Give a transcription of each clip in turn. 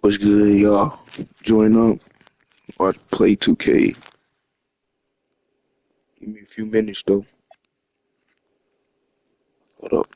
What's good, y'all? Join up. Watch play 2K. Give me a few minutes though. Hold up.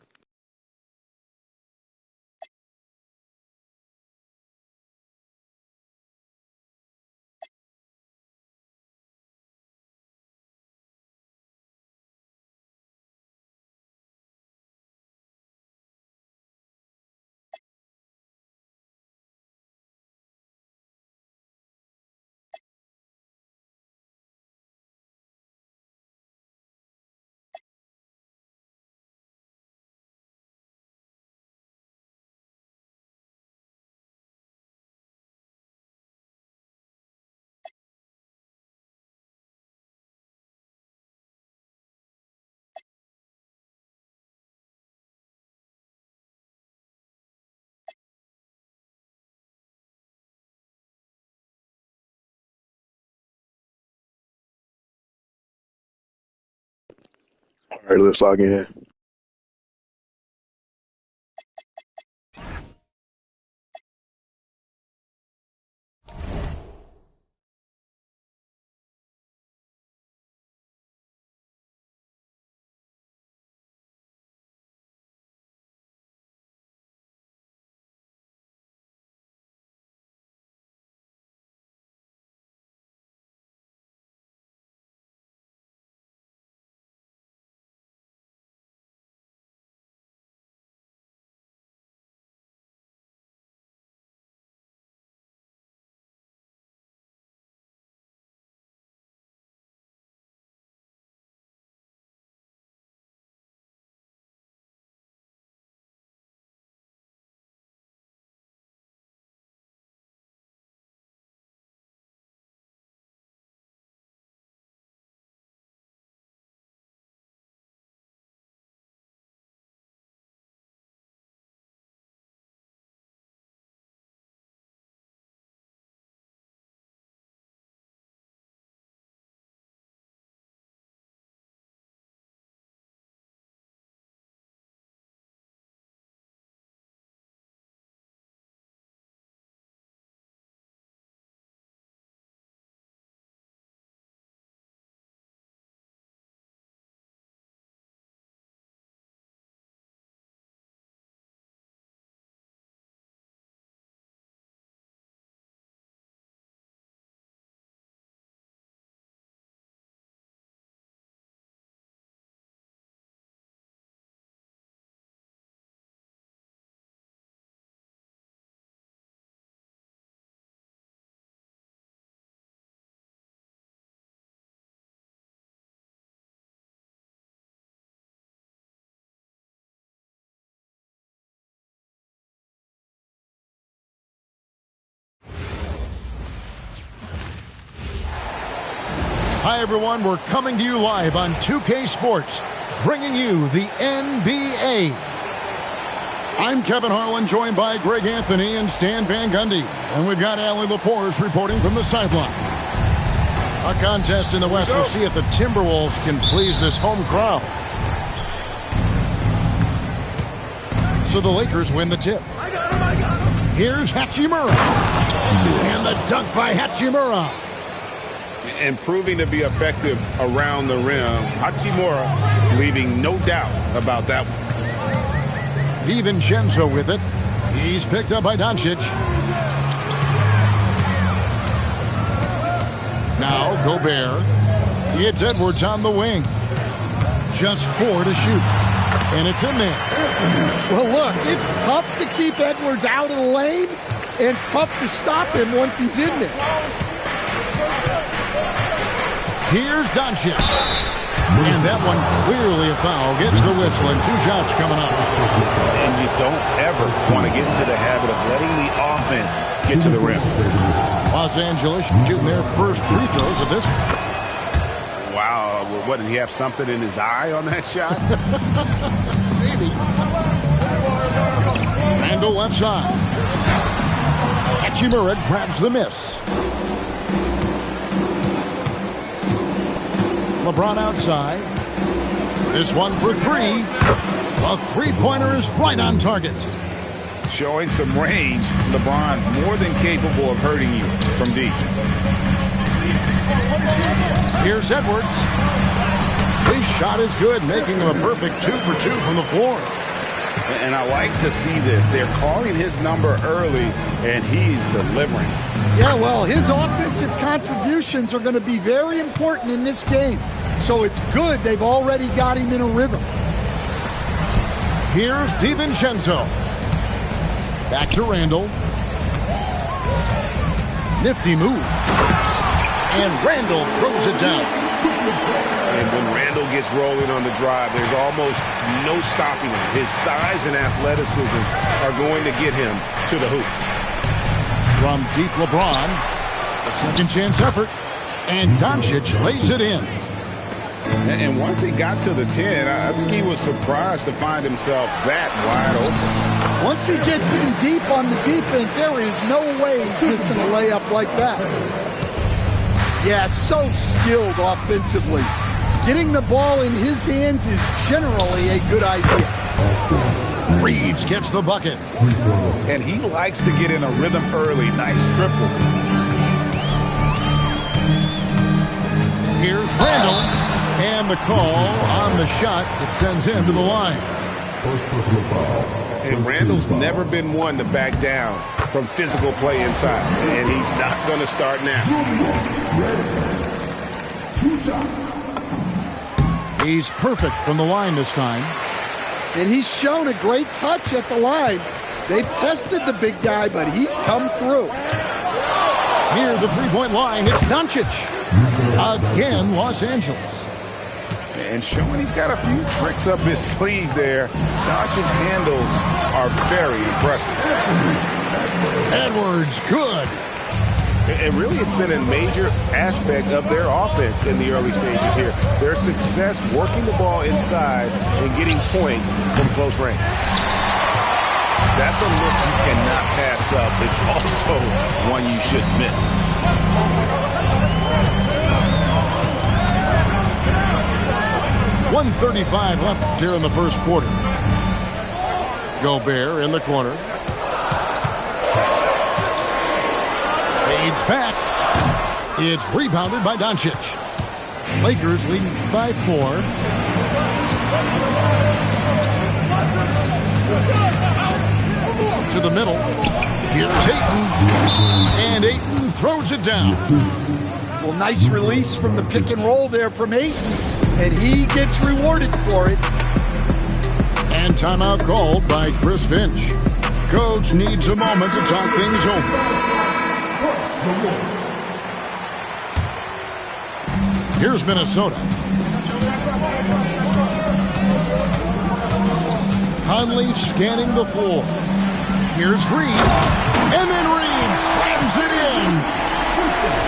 All right, let's log in. Hi, everyone. We're coming to you live on 2K Sports, bringing you the NBA. I'm Kevin Harlan, joined by Greg Anthony and Stan Van Gundy. And we've got Allie LaForce reporting from the sideline. A contest in the West. We'll see if the Timberwolves can please this home crowd. So the Lakers win the tip. I got him. Here's Hachimura. And the dunk by Hachimura. And proving to be effective around the rim. Hachimura leaving no doubt about that one. DiVincenzo with it. He's picked up by Doncic. Now Gobert. It's Edwards on the wing. Just 4 to shoot. And it's in there. Well, look, it's tough to keep Edwards out of the lane and tough to stop him once he's in there. Here's Doncic. And that one clearly a foul. Gets the whistle and 2 shots coming up. And you don't ever want to get into the habit of letting the offense get to the rim. Los Angeles shooting their first free throws of this. Wow. What, did he have something in his eye on that shot? Maybe. Randall left side. Hachimura grabs the miss. LeBron outside. This one for 3. A three-pointer is right on target. Showing some range, LeBron more than capable of hurting you from deep. Here's Edwards. His shot is good, making him a perfect 2 for 2 from the floor. And I like to see this. They're calling his number early, and he's delivering. Yeah, well, his offensive contributions are going to be very important in this game. So it's good they've already got him in a rhythm. Here's DiVincenzo. Back to Randall. Nifty move. And Randall throws it down. And when Randall gets rolling on the drive, there's almost no stopping him. His size and athleticism are going to get him to the hoop. From deep LeBron, a second chance effort. And Doncic lays it in. And once he got to the 10, I think he was surprised to find himself that wide open. Once he gets in deep on the defense, there is no way he's missing a layup like that. Yeah, so skilled offensively. Getting the ball in his hands is generally a good idea. Reeves gets the bucket. And he likes to get in a rhythm early. Nice triple. Here's Randall. And the call on the shot that sends him to the line. And Randall's never been one to back down from physical play inside. And he's not going to start now. He's perfect from the line this time. And he's shown a great touch at the line. They've tested the big guy, but he's come through. Near the three-point line, it's Doncic. Again, Los Angeles. And showing he's got a few tricks up his sleeve there. Doncic's handles are very impressive. Edwards, good. And really, it's been a major aspect of their offense in the early stages here. Their success working the ball inside and getting points from close range. That's a look you cannot pass up. It's also one you shouldn't miss. 1:35 left here in the first quarter. Gobert in the corner. Fades back. It's rebounded by Doncic. Lakers leading by 4. To the middle. Here's Ayton. And Ayton throws it down. Well, nice release from the pick and roll there from Ayton. And he gets rewarded for it. And timeout called by Chris Finch. Coach needs a moment to talk things over. Here's Minnesota. Conley scanning the floor. Here's Reed. And then Reed slams it in.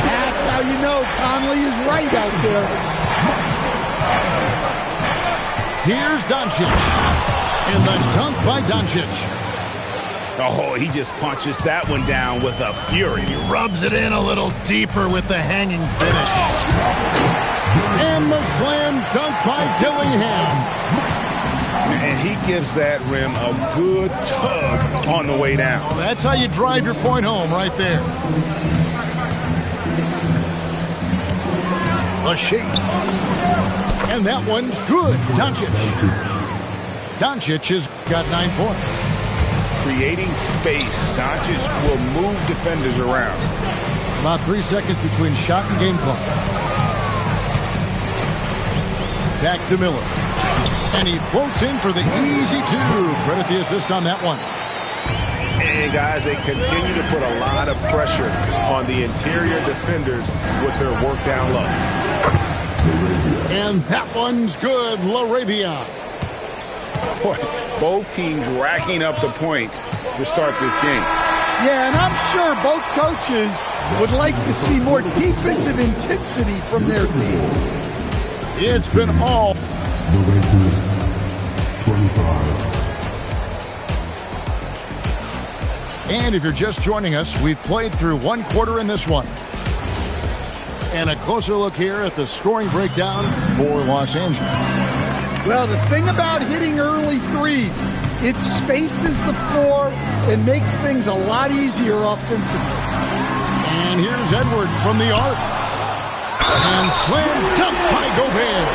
That's how you know Conley is right out there. Here's Doncic. And the dunk by Doncic. Oh, he just punches that one down with a fury. He rubs it in a little deeper with the hanging finish. And the slam dunk by Dillingham. And he gives that rim a good tug on the way down. That's how you drive your point home right there. A shake. And that one's good. Doncic. Doncic has got 9 points. Creating space, Doncic will move defenders around. About 3 seconds between shot and game clock. Back to Miller. And he floats in for the easy 2. Credit the assist on that one. And guys, they continue to put a lot of pressure on the interior defenders with their work down low. And that one's good. LaRavia. Both teams racking up the points to start this game. Yeah, and I'm sure both coaches would like to see more defensive intensity from their teams. It's been all. The Lakers 25. And if you're just joining us, we've played through 1 quarter in this one. And a closer look here at the scoring breakdown for Los Angeles. Well, the thing about hitting early threes It spaces the floor and makes things a lot easier offensively. And here's Edwards from the arc. And slam dunk by Gobert.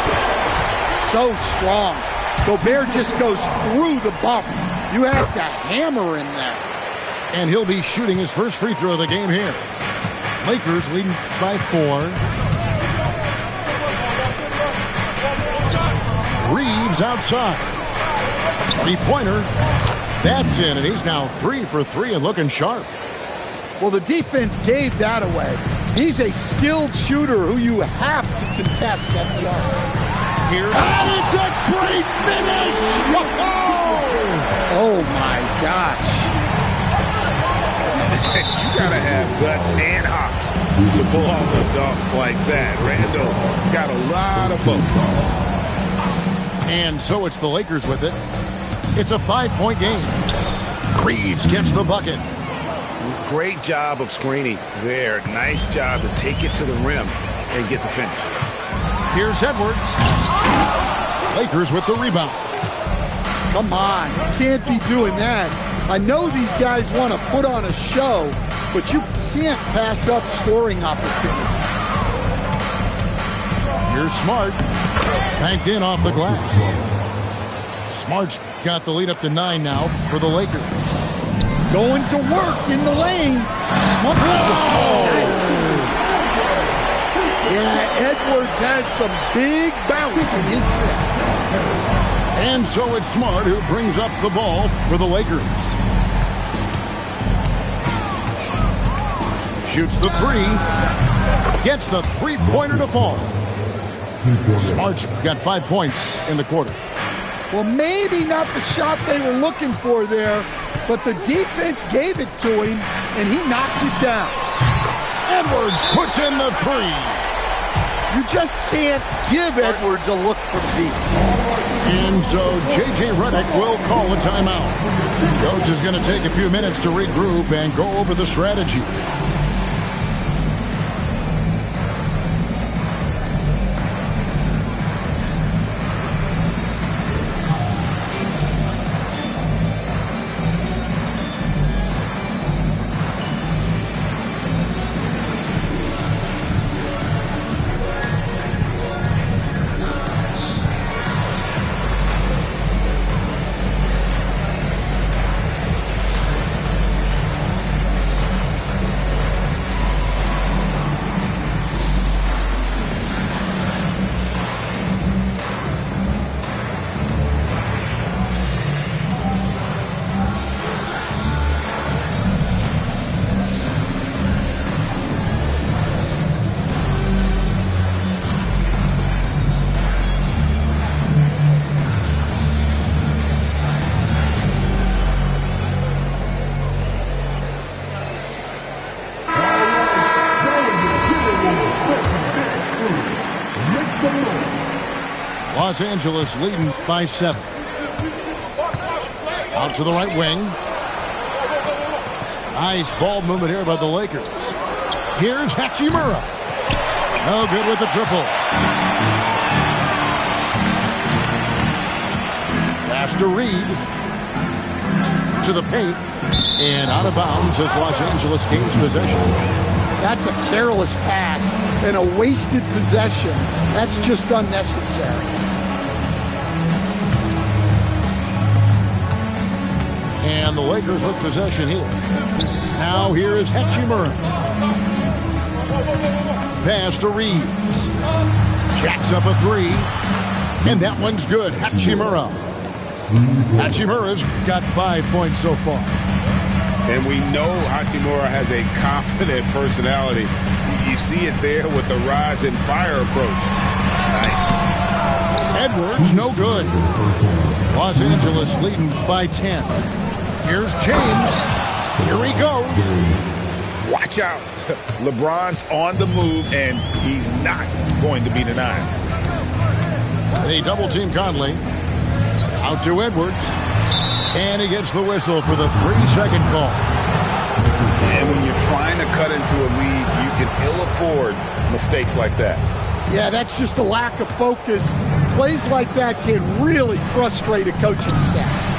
So strong. Gobert just goes through the bump. You have to hammer in there. And he'll be shooting his first free throw of the game here. Lakers leading by 4. Reeves outside. Three-pointer. That's in, and he's now 3 for 3 and looking sharp. Well, the defense gave that away. He's a skilled shooter who you have to contest at the arc. Here, and it's a great finish! Oh my gosh. You gotta have guts and hops to pull off a dunk like that. Randall got a lot of both. And so it's the Lakers with it. It's a 5-point game. Reeves gets the bucket. Great job of screening there. Nice job to take it to the rim and get the finish. Here's Edwards. Lakers with the rebound. Come on, you can't be doing that. I know these guys want to put on a show, but you can't pass up scoring opportunity. Here's Smart. Banked in off the glass. Smart's got the lead up to 9 now for the Lakers. Going to work in the lane. Smart. Yeah, Edwards has some big bounce in his step. And so it's Smart who brings up the ball for the Lakers. Shoots the 3. Gets the three-pointer to fall. Smart's got 5 points in the quarter. Well, maybe not the shot they were looking for there, but the defense gave it to him, and he knocked it down. Edwards puts in the 3. You just can't give Edwards a look from deep. And so J.J. Redick will call a timeout. Coach is going to take a few minutes to regroup and go over the strategy. Los Angeles leading by 7. Out to the right wing. Nice ball movement here by the Lakers. Here's Hachimura. No good with the triple. Pass to Reed. To the paint. And out of bounds as Los Angeles gains possession. That's a careless pass and a wasted possession. That's just unnecessary. And the Lakers with possession here. Now here is Hachimura. Pass to Reeves. Jacks up a 3. And that one's good. Hachimura. Hachimura's got 5 points so far. And we know Hachimura has a confident personality. You see it there with the rise and fire approach. Nice. Edwards, no good. Los Angeles leading by 10. Here's James. Here he goes. Watch out. LeBron's on the move, and he's not going to be denied. They double-team Conley. Out to Edwards. And he gets the whistle for the 3-second call. And when you're trying to cut into a lead, you can ill afford mistakes like that. Yeah, that's just a lack of focus. Plays like that can really frustrate a coaching staff.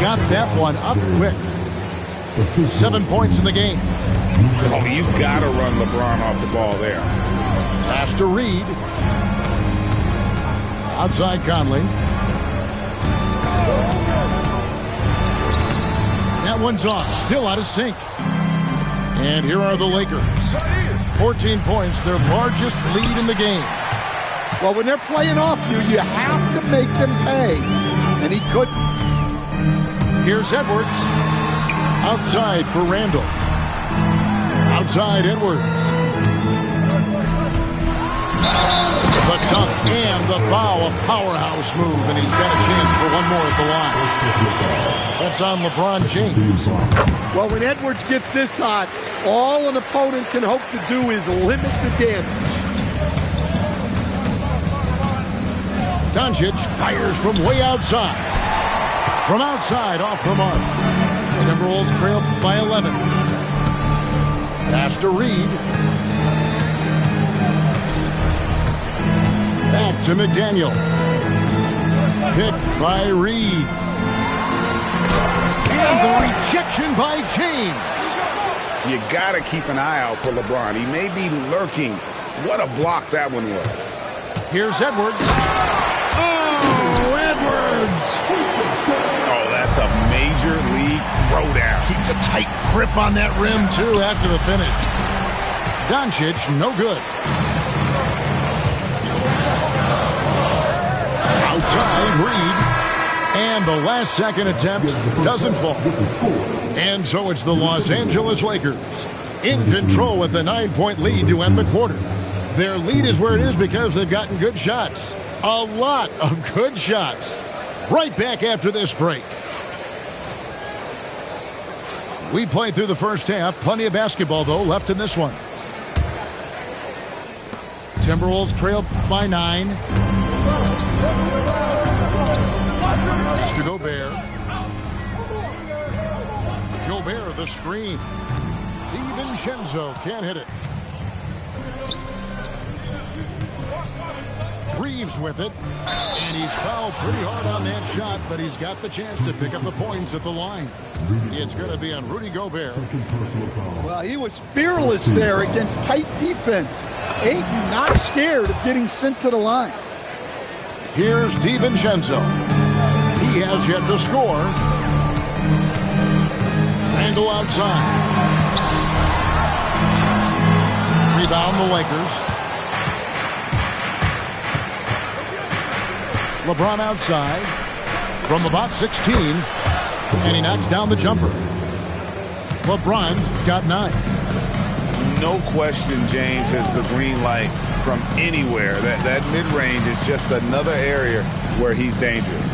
got that one up quick. 7 points in the game. Oh, you got to run LeBron off the ball there. Pass to Reed. Outside Conley. That one's off. Still out of sync. And here are the Lakers. 14 points, their largest lead in the game. Well, when they're playing off you, you have to make them pay. And he couldn't. Here's Edwards. Outside for Randall. Outside Edwards. The dunk and the foul, a powerhouse move, and he's got a chance for one more at the line. That's on LeBron James. Well, when Edwards gets this hot, all an opponent can hope to do is limit the damage. Doncic fires from way outside. From outside, off the mark. Timberwolves trail by 11. Pass to Reed. Back to McDaniel. Picked by Reed. And the rejection by James. You got to keep an eye out for LeBron. He may be lurking. What a block that one was. Here's Edwards. Oh, Edwards. Oh, that's a major league throwdown. Keeps a tight grip on that rim, too, after the finish. Doncic, no good. Outside, Reed. And the last second attempt doesn't fall. And so it's the Los Angeles Lakers in control with a 9-point lead to end the quarter. Their lead is where it is because they've gotten good shots. A lot of good shots. Right back after this break. We played through the first half. Plenty of basketball, though, left in this one. Timberwolves trail by 9. Mr. Gobert. Gobert, the screen. DiVincenzo can't hit it. Reeves with it. And he's fouled pretty hard on that shot, but he's got the chance to pick up the points at the line. It's going to be on Rudy Gobert. Well, he was fearless there against tight defense. Ayton not scared of getting sent to the line. Here's DiVincenzo. He has yet to score. Randall outside. Rebound the Lakers. LeBron outside from about 16. And he knocks down the jumper. LeBron's got 9. No question James has the green light from anywhere. That mid-range is just another area where he's dangerous.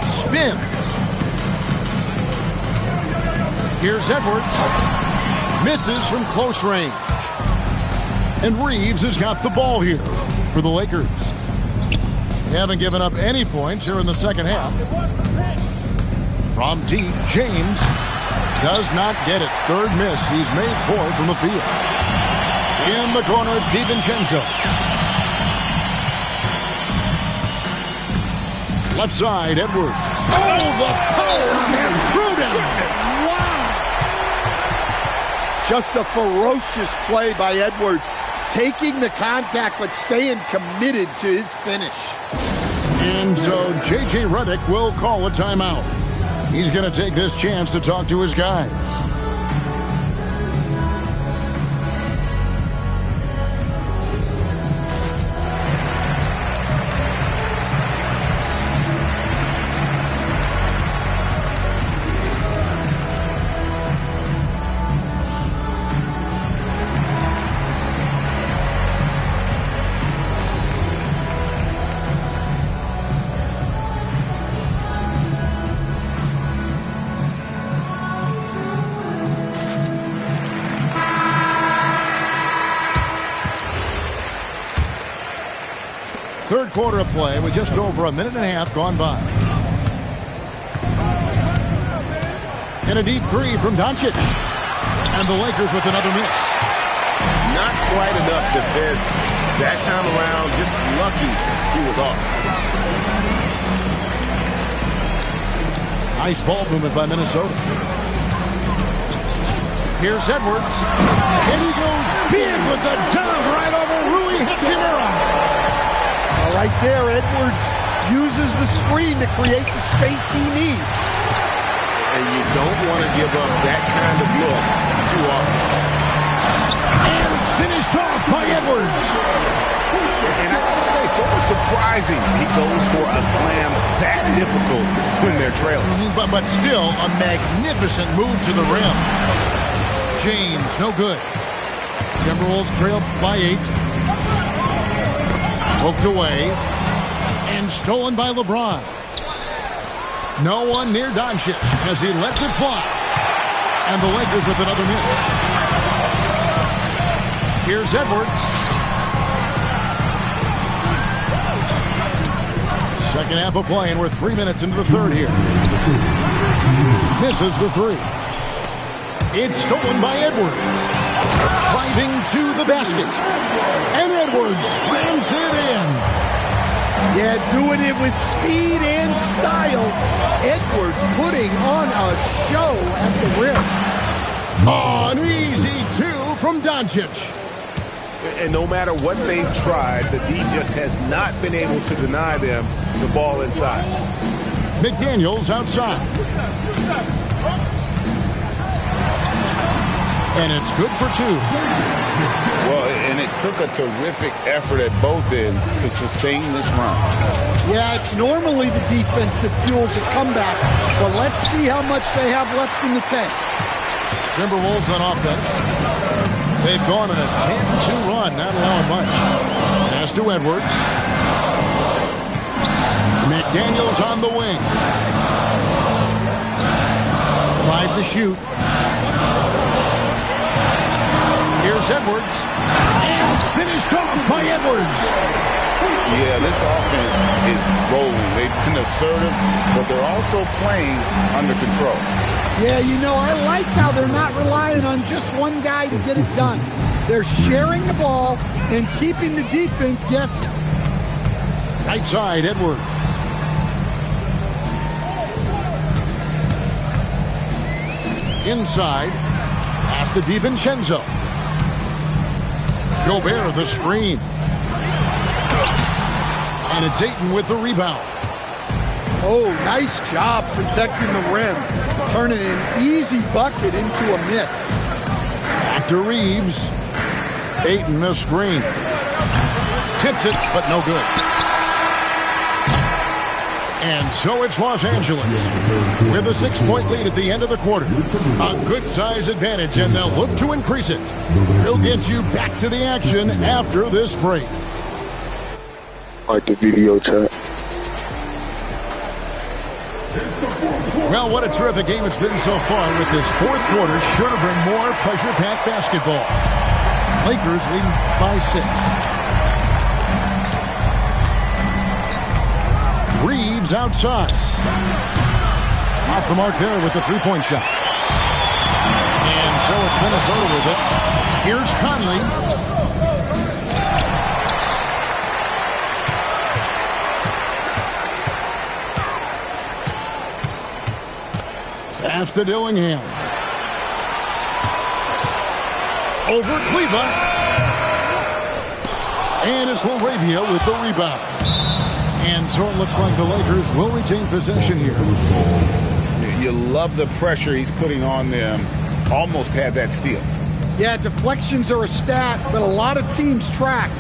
Spins. Here's Edwards. Misses from close range. And Reeves has got the ball here for the Lakers. They haven't given up any points here in the second half. From deep, James does not get it. Third miss. He's made 4 from the field. In the corner, it's DiVincenzo. Left side, Edwards. Oh, the power on that throw down. Wow. Just a ferocious play by Edwards. Taking the contact, but staying committed to his finish. And so J.J. Redick will call a timeout. He's going to take this chance to talk to his guys. Third quarter of play with just over a minute and a half gone by. And a deep three from Doncic. And the Lakers with another miss. Not quite enough defense that time around. Just lucky he was off. Nice ball movement by Minnesota. Here's Edwards. And he goes big with the dunk right over Rui Hachimura. Right there, Edwards uses the screen to create the space he needs. And you don't want to give up that kind of look too often. And finished off by Edwards. And I gotta say, so much surprising he goes for a slam that difficult when they're trailing. But still, a magnificent move to the rim. James, no good. Timberwolves trail by 8. Poked away. And stolen by LeBron. No one near Doncic as he lets it fly. And the Lakers with another miss. Here's Edwards. Second half of play, and we're 3 minutes into the third here. Misses the three. It's stolen by Edwards. Driving to the basket. And Edwards slams it in. Yeah, doing it with speed and style. Edwards putting on a show at the rim. Oh, an easy two from Doncic. And no matter what they've tried, the D just has not been able to deny them the ball inside. McDaniels outside. And it's good for 2. Well, and it took a terrific effort at both ends to sustain this run. Yeah, it's normally the defense that fuels a comeback, but let's see how much they have left in the tank. Timberwolves on offense. They've gone on a 10-2 run, not allowing much. Pass to Edwards. McDaniels on the wing. 5 to shoot. Here's Edwards. And finished off by Edwards. Yeah, this offense is rolling. They've been assertive, but they're also playing under control. Yeah, you know, I like how they're not relying on just one guy to get it done. They're sharing the ball and keeping the defense guessing. Right side, Edwards. Inside. Pass to DiVincenzo. Gobert the screen. And it's Ayton with the rebound. Oh, nice job protecting the rim. Turning an easy bucket into a miss. Back to Reeves. Ayton the screen. Tips it, but no good. And so it's Los Angeles with a 6-point lead at the end of the quarter. A good size advantage, and they'll look to increase it. We'll get you back to the action after this break. Like the video chat. Well, what a terrific game it's been so far, with this fourth quarter sure to bring more pressure-packed basketball. Lakers leading by 6. Reeves outside. Off the mark there with the three-point shot. And so it's Minnesota with it. Here's Conley. Pass to Dillingham. Over Cleveland. And it's LaRavia with the rebound. And so it looks like the Lakers will retain possession here. You love the pressure he's putting on them. Almost had that steal. Yeah, deflections are a stat, but a lot of teams track,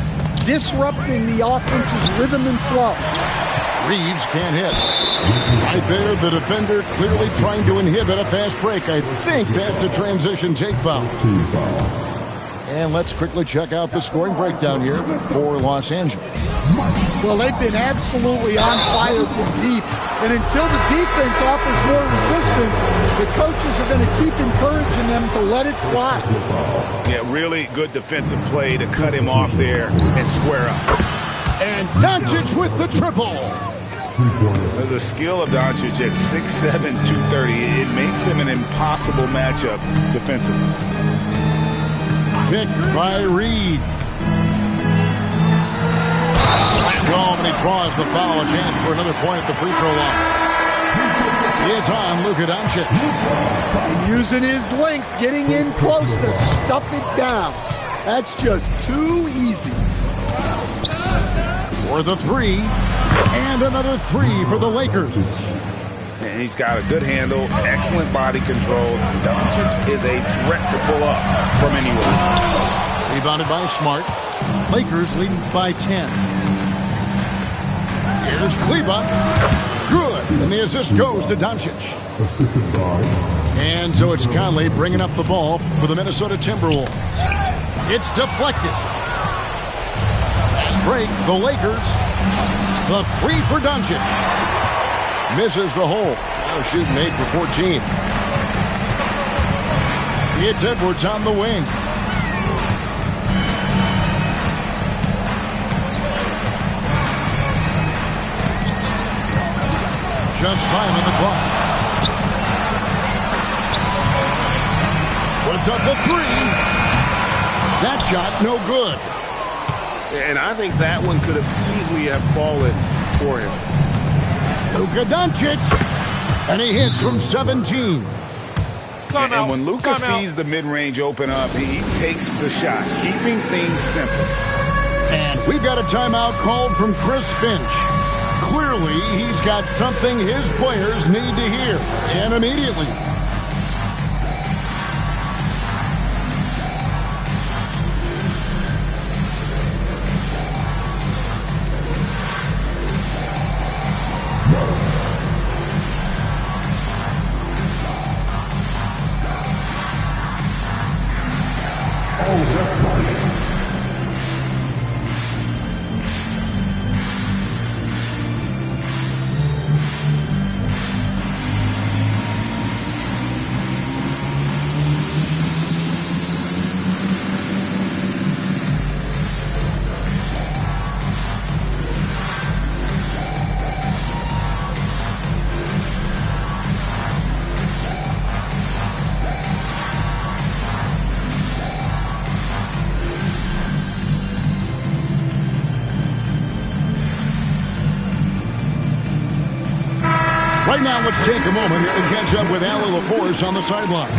disrupting the offense's rhythm and flow. Reeves can't hit. Right there, the defender clearly trying to inhibit a fast break. I think that's a transition take foul. And let's quickly check out the scoring breakdown here for Los Angeles. Well, they've been absolutely on fire from deep. And until the defense offers more resistance, the coaches are going to keep encouraging them to let it fly. Yeah, really good defensive play to cut him off there and square up. And Doncic with the triple. The skill of Doncic at 6'7", 230, it makes him an impossible matchup defensively. Picked by Reed. Slammed home, and he draws the foul. A chance for another point at the free throw line. It's on Luka Doncic. And using his length, getting in close to stuff it down. That's just too easy. For the three. And another three for the Lakers. And he's got a good handle, excellent body control. Doncic is a threat to pull up from anywhere. Rebounded by Smart. Lakers leading by 10. Here's Kleber. Good. And the assist goes to Doncic. Assisted by And so it's Conley bringing up the ball for the Minnesota Timberwolves. It's deflected. Fast break, the Lakers. The three for Doncic. Misses the hole. Now shooting 8 for 14. It's Edwards on the wing. Just 5 on the clock. Puts up the three. That shot no good. And I think that one could have easily have fallen for him. Luka Doncic. And he hits from 17. And when Luka sees the mid-range open up, he takes the shot, keeping things simple. And we've got a timeout called from Chris Finch. Clearly, he's got something his players need to hear. And immediately. Right now, let's take a moment and catch up with Allie LaForce on the sideline.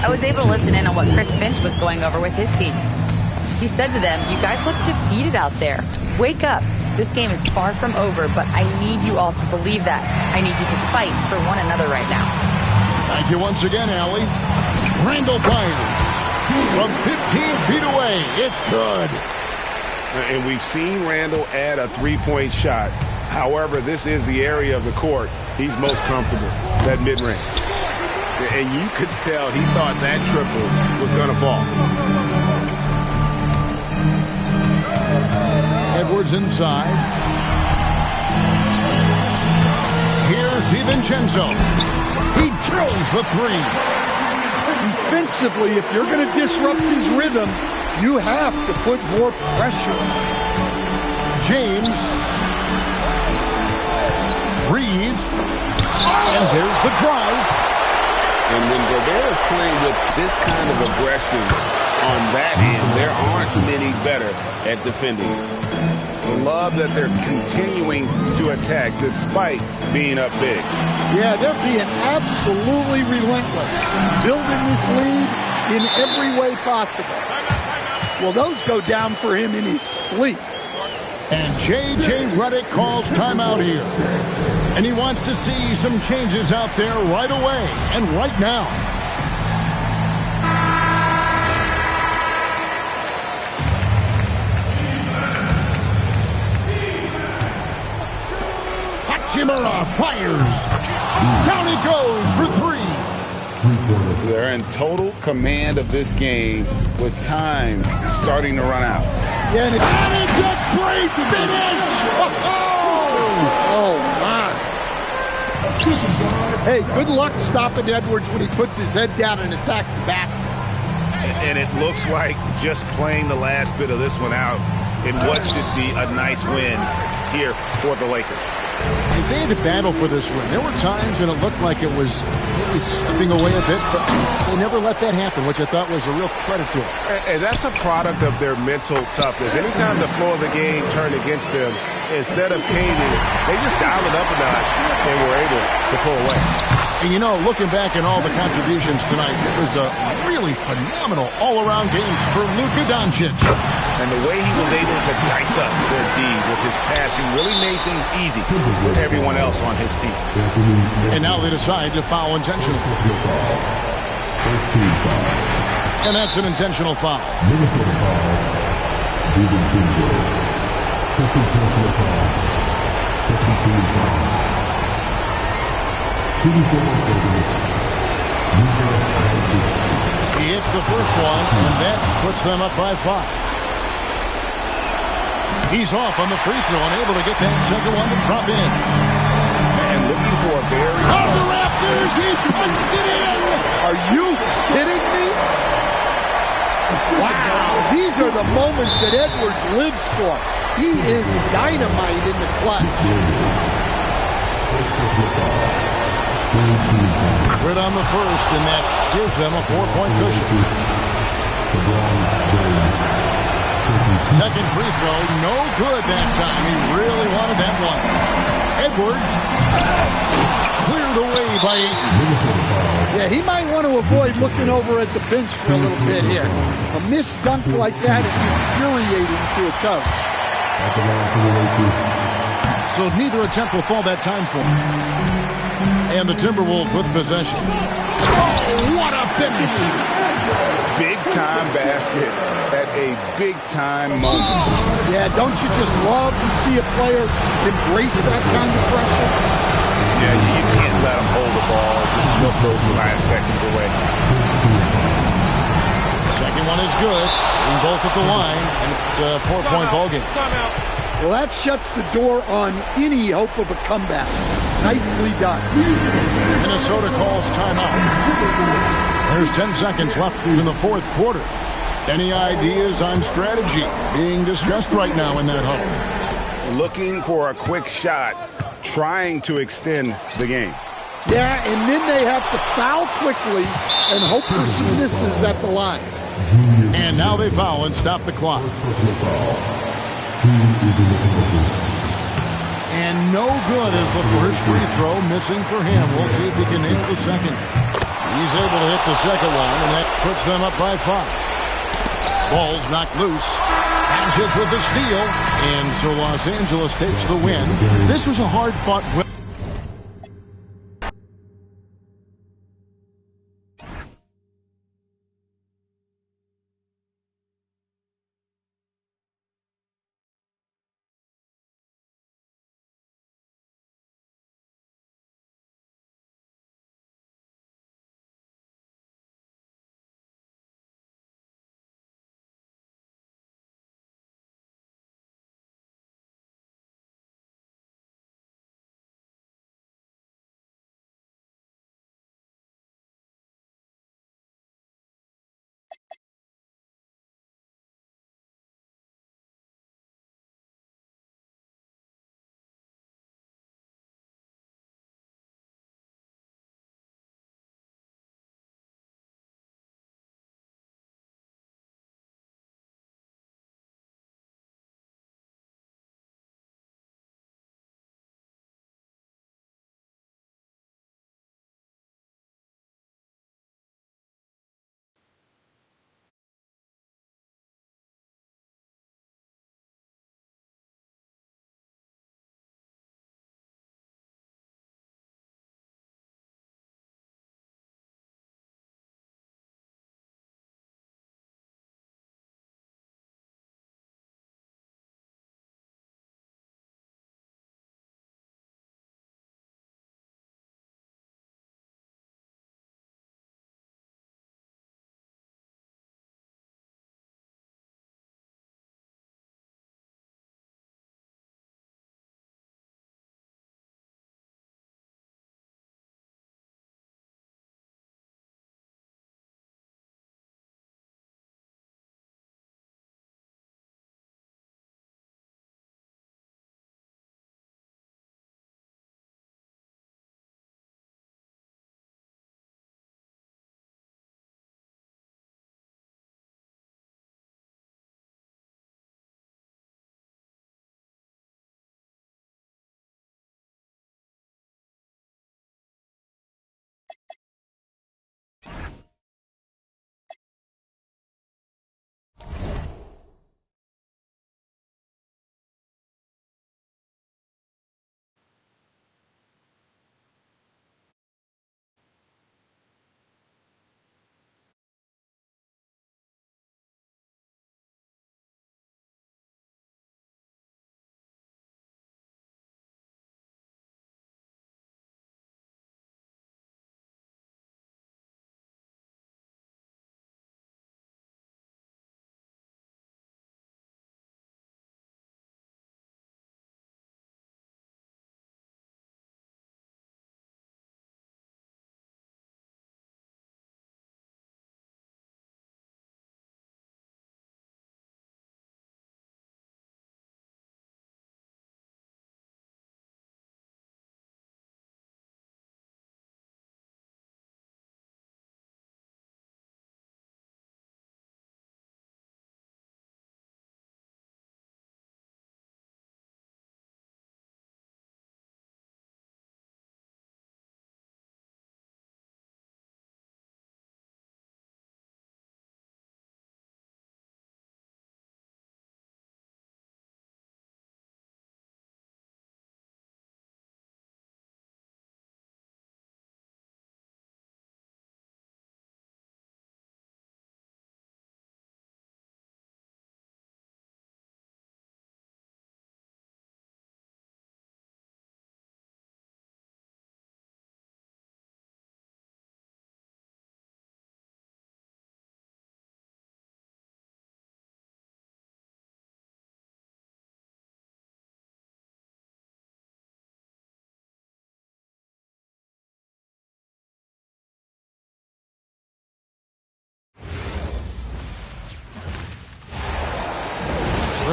I was able to listen in on what Chris Finch was going over with his team. He said to them, "You guys look defeated out there. Wake up. This game is far from over, but I need you all to believe that. I need you to fight for one another right now." Thank you once again, Allie. Randall fires from 15 feet away. It's good. And we've seen Randall add a three-point shot. However, this is the area of the court he's most comfortable, that mid-range. And you could tell he thought that triple was going to fall. Edwards inside. Here's DiVincenzo. He drills the three. Defensively, if you're going to disrupt his rhythm, you have to put more pressure. James. Reeves. And there's the drive. And when Gobert is playing with this kind of aggression on that end, there aren't many better at defending. I love that they're continuing to attack despite being up big. Yeah, they're being absolutely relentless, building this lead in every way possible. Well, those go down for him in his sleep. And J.J. Redick calls timeout here. And he wants to see some changes out there right away and right now. Hachimura fires. Down he goes for three. They're in total command of this game with time starting to run out. Yeah, and it's a great finish! Oh, my. Hey, good luck stopping Edwards when he puts his head down and attacks the basket. And it looks like just playing the last bit of this one out in what should be a nice win here for the Lakers. They had to battle for this win. There were times when it looked like it was maybe slipping away a bit, but they never let that happen, which I thought was a real credit to them. And that's a product of their mental toughness. Anytime the flow of the game turned against them, instead of caving, they just dialed it up a notch and were able to pull away. And you know, looking back at all the contributions tonight, it was a really phenomenal all-around game for Luka Doncic. And the way he was able to dice up their D with his passing really made things easy for everyone else on his team. And now they decide to foul intentionally. And that's an intentional foul. Minnesota foul. DiVincenzo. Second personal foul. Second team foul. 24 seconds. He hits the first one, and that puts them up by 5. He's off on the free throw and able to get that second one to drop in. And looking for a very... On the Raptors, he punched it in! Are you kidding me? Wow, these are the moments that Edwards lives for. He is dynamite in the clutch. Quit on the first, and that gives them a 4-point cushion. Second free throw, no good that time. He really wanted that one. Edwards cleared away by Ayton. Yeah, he might want to avoid looking over at the bench for a little bit here. A missed dunk like that is infuriating to a coach. So neither attempt will fall that time for him. And the Timberwolves with possession. Oh, what a finish! Big-time basket at a big-time moment. Yeah, don't you just love to see a player embrace that kind of pressure? Yeah, you can't let him hold the ball and just milk those last seconds away. Second one is good. In both at the line, and it's a 4-point ball game. Well, that shuts the door on any hope of a comeback. Nicely done. Minnesota calls timeout. There's 10 seconds left in the fourth quarter. Any ideas on strategy being discussed right now in that huddle? Looking for a quick shot, trying to extend the game. Yeah, and then they have to foul quickly and hope for some misses at the line. And now they foul and stop the clock. And no good as the first free throw missing for him. We'll see if he can nail the second. He's able to hit the second one, and that puts them up by 5. Ball's knocked loose. Doncic with the steal, and so Los Angeles takes the win. This was a hard-fought win.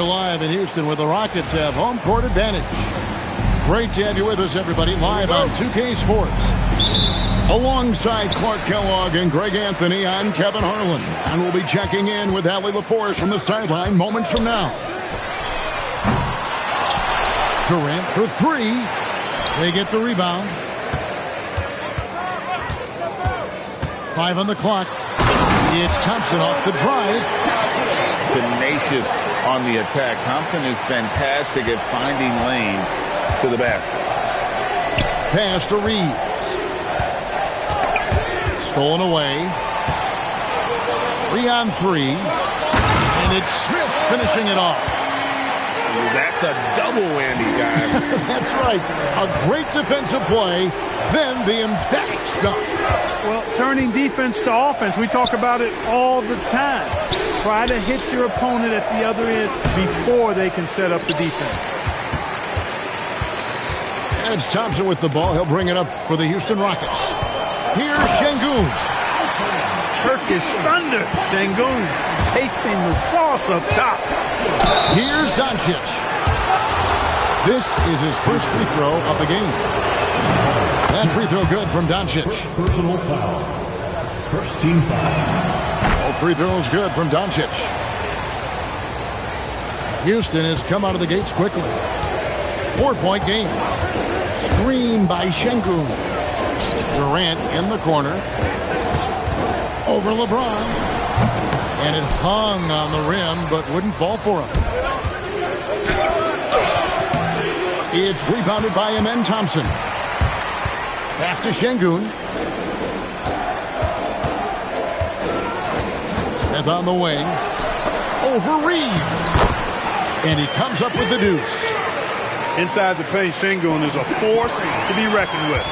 We're live in Houston where the Rockets have home court advantage. Great to have you with us, everybody, live on 2K Sports. Alongside Clark Kellogg and Greg Anthony, I'm Kevin Harlan. And we'll be checking in with Allie LaForce from the sideline moments from now. Durant for three. They get the rebound. 5 on the clock. It's Thompson off the drive. Tenacious on the attack. Thompson is fantastic at finding lanes to the basket. Pass to Reeves. Stolen away. 3 on 3. And it's Smith finishing it off. That's a double whammy, guys. That's right. A great defensive play, then the emphatic stuff. Well, turning defense to offense, we talk about it all the time. Try to hit your opponent at the other end before they can set up the defense. And it's Thompson with the ball. He'll bring it up for the Houston Rockets. Here's Şengün. Turkish thunder. Şengün tasting the sauce up top. Here's Doncic. This is his first free throw of the game. That free throw good from Doncic. Personal foul. First team foul. All free throws good from Doncic. Houston has come out of the gates quickly. 4-point game. Screen by Şengün. Durant in the corner. Over LeBron. And it hung on the rim, but wouldn't fall for him. It's rebounded by Amen Thompson. Pass to Şengün. Smith on the wing. Over Reeves. And he comes up with the deuce. Inside the paint, Şengün is a force to be reckoned with.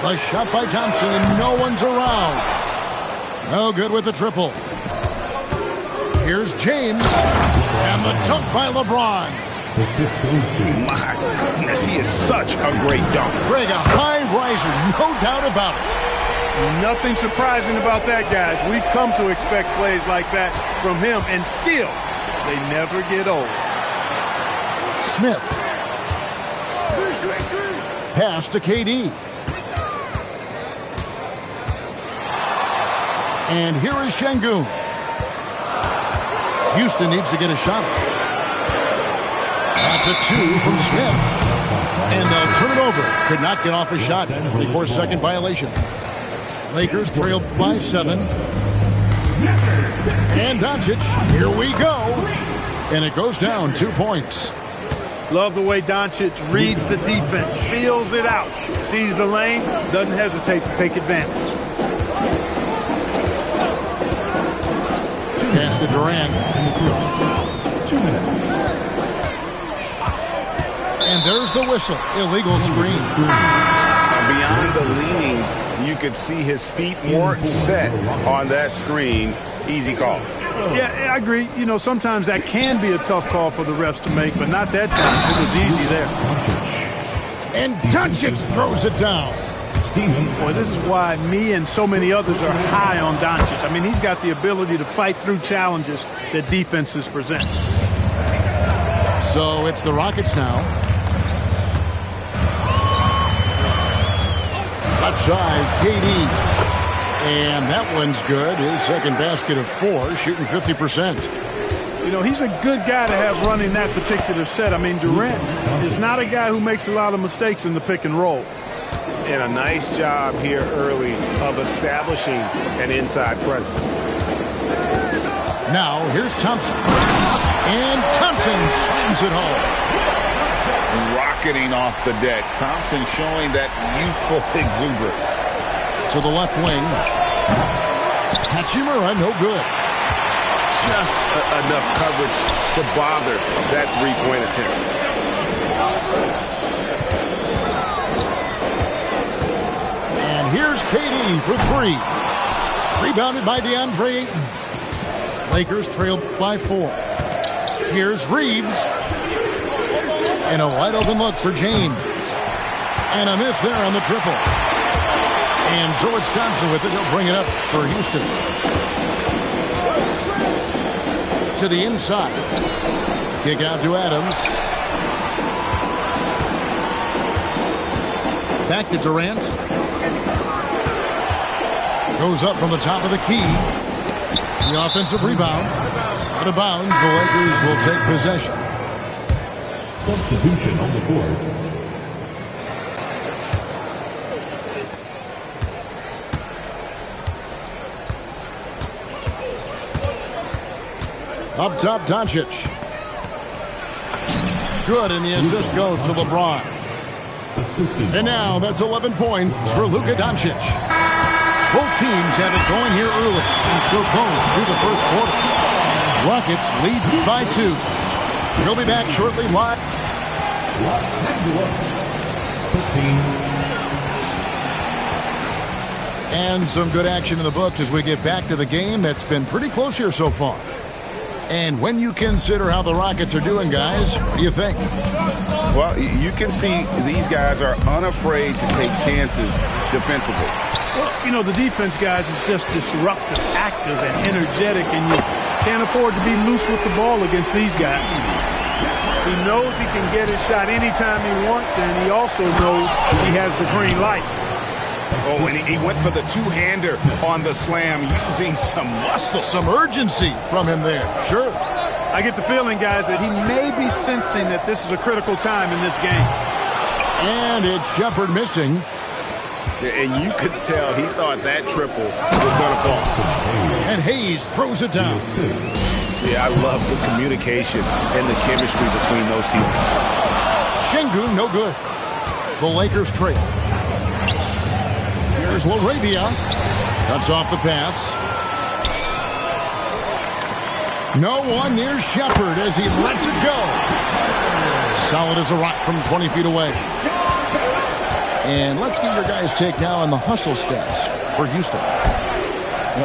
The shot by Thompson, and no one's around. No good with the triple. Here's James. And the dunk by LeBron. My goodness, he is such a great dunk. Greg, a high riser, no doubt about it. Nothing surprising about that, guys. We've come to expect plays like that from him, and still, they never get old. Smith. Pass to KD. And here is Şengün. Houston needs to get a shot. That's a 2 from Smith. And they'll turn it over. Could not get off a shot. 24-second violation. Lakers trail by 7. And Doncic, here we go. And it goes down 2 points. Love the way Doncic reads the defense, feels it out, sees the lane, doesn't hesitate to take advantage. Pass to Durant. 2 minutes. And there's the whistle. Illegal screen. Beyond the leaning, you could see his feet weren't set on that screen. Easy call. Yeah, I agree. You know, sometimes that can be a tough call for the refs to make, but not that time. It was easy there. And Doncic throws it down. Boy, this is why me and so many others are high on Doncic. I mean, he's got the ability to fight through challenges that defenses present. So it's the Rockets now. Left side, KD. And that one's good. His second basket of 4, shooting 50%. You know, he's a good guy to have running that particular set. I mean, Durant is not a guy who makes a lot of mistakes in the pick and roll. And a nice job here early of establishing an inside presence. Now, here's Thompson. And Thompson slams it home. Rocketing off the deck. Thompson showing that youthful exuberance. To the left wing. Hachimura, no good. Just enough coverage to bother that three-point attempt. And here's KD for 3. Rebounded by DeAndre Ayton. Lakers trail by 4. Here's Reeves. And a wide open look for James. And a miss there on the triple. And so it's Thompson with it. He'll bring it up for Houston. To to the inside. Kick out to Adams. Back to Durant. Goes up from the top of the key. The offensive rebound. Out of bounds, the Lakers will take possession. Substitution on the board. Up top, Doncic. Good, and the assist goes to LeBron. And now that's 11 points for Luka Doncic. Both teams have it going here early and still close through the first quarter. Rockets lead by 2. We'll be back shortly live. Los Angeles 13. And some good action in the books as we get back to the game that's been pretty close here so far. And when you consider how the Rockets are doing, guys, what do you think? Well, you can see these guys are unafraid to take chances defensively. Well, you know, the defense, guys, is just disruptive, active, and energetic, and you can't afford to be loose with the ball against these guys. He knows he can get his shot anytime he wants, and he also knows he has the green light. Oh, and he went for the two-hander on the slam, using some muscle. Some urgency from him there, sure. I get the feeling, guys, that he may be sensing that this is a critical time in this game. And it's Shepherd missing. And you could tell he thought that triple was going to fall. And Hayes throws it down. Yeah, I love the communication and the chemistry between those teams. Şengün, no good. The Lakers trail. Here's LaRavia. Cuts off the pass. No one near Shepherd as he lets it go. Solid as a rock from 20 feet away. And let's get your guys' take now on the hustle stats for Houston.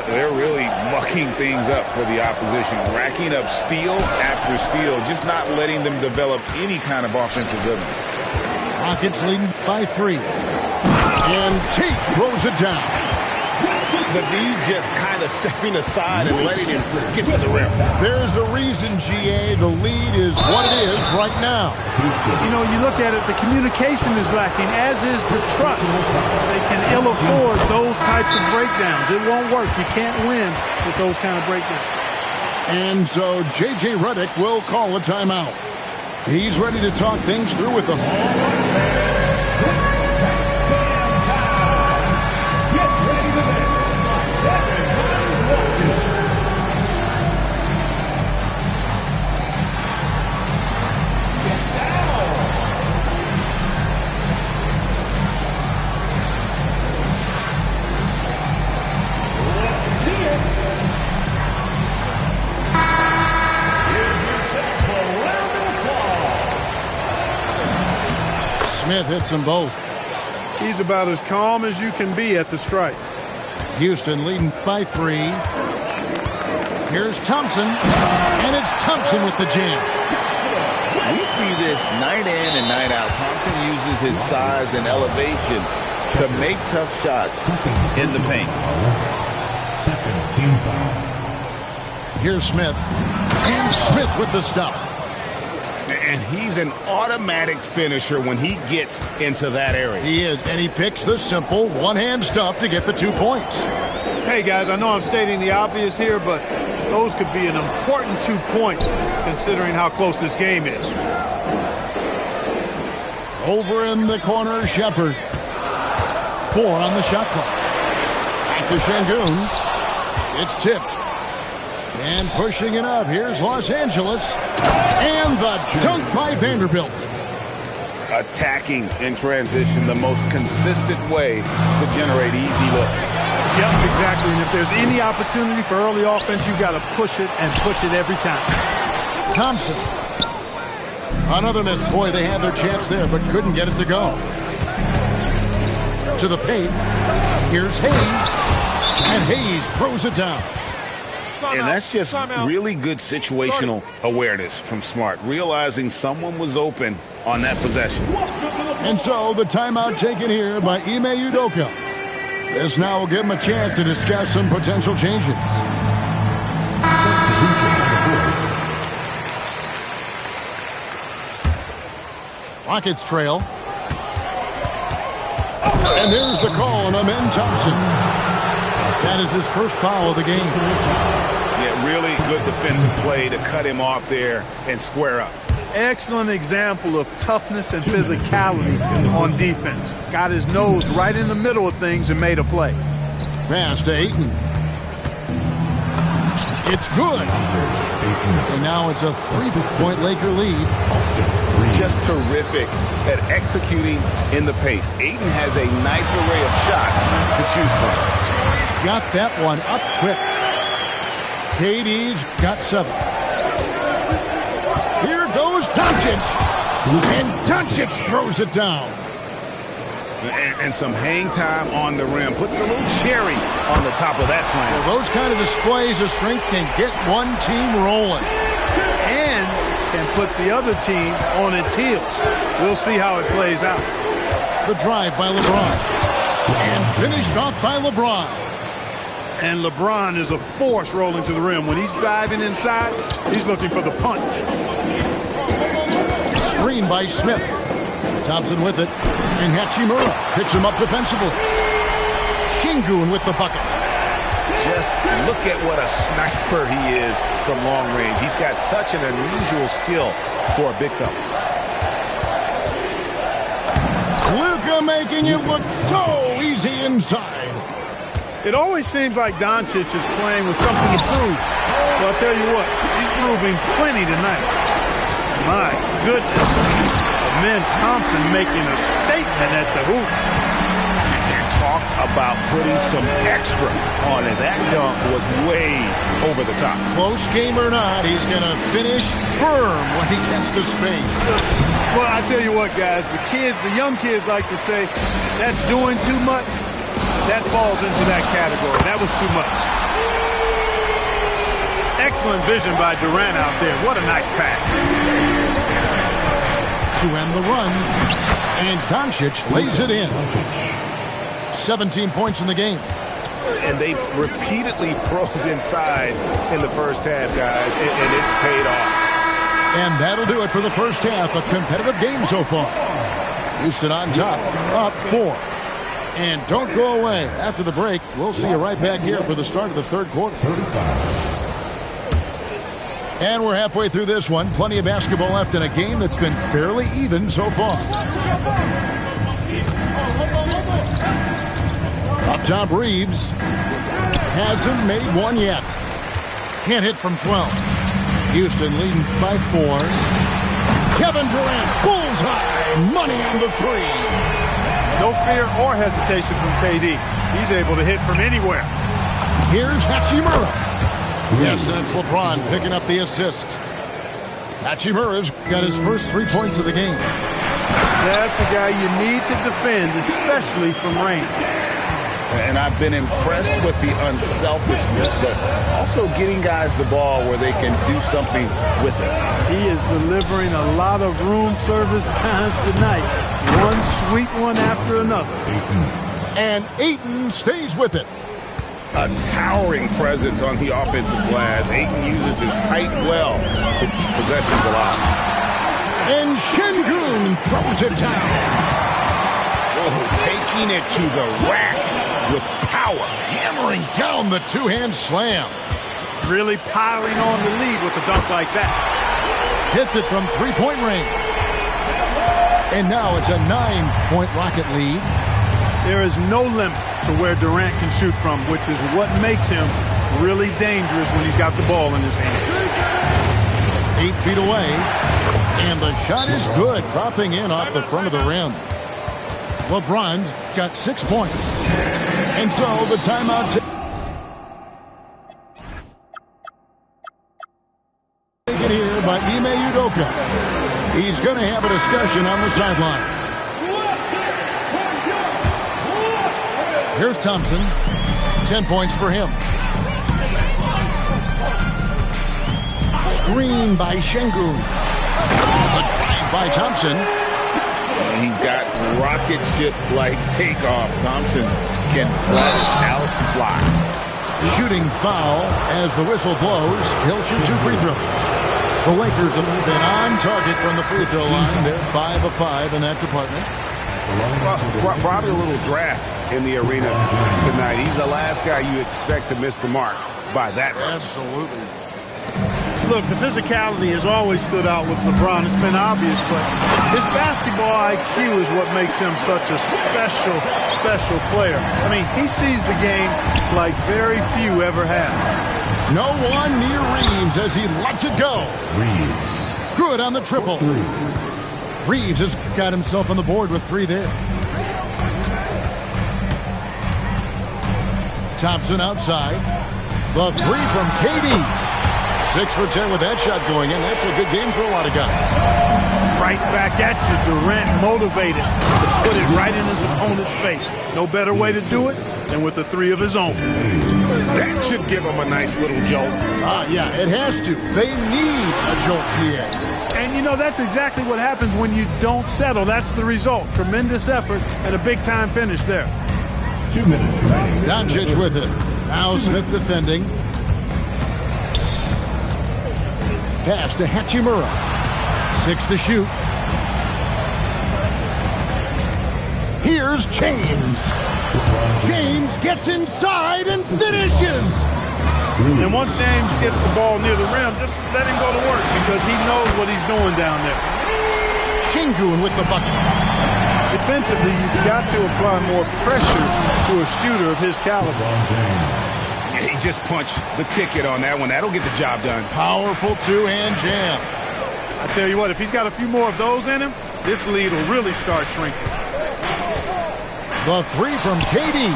They're really mucking things up for the opposition, racking up steal after steal, just not letting them develop any kind of offensive rhythm. Rockets leading by 3. And Tate throws it down. The D just kind of stepping aside and letting him get to the rim. There's a reason, GA, the lead is what it is right now. You know, you look at it, the communication is lacking, as is the trust. They can ill afford those types of breakdowns. It won't work. You can't win with those kind of breakdowns. And so J.J. Redick will call a timeout. He's ready to talk things through with them. Smith hits them both. He's about as calm as you can be at the strike. Houston leading by 3. Here's Thompson, and it's Thompson with the jam. We see this night in and night out. Thompson uses his size and elevation to make tough shots in the paint. Second team foul. Here's Smith, and Smith with the stuff. And he's an automatic finisher when he gets into that area. He is, and he picks the simple one-hand stuff to get the 2 points. Hey, guys, I know I'm stating the obvious here, but those could be an important 2 points considering how close this game is. Over in the corner, Shepherd. 4 on the shot clock. Back to Şengün. It's tipped. And pushing it up, here's Los Angeles. And the dunk by Vanderbilt. Attacking in transition, the most consistent way to generate easy looks. Yep, exactly. And if there's any opportunity for early offense, you've got to push it and push it every time. Thompson. Another miss. Boy, they had their chance there, but couldn't get it to go. To the paint. Here's Hayes. And Hayes throws it down. And that's just really good situational awareness from Smart, realizing someone was open on that possession. And so the timeout taken here by Ime Udoka. This now will give him a chance to discuss some potential changes. Rockets trail. And there's the call on Amen Thompson. That is his first foul of the game. Yeah, really good defensive play to cut him off there and square up. Excellent example of toughness and physicality on defense. Got his nose right in the middle of things and made a play. Pass to Ayton. It's good. And now it's a 3-point Laker lead. Just terrific at executing in the paint. Ayton has a nice array of shots to choose from. Got that one up quick. KD's got 7. Here goes Doncic. And Doncic throws it down. And some hang time on the rim. Puts a little cherry on the top of that slam. Well, those kind of displays of strength can get one team rolling. And can put the other team on its heels. We'll see how it plays out. The drive by LeBron. And finished off by LeBron. And LeBron is a force rolling to the rim. When he's diving inside, he's looking for the punch. Screen by Smith. Thompson with it. And Hachimura picks him up defensively. Şengün with the bucket. Just look at what a sniper he is from long range. He's got such an unusual skill for a big fella. Luka making it look so easy inside. It always seems like Doncic is playing with something to prove. Well, I'll tell you what, he's proving plenty tonight. My goodness. Amen Thompson making a statement at the hoop. And talk about putting some extra on it. That dunk was way over the top. Close game or not, he's going to finish firm when he gets the space. Well, I tell you what, guys, the young kids like to say, that's doing too much. That falls into that category. That was too much. Excellent vision by Durant out there. What a nice pass. To end the run, and Doncic lays it in. 17 points in the game. And they've repeatedly probed inside in the first half, guys, and it's paid off. And that'll do it for the first half. A competitive game so far. Houston on top, up 4. And don't go away. After the break, we'll see you right back here for the start of the third quarter. And we're halfway through this one. Plenty of basketball left in a game that's been fairly even so far. Up top, Reeves hasn't made one yet. Can't hit from 12. Houston leading by 4. Kevin Durant, bullseye, money on the 3. No fear or hesitation from KD. He's able to hit from anywhere. Here's Hachimura. Yes, and it's LeBron picking up the assist. Hachimura's got his first 3 points of the game. That's a guy you need to defend, especially from range. And I've been impressed with the unselfishness, but also getting guys the ball where they can do something with it. He is delivering a lot of room service times tonight. One sweet one after another. And Ayton stays with it. A towering presence on the offensive glass. Ayton uses his height well to keep possessions alive. And Şengün throws it down. Oh, taking it to the rack with power. Hammering down the two-hand slam. Really piling on the lead with a dunk like that. Hits it from three-point range. And now it's a 9-point Rocket lead. There is no limit to where Durant can shoot from, which is what makes him really dangerous when he's got the ball in his hand. 8 feet away. And the shot is good, dropping in off the front of the rim. LeBron's got 6 points. And so the timeout taken here by Ime Udoka. He's going to have a discussion on the sideline. Here's Thompson. 10 points for him. Screen by Şengün. The drive by Thompson. He's got rocket ship-like takeoff. Thompson can flat out fly. Shooting foul as the whistle blows. He'll shoot 2 free throws. The Lakers have been on target from the free throw line. They're 5 of 5 in that department. Well, probably a little draft in the arena tonight. He's the last guy you expect to miss the mark by that much. Absolutely. Look, the physicality has always stood out with LeBron. It's been obvious, but his basketball IQ is what makes him such a special player. I mean, he sees the game like very few ever have. No one near Reeves as he lets it go. Reeves. Good on the triple. Reeves has got himself on the board with 3 there. Thompson outside. The 3 from KD. 6 for 10 with that shot going in. That's a good game for a lot of guys. Right back at you. Durant motivated to put it right in his opponent's face. No better way to do it than with a 3 of his own. That should give him a nice little jolt. Yeah, it has to. They need a jolt, GA. And, you know, that's exactly what happens when you don't settle. That's the result. Tremendous effort and a big-time finish there. 2 minutes remaining. Doncic with it. Now Smith defending. Pass to Hachimura. 6 to shoot. Here's James. James gets inside and finishes. And once James gets the ball near the rim, just let him go to work because he knows what he's doing down there. Şengün with the bucket. Defensively, you've got to apply more pressure to a shooter of his caliber. He just punched the ticket on that one. That'll get the job done. Powerful 2-hand jam. I tell you what, if he's got a few more of those in him, this lead will really start shrinking. The 3 from KD.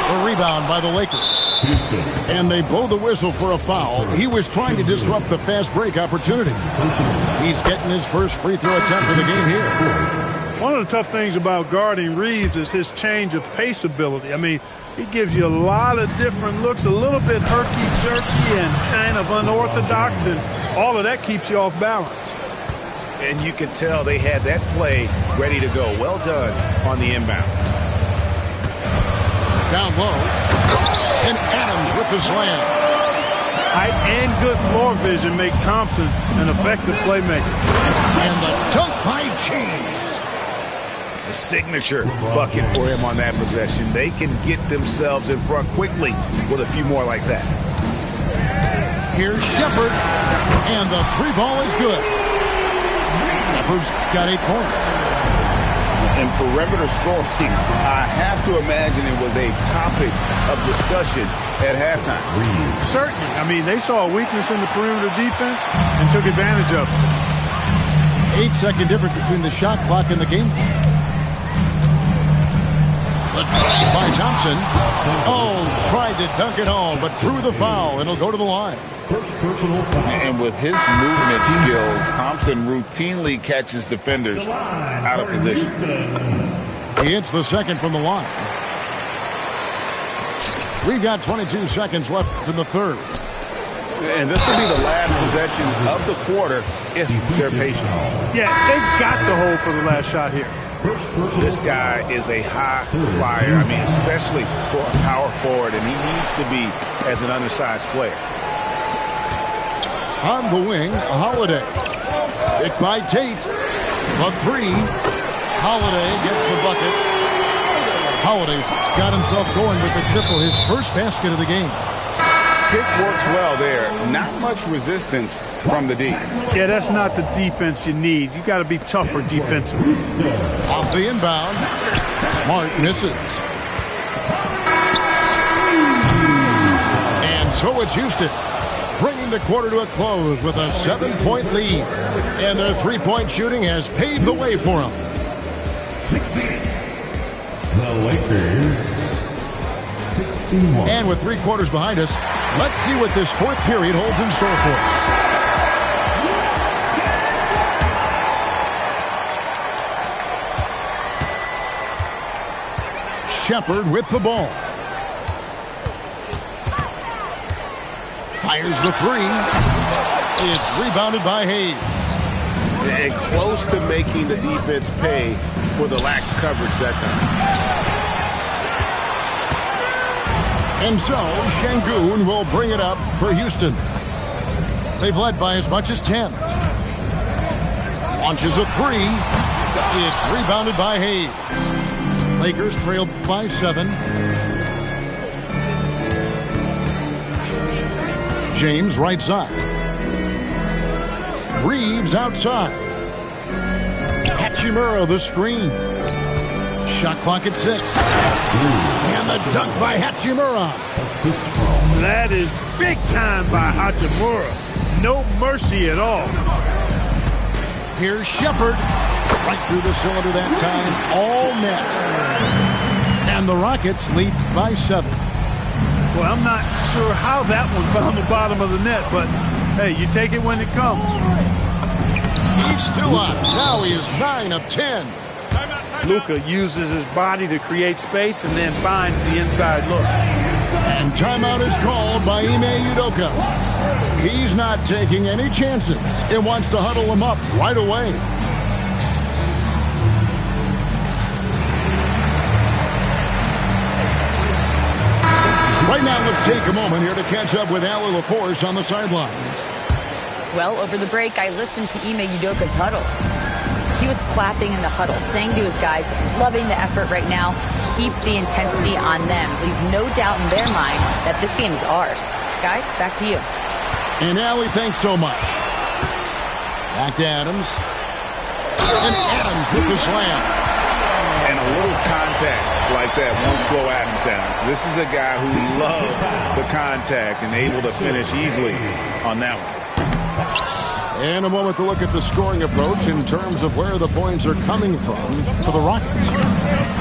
The rebound by the Lakers. Houston. And they blow the whistle for a foul. He was trying to disrupt the fast break opportunity. He's getting his first free throw attempt of the game here. One of the tough things about guarding Reeves is his change of pace ability. I mean, he gives you a lot of different looks, a little bit herky-jerky and kind of unorthodox, and all of that keeps you off balance. And you can tell they had that play ready to go. Well done on the inbound. Down low. And Adams with the slam. Height and good floor vision make Thompson an effective playmaker. And the dunk by James. A signature bucket for him on that possession. They can get themselves in front quickly with a few more like that. Here's Shepherd. And the 3 ball is good. Shepherd's got 8 points. And perimeter scoring, I have to imagine it was a topic of discussion at halftime. Certainly. I mean, they saw a weakness in the perimeter defense and took advantage of it. 8-second difference between the shot clock and the game clock. The drive by Thompson. Oh, tried to dunk it home, but drew the foul, and he'll go to the line. And with his movement skills, Thompson routinely catches defenders out of position. He hits the second from the line. We've got 22 seconds left in the third. And this will be the last possession of the quarter if they're patient. Yeah, they've got to hold for the last shot here. This guy is a high flyer. I mean, especially for a power forward, and he needs to be as an undersized player. On the wing, Holiday. Picked by Tate. The 3. Holiday gets the bucket. Holiday's got himself going with the triple, his first basket of the game. Pick works well there. Not much resistance from the D. Yeah, that's not the defense you need. You got to be tougher defensively. Off the inbound. Smart misses. And so it's Houston, bringing the quarter to a close with a 7-point lead. And their 3-point shooting has paved the way for them. The Lakers, 61. And with 3 quarters behind us, let's see what this 4th period holds in store for us. Shepherd with the ball. Fires the 3. It's rebounded by Hayes. And close to making the defense pay for the lax coverage that time. And so, Şengün will bring it up for Houston. They've led by as much as 10. Launches a three. It's rebounded by Hayes. Lakers trail by 7. James right side. Reeves outside. Hachimura the screen. Shot clock at 6. And the dunk by Hachimura. That is big time by Hachimura. No mercy at all. Here's Shepard. Right through the cylinder that time. All net. And the Rockets lead by 7. Well, I'm not sure how that one found the bottom of the net, but hey, you take it when it comes. He's still up. Now he is 9 of 10. Luka uses his body to create space and then finds the inside look. And timeout is called by Ime Udoka. He's not taking any chances and wants to huddle him up right away. Right now, let's take a moment here to catch up with Allie LaForce on the sidelines. Well, over the break, I listened to Ime Udoka's huddle. He was clapping in the huddle, saying to his guys, loving the effort right now, keep the intensity on them. Leave no doubt in their mind that this game is ours. Guys, back to you. And Allie, thanks so much. Back to Adams. And Adams with the slam. And a little contact like that won't slow Adams down. This is a guy who loves the contact and able to finish easily on that one. And a moment to look at the scoring approach in terms of where the points are coming from for the Rockets.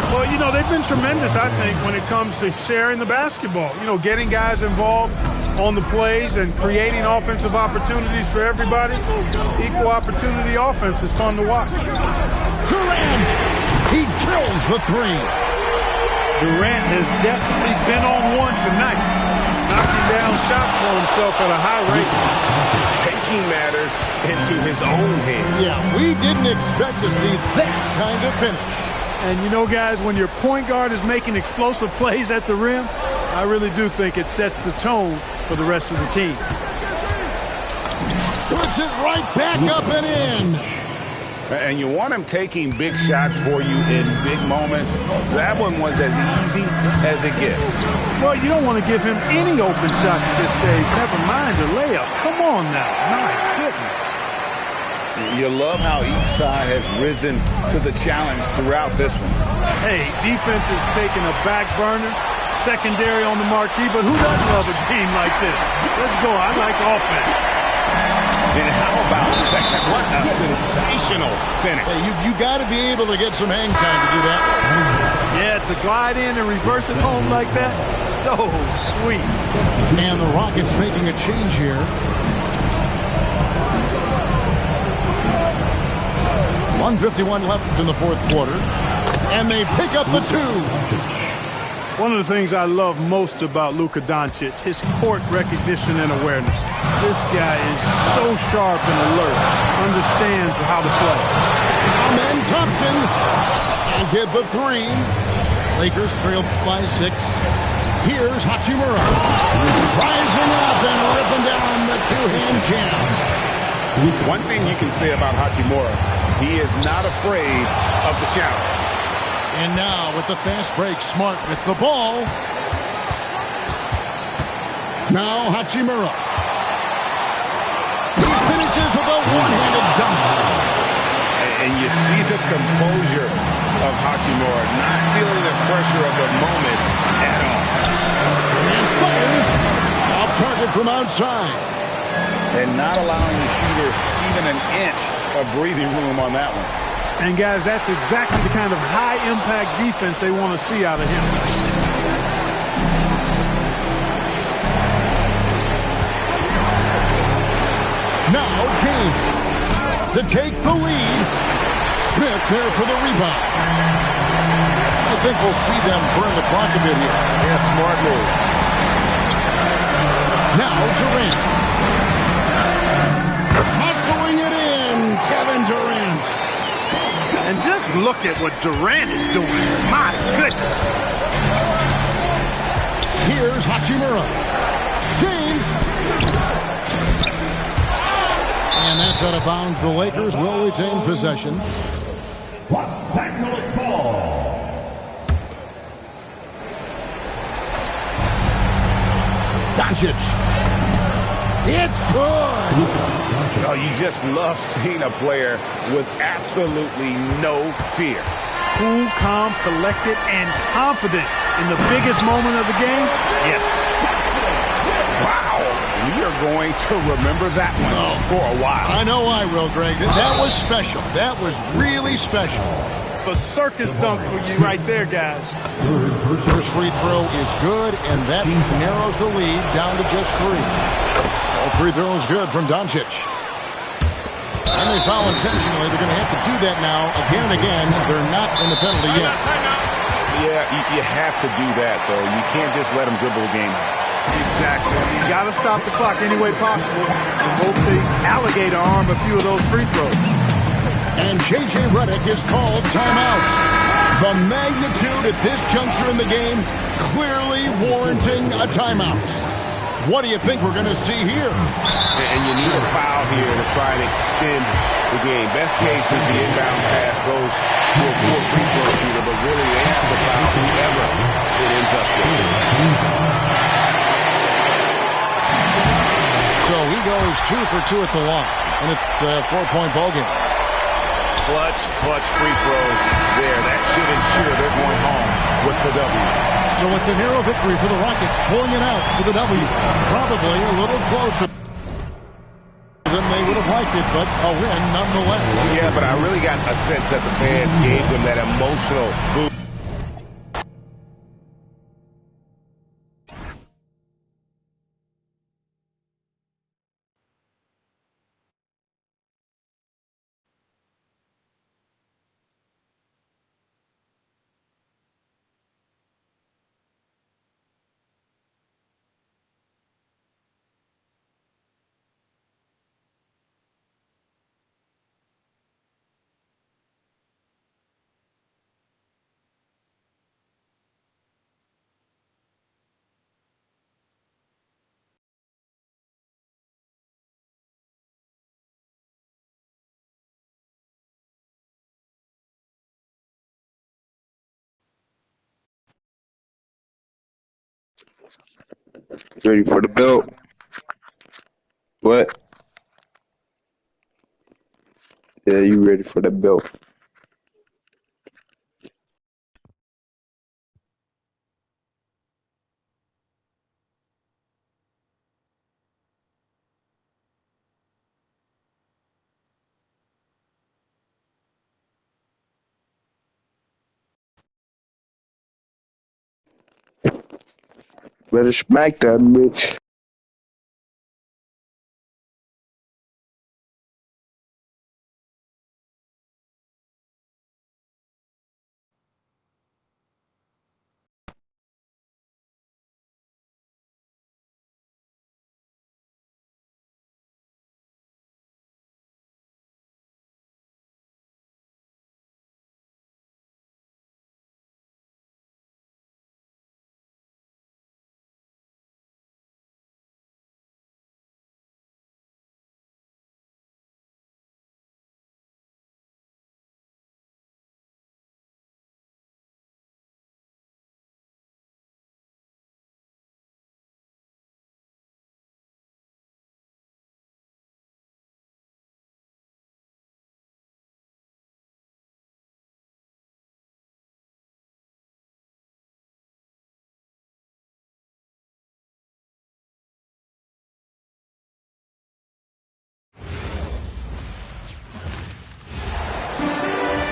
Well, you know, they've been tremendous, I think, when it comes to sharing the basketball. You know, getting guys involved on the plays and creating offensive opportunities for everybody. Equal opportunity offense is fun to watch. Durant! He drills the three. Durant has definitely been on one tonight, knocking down shots for himself at a high rate. Taking matters into his own hands. Yeah, we didn't expect to see that kind of finish. And you know, guys, when your point guard is making explosive plays at the rim, I really do think it sets the tone for the rest of the team. Puts it right back up and in. And you want him taking big shots for you in big moments. That one was as easy as it gets. Well, you don't want to give him any open shots at this stage. Never mind a layup. Come on now. My goodness. You love how each side has risen to the challenge throughout this one. Hey, defense is taking a back burner. Secondary on the marquee, but who doesn't love a game like this? Let's go. I like offense. And how about that? What a sensational finish. Hey, you got to be able to get some hang time to do that. Yeah, to glide in and reverse it home like that, so sweet. And the Rockets making a change here. .151 left in the fourth quarter. And they pick up the two. One of the things I love most about Luka Doncic, his court recognition and awareness. This guy is so sharp and alert, understands how to play. Amen Thompson and get the three. Lakers trail by 6. Here's Hachimura. Rising up and ripping down the two-hand jam. One thing you can say about Hachimura, he is not afraid of the challenge. And now with the fast break, Smart with the ball. Now Hachimura. He finishes with a one-handed dunk. And you see the composure of Hachimura, not feeling the pressure of the moment at all. And fires off target from outside. And not allowing the shooter even an inch of breathing room on that one. And, guys, that's exactly the kind of high-impact defense they want to see out of him. Now James to take the lead. Smith there for the rebound. I think we'll see them burn the clock a bit here. Yeah, smart move. Now Durant. Muscling it in, Kevin Durant. And just look at what Durant is doing. My goodness. Here's Hachimura. James. And that's out of bounds. The Lakers will retain possession. Los Angeles ball. Doncic. It's good. Oh, you just love seeing a player with absolutely no fear. Cool, calm, collected, and confident in the biggest moment of the game. Yes. Wow. We are going to remember that one for a while. I know I will, Greg. That was special. That was really special. A circus dunk for you right there, guys. First free throw is good, and that narrows the lead down to just 3. All free throws good from Doncic. And they foul intentionally. They're going to have to do that now again and again. They're not in the penalty yet. Yeah, you have to do that, though. You can't just let them dribble the game out. Exactly. You got to stop the clock any way possible and hope the alligator arm a few of those free throws. And J.J. Redick is called timeout. The magnitude at this juncture in the game clearly warranting a timeout. What do you think we're going to see here? And you need a foul here to try and extend the game. Best case is the inbound pass goes to a poor free throw shooter, but really they have to foul whoever it ends up with. So he goes 2 for 2 at the line, and it's a 4-point ball game. Clutch free throws there. That should ensure they're going home with the W. So it's a narrow victory for the Rockets, pulling it out for the W. Probably a little closer than they would have liked it, but a win nonetheless. Yeah, but I really got a sense that the fans gave them that emotional boost. Ready for the belt? What? Yeah, you ready for the belt? Better smack that bitch.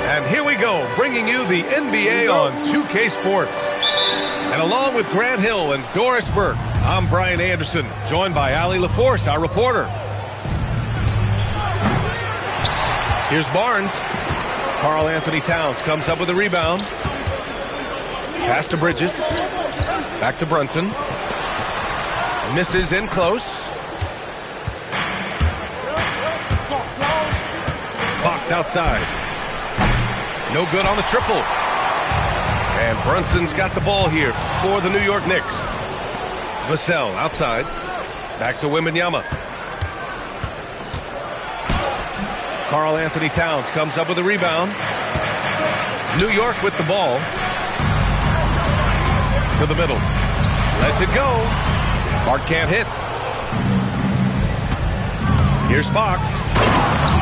And here we go, bringing you the NBA on 2K Sports. And along with Grant Hill and Doris Burke, I'm Brian Anderson, joined by Allie LaForce, our reporter. Here's Barnes. Karl Anthony Towns comes up with a rebound. Pass to Bridges. Back to Brunson. Misses in close. Fox outside. No good on the triple. And Brunson's got the ball here for the New York Knicks. Vassell outside. Back to Wembanyama. Karl Anthony Towns comes up with a rebound. New York with the ball. To the middle. Lets it go. Hart can't hit. Here's Fox.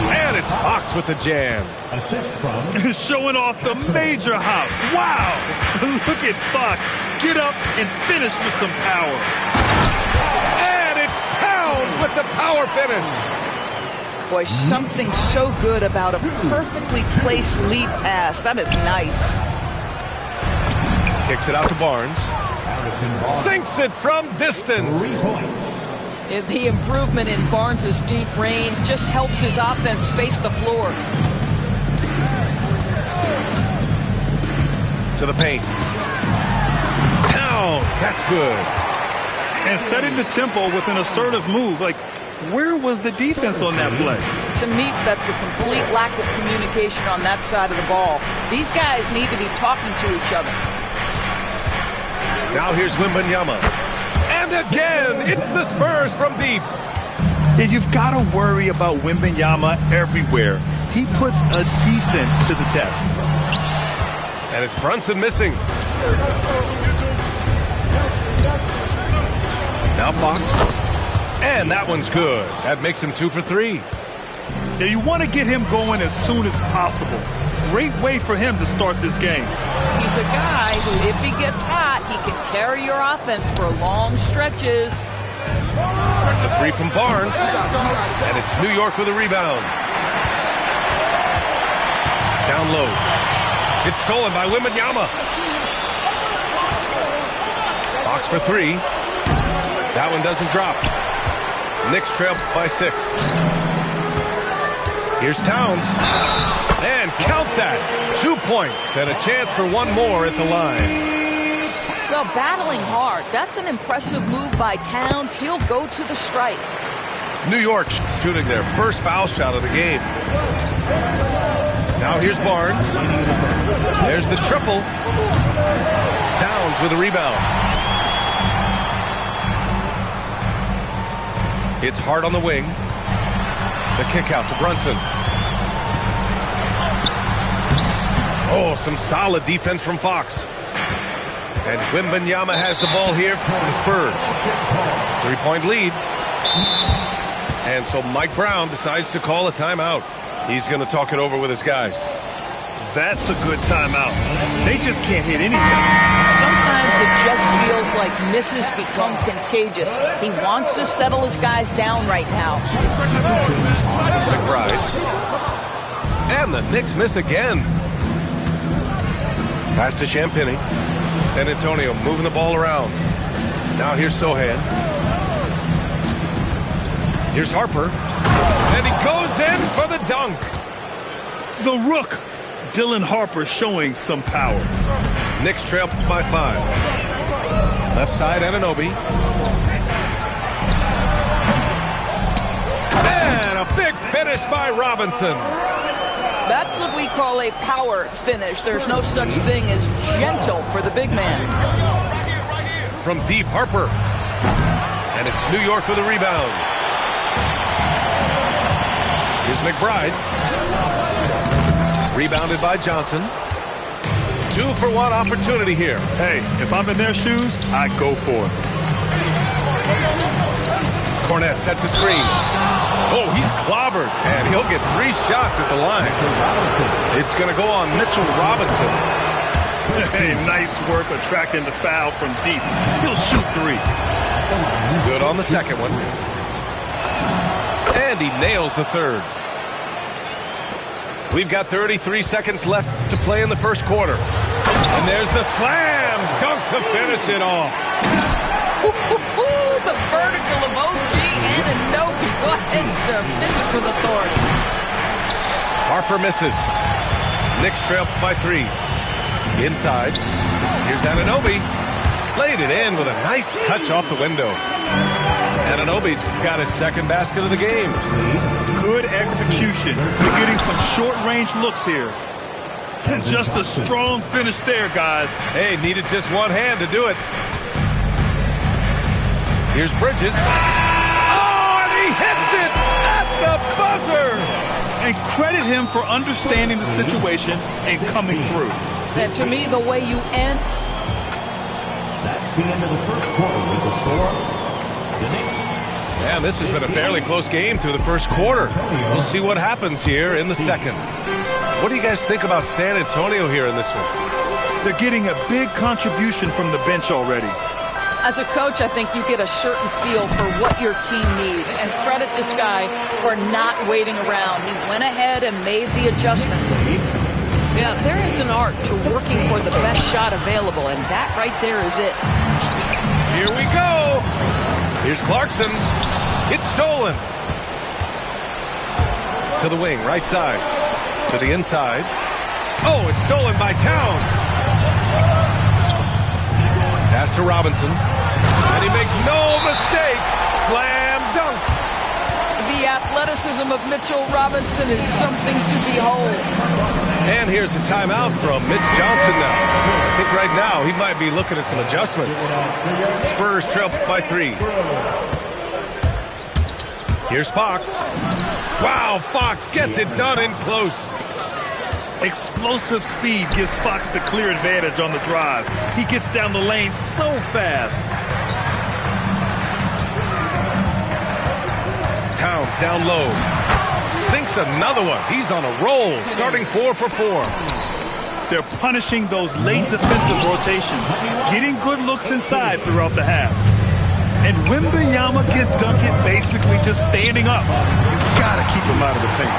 And it's Fox with the jam. Assist from Showing off the major hops. Wow. Look at Fox. Get up and finish with some power. And it's Towns with the power finish. Boy, something so good about a perfectly placed lead pass. That is nice. Kicks it out to Barnes. Sinks it from distance. 3 points. The improvement in Barnes' deep range just helps his offense space the floor. To the paint. Towns, that's good. And setting the tempo with an assertive move. Like, where was the defense on that play? To me, that's a complete lack of communication on that side of the ball. These guys need to be talking to each other. Now here's Wembanyama. And again, it's the Spurs from deep. And you've got to worry about Wembanyama everywhere. He puts a defense to the test. And it's Brunson missing. Now Fox. And that one's good. That makes him 2 for 3. Now you want to get him going as soon as possible. Great way for him to start this game. He's a guy who, if he gets hot, he can carry your offense for long stretches. The 3 from Barnes. And it's New York with a rebound. Down low. It's stolen by Wembanyama. Fox for 3. That one doesn't drop. Knicks trail by 6. Here's Towns. And count that. 2 points and a chance for one more at the line. Well, battling hard. That's an impressive move by Towns. He'll go to the strike. New York shooting their first foul shot of the game. Now here's Barnes. There's the triple. Towns with a rebound. It's Hart on the wing. The kick out to Brunson. Oh, some solid defense from Fox. And Wembanyama has the ball here for the Spurs. 3-point lead. And so Mike Brown decides to call a timeout. He's going to talk it over with his guys. That's a good timeout. They just can't hit anything. Sometimes it just feels like misses become contagious. He wants to settle his guys down right now. McBride. And the Knicks miss again. Pass to Champagny. San Antonio moving the ball around. Now here's Sohan. Here's Harper. And he goes in for the dunk. The Rook. Dylan Harper showing some power. Knicks trail by 5. Left side, Anunoby. And a big finish by Robinson. That's what we call a power finish. There's no such thing as gentle for the big man. From deep, Harper. And it's New York with a rebound. Here's McBride. Rebounded by Johnson. 2-for-1 opportunity here. Hey, if I'm in their shoes, I go for it. Cornette sets a screen. Oh, he's clobbered, and he'll get 3 shots at the line. It's going to go on Mitchell Robinson. Hey, nice work attracting the foul from deep. He'll shoot 3. Good on the second one. And he nails the third. We've got 33 seconds left to play in the first quarter. And there's the slam dunk to finish it off. The vertical of OG Anunoby. Go ahead, sir. Finish with authority. Harper misses. Knicks trail by 3. Inside. Here's Anunoby. Laid it in with a nice touch off the window. Anunoby's got his second basket of the game. Good execution. They're getting some short-range looks here. And just a strong finish there, guys. Hey, needed just one hand to do it. Here's Bridges. Oh, and he hits it at the buzzer. And credit him for understanding the situation and coming through. And to me, the way you end... That's the end of the first quarter with the score. The Knicks. And this has been a fairly close game through the first quarter. We'll see what happens here in the second. What do you guys think about San Antonio here in this one? They're getting a big contribution from the bench already. As a coach, I think you get a certain feel for what your team needs. And credit this guy for not waiting around. He went ahead and made the adjustment. Yeah, there is an art to working for the best shot available, and that right there is it. Here we go. Here's Clarkson. It's stolen. To the wing, right side. To the inside. Oh, it's stolen by Towns. Pass to Robinson. And he makes no mistake. Slam dunk. The athleticism of Mitchell Robinson is something to behold. And here's the timeout from Mitch Johnson now. I think right now he might be looking at some adjustments. Spurs trail by 3. Here's Fox. Wow, Fox gets it done in close. Explosive speed gives Fox the clear advantage on the drive. He gets down the lane so fast. Towns down low. Sinks another one. He's on a roll, starting 4 for 4. They're punishing those late defensive rotations, getting good looks inside throughout the half. And Wembanyama can dunk it basically just standing up. You've got to keep him out of the paint.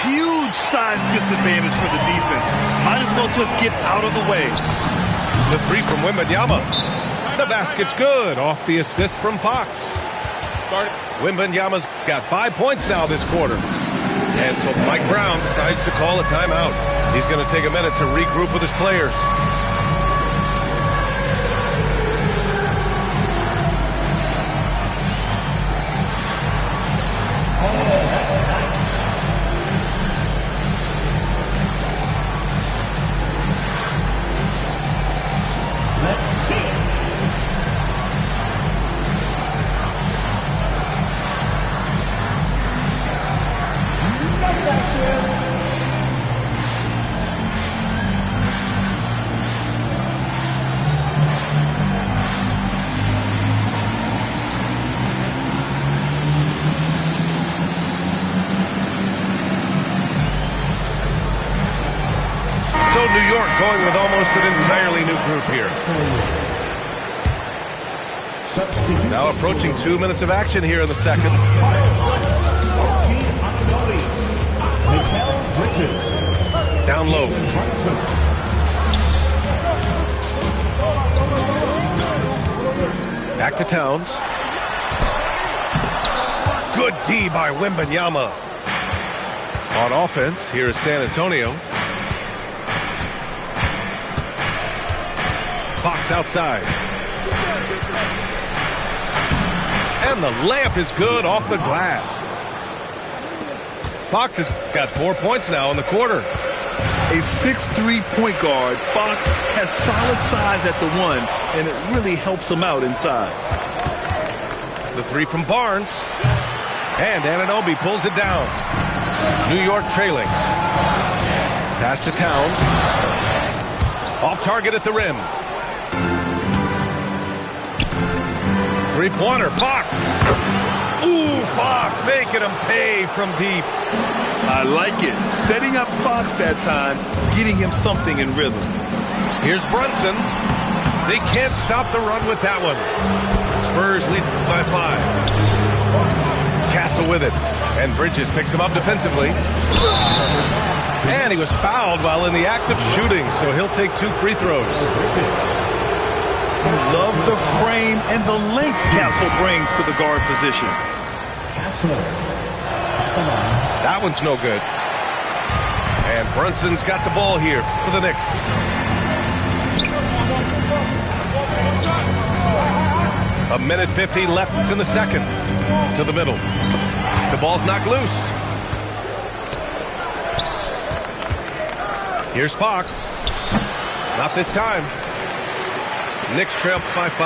Huge size disadvantage for the defense. Might as well just get out of the way. The 3 from Wembanyama. The basket's good off the assist from Fox. Wembanyama's got 5 points now this quarter. And so Mike Brown decides to call a timeout. He's going to take a minute to regroup with his players. So New York going with almost an entirely new group here. Now approaching 2 minutes of action here in the second. Down low. Back to Towns. Good D by Wembanyama. On offense, here is San Antonio. Fox outside. And the layup is good off the glass. Fox has got 4 points now in the quarter. A 6'3" point guard, Fox has solid size at the 1, and it really helps him out inside. The 3 from Barnes. And Anunoby pulls it down. New York trailing. Pass to Towns. Off target at the rim. 3-pointer, Fox. Ooh, Fox making him pay from deep. I like it. Setting up Fox that time, getting him something in rhythm. Here's Brunson. They can't stop the run with that one. Spurs lead by 5. Castle with it. And Bridges picks him up defensively. And he was fouled while in the act of shooting, so he'll take 2 free throws. Love the frame and the length Castle brings to the guard position. That one's no good. And Brunson's got the ball here for the Knicks. A minute 50 left in the second. To the middle. The ball's knocked loose. Here's Fox. Not this time. Knicks trail by 5.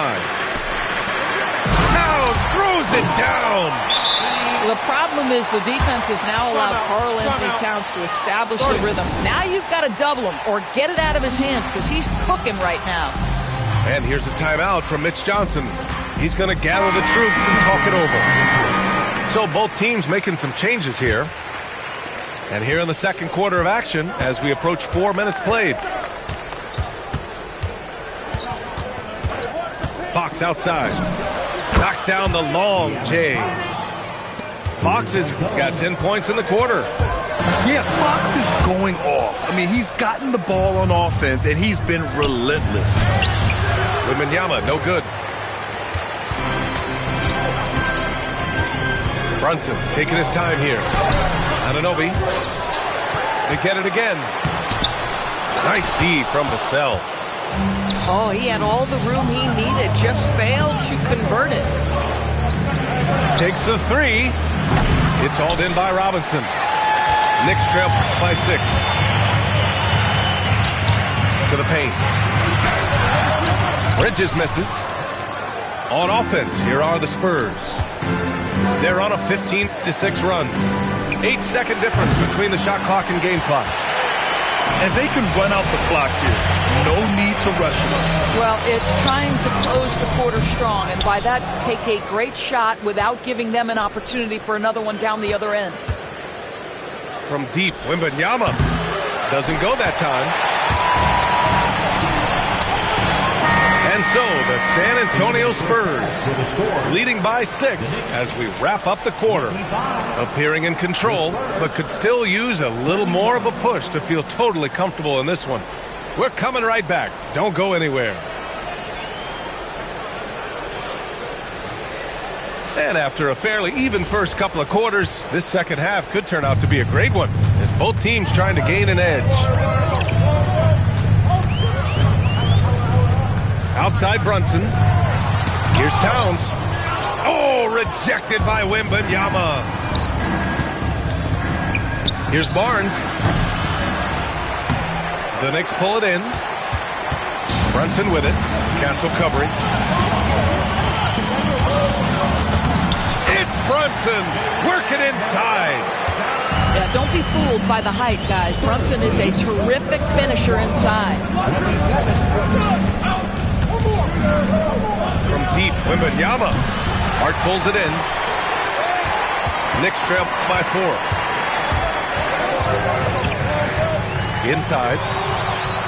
Towns throws it down. The problem is the defense has now allowed Karl Anthony Towns to establish the rhythm. Now you've got to double him or get it out of his hands because he's cooking right now. And here's a timeout from Mitch Johnson. He's going to gather the troops and talk it over. So both teams making some changes here. And here in the second quarter of action as we approach 4 minutes played. Fox outside. Knocks down the long J. Fox has got 10 points in the quarter. Yeah, Fox is going off. I mean, he's gotten the ball on offense, and he's been relentless. Wembanyama, no good. Brunson taking his time here. Anunoby. They get it again. Nice D from Vassell. Oh, he had all the room he needed, just failed to convert it. Takes the three. It's hauled in by Robinson. Knicks trail by 6. To the paint. Bridges misses. On offense, here are the Spurs. They're on a 15-6 run. 8-second difference between the shot clock and game clock. And they can run out the clock here. No need to rush it. Well, it's trying to close the quarter strong, and by that, take a great shot without giving them an opportunity for another one down the other end. From deep, Wembanyama doesn't go that time. And so the San Antonio Spurs leading by 6 as we wrap up the quarter. Appearing in control, but could still use a little more of a push to feel totally comfortable in this one. We're coming right back. Don't go anywhere. And after a fairly even first couple of quarters, this second half could turn out to be a great one as both teams trying to gain an edge. Outside Brunson. Here's Towns. Oh, rejected by Wembanyama. Here's Barnes. The Knicks pull it in. Brunson with it. Castle covering. It's Brunson working inside. Yeah, don't be fooled by the height, guys. Brunson is a terrific finisher inside. From deep, Wembanyama. Hart pulls it in. Knicks trail by 4. Inside.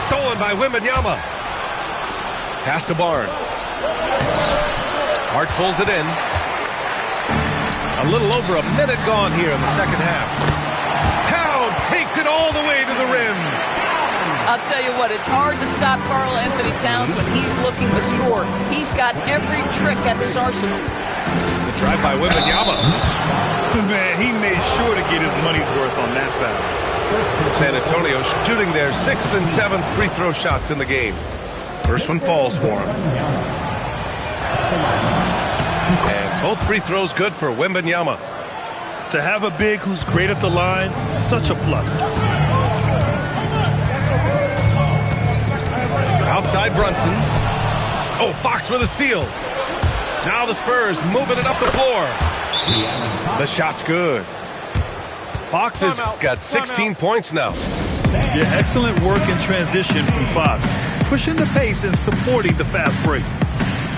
Stolen by Wembanyama. Pass to Barnes. Hart pulls it in. A little over a minute gone here in the second half. Towns takes it all the way to the rim. I'll tell you what, it's hard to stop Karl Anthony Towns when he's looking to score. He's got every trick at his arsenal. The drive by Wembanyama. Man, he made sure to get his money's worth on that foul. San Antonio shooting their 6th and 7th free throw shots in the game. First one falls for him. And both free throws good for Wembanyama. To have a big who's great at the line, such a plus. Outside Brunson. Oh, Fox with a steal. Now the Spurs moving it up the floor. The shot's good. Fox has got 16 points now. Yeah, excellent work in transition from Fox. Pushing the pace and supporting the fast break.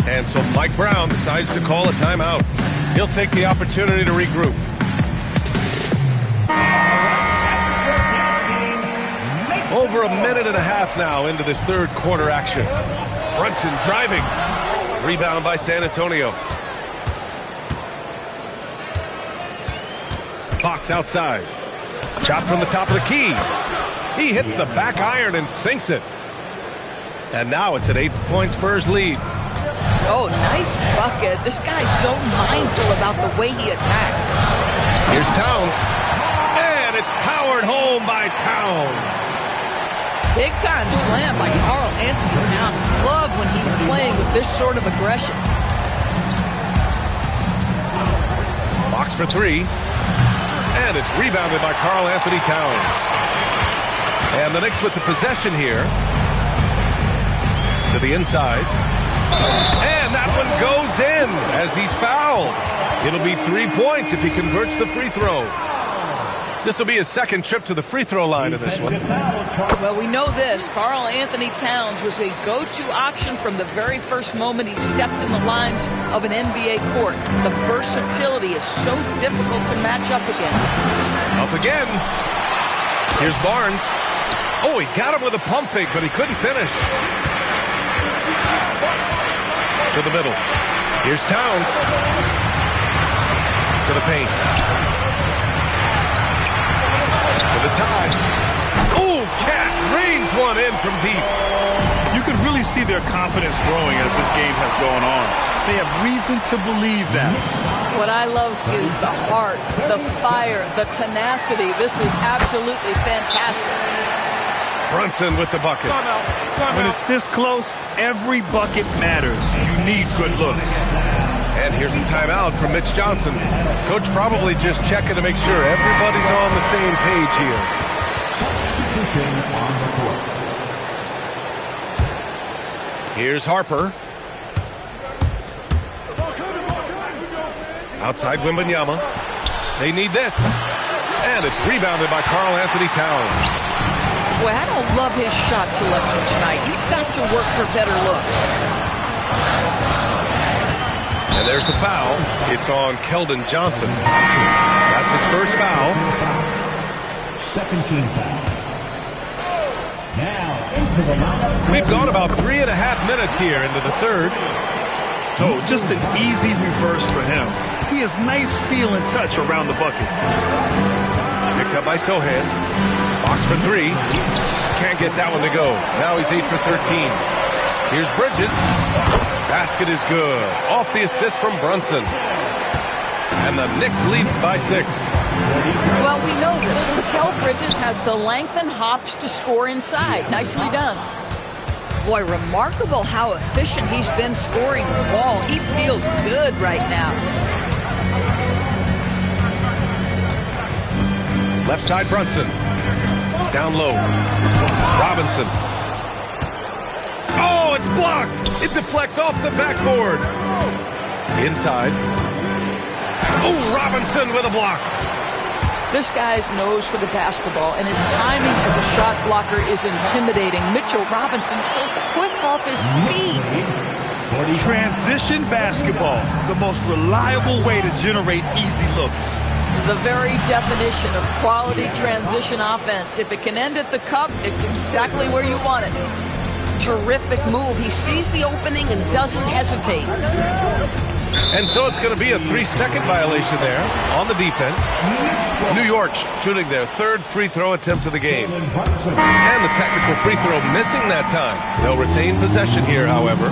And so Mike Brown decides to call a timeout. He'll take the opportunity to regroup. Over a minute and a half now into this third quarter action. Brunson driving. Rebound by San Antonio. Fox outside. Shot from the top of the key. He hits the back iron and sinks it. And now it's an 8-point Spurs lead. Oh, nice bucket. This guy's so mindful about the way he attacks. Here's Towns. And it's powered home by Towns. Big time slam by Karl Anthony Towns. Love when he's playing with this sort of aggression. Fox for 3. And it's rebounded by Karl Anthony Towns. And the Knicks with the possession here. To the inside. And that one goes in as says he's fouled. It'll be 3 points if he converts the free throw. This will be his second trip to the free throw line in this one. Well, we know this. Karl Anthony Towns was a go-to option from the very first moment he stepped in the lines of an NBA court. The versatility is so difficult to match up against. Up again. Here's Barnes. Oh, he got him with a pump fake, but he couldn't finish. To the middle. Here's Towns. To the paint. To the tie. Oh, Cat rains one in from deep. You can really see their confidence growing as this game has gone on. They have reason to believe that. What I love is the heart, the fire, the tenacity. This is absolutely fantastic. Brunson with the bucket. When it's this close, every bucket matters. You need good looks. And here's a timeout from Mitch Johnson. Coach probably just checking to make sure everybody's on the same page here. Here's Harper. Outside Wembanyama. They need this. And it's rebounded by Karl Anthony Towns. Boy, I don't love his shot selection tonight. He's got to work for better looks. And there's the foul. It's on Keldon Johnson. That's his first foul. Second team foul. Now into the lineup. We've gone about 3.5 minutes here into the third. Oh, just an easy reverse for him. He has nice feel and touch around the bucket. Picked up by Sohan. Box for three. Can't get that one to go. Now he's 8 for 13. Here's Bridges. Basket is good. Off the assist from Brunson. And the Knicks lead by 6. Well, we know this. Mikal Bridges has the length and hops to score inside. Nicely done. Boy, remarkable how efficient he's been scoring the ball. He feels good right now. Left side Brunson. Down low. Robinson. Oh, it's blocked. It deflects off the backboard. Inside. Oh, Robinson with a block. This guy's nose for the basketball, and his timing as a shot blocker is intimidating. Mitchell Robinson so quick off his feet. Transition basketball, the most reliable way to generate easy looks. The very definition of quality transition offense. If it can end at the cup, it's exactly where you want it. Terrific move. He sees the opening and doesn't hesitate. And so it's going to be a 3-second violation there on the defense. New York shooting their third free throw attempt of the game. And the technical free throw missing that time. They'll retain possession here, however.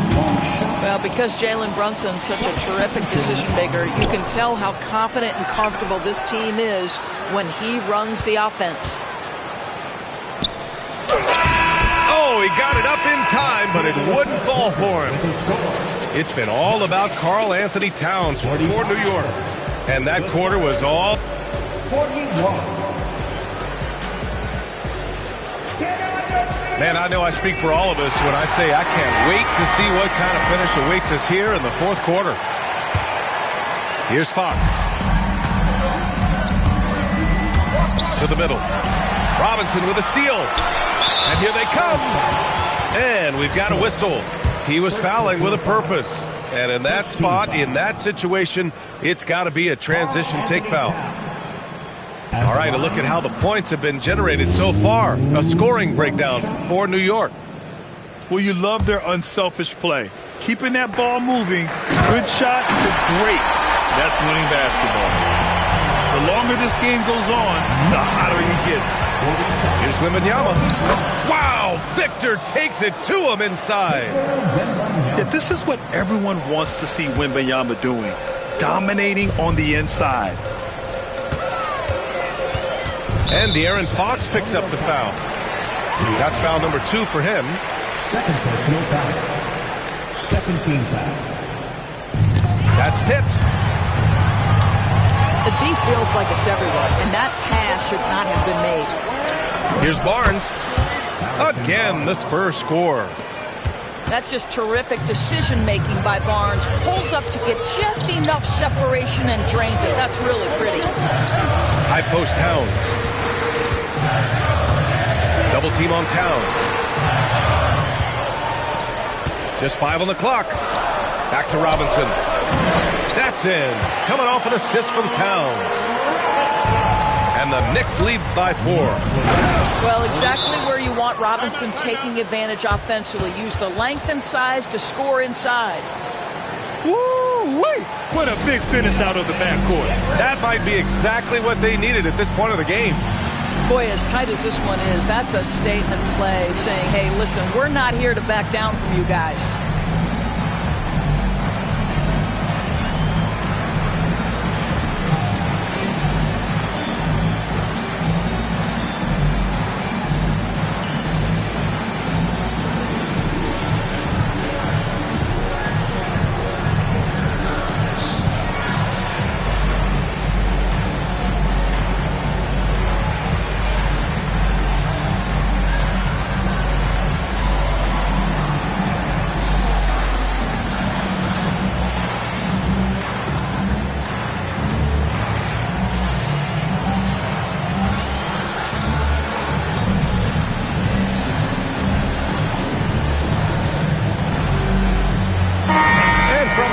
Well, because Jalen Brunson's such a terrific decision maker, you can tell how confident and comfortable this team is when he runs the offense. Oh, he got it up in time, but it wouldn't fall for him. It's been all about Karl Anthony Towns for New York. And that quarter was all... Man, I know I speak for all of us when I say I can't wait to see what kind of finish awaits us here in the fourth quarter. Here's Fox. To the middle. Robinson with a steal. And here they come. And we've got a whistle. He was fouling with a purpose. And in that spot, in that situation, it's got to be a transition take foul. All right, a look at how the points have been generated so far. A scoring breakdown for New York. Well, you love their unselfish play. Keeping that ball moving, good shot to great. That's winning basketball. The longer this game goes on, the hotter he gets. Here's Wembanyama. Wow, Victor takes it to him inside. Yeah, this is what everyone wants to see Wembanyama doing. Dominating on the inside. And De'Aaron Fox picks up the foul. That's foul number 2 for him. Second personal foul. Second team foul. That's tipped. The D feels like it's everywhere, and that pass should not have been made. Here's Barnes. Again, the Spurs score. That's just terrific decision-making by Barnes. Pulls up to get just enough separation and drains it. That's really pretty. High post Towns. Double team on Towns. Just 5 on the clock. Back to Robinson. That's in. Coming off an assist from Towns. And the Knicks lead by 4. Well, exactly where you want Robinson taking advantage offensively. Use the length and size to score inside. Woo-wee! What a big finish out of the backcourt. That might be exactly what they needed at this point of the game. Boy, as tight as this one is, that's a statement play saying, hey, listen, we're not here to back down from you guys.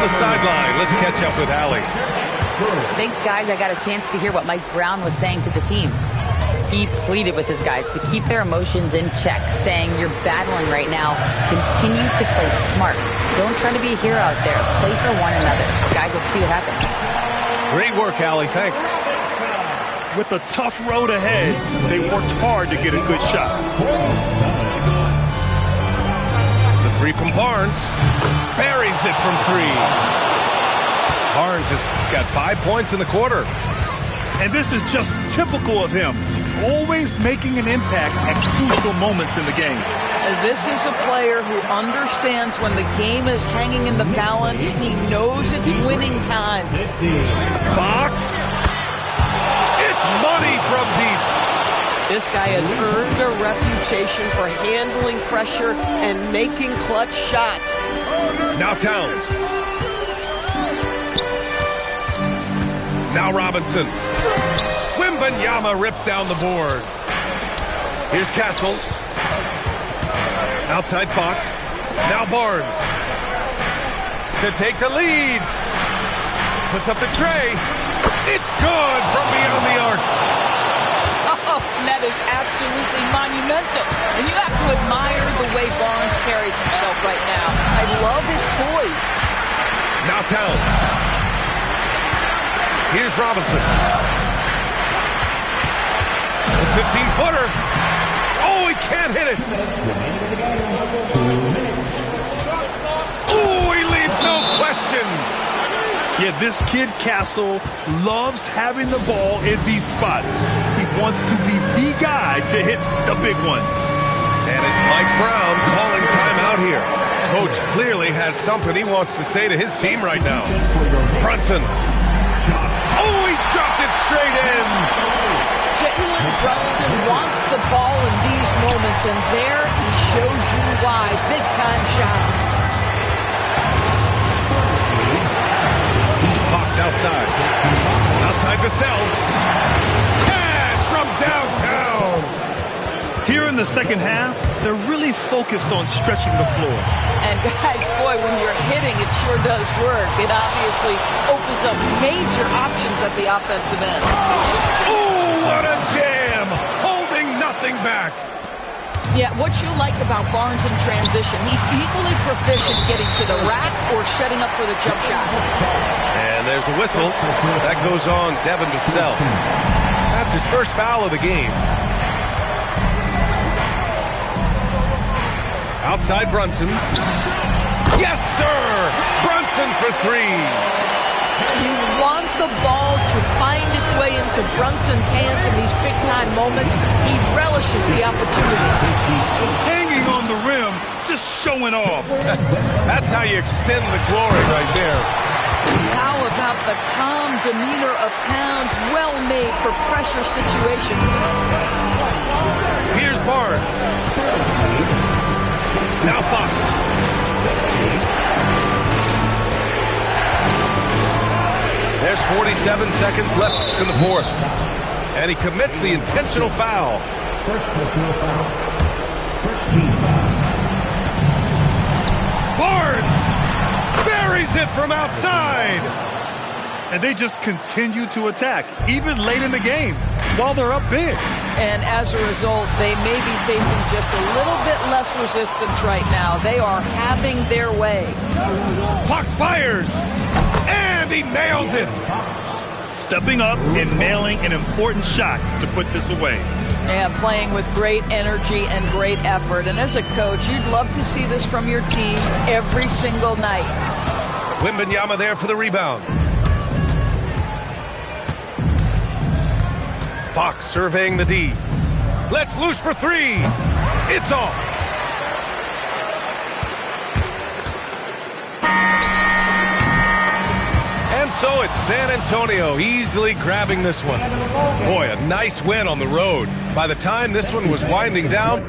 Sideline. Let's catch up with Allie. Thanks, guys. I got a chance to hear what Mike Brown was saying to the team. He pleaded with his guys to keep their emotions in check, saying, you're battling right now. Continue to play smart. Don't try to be a hero out there. Play for one another. Guys, let's see what happens. Great work, Allie. Thanks. With a tough road ahead, they worked hard to get a good shot. The 3 from Barnes. Buries it from 3. Barnes has got 5 points in the quarter. And this is just typical of him. Always making an impact at crucial moments in the game. And this is a player who understands when the game is hanging in the balance. He knows it's winning time. Fox. It's money from deep. This guy has earned a reputation for handling pressure and making clutch shots. Now Towns. Now Robinson. Wembanyama rips down the board. Here's Castle. Outside Fox. Now Barnes. To take the lead. Puts up the tray. It's good from beyond the arc. Oh, that is absolutely monumental. And you have to admire the way Barnes carries himself right now. I love his poise. Now Towns. Here's Robinson. The 15-footer. Oh, he can't hit it. Oh, he leaves no question. Yeah, this kid Castle loves having the ball in these spots. He wants to be the guy to hit the big one. And it's Mike Brown calling timeout here. Coach clearly has something he wants to say to his team right now. Brunson. Oh, he dropped it straight in. Jalen Brunson wants the ball in these moments, and there he shows you why. Big-time shot. Fox outside. Outside Vassell. Cash from downtown. Here in the second half, they're really focused on stretching the floor. And guys, boy, when you're hitting, it sure does work. It obviously opens up major options at the offensive end. Oh, what a jam! Holding nothing back. Yeah, what you like about Barnes in transition, he's equally proficient getting to the rack or setting up for the jump shot. And there's a whistle. That goes on Devin Vassell. That's his first foul of the game. Outside Brunson. Yes, sir! Brunson for 3. You want the ball to find its way into Brunson's hands in these big-time moments. He relishes the opportunity. Hanging on the rim, just showing off. That's how you extend the glory right there. How about the calm demeanor of Towns, well made for pressure situations. Here's Barnes. Now Fox. There's 47 seconds left in the fourth. And he commits the intentional foul. First personal foul. First team foul. Barnes buries it from outside. And they just continue to attack, even late in the game, while they're up big. And as a result, they may be facing just a little bit less resistance right now. They are having their way. Fox fires, and he nails it. Stepping up and nailing an important shot to put this away. And playing with great energy and great effort. And as a coach, you'd love to see this from your team every single night. Wembanyama there for the rebound. Fox surveying the D. Let's loose for three. It's off. And so it's San Antonio easily grabbing this one. Boy, a nice win on the road. By the time this one was winding down,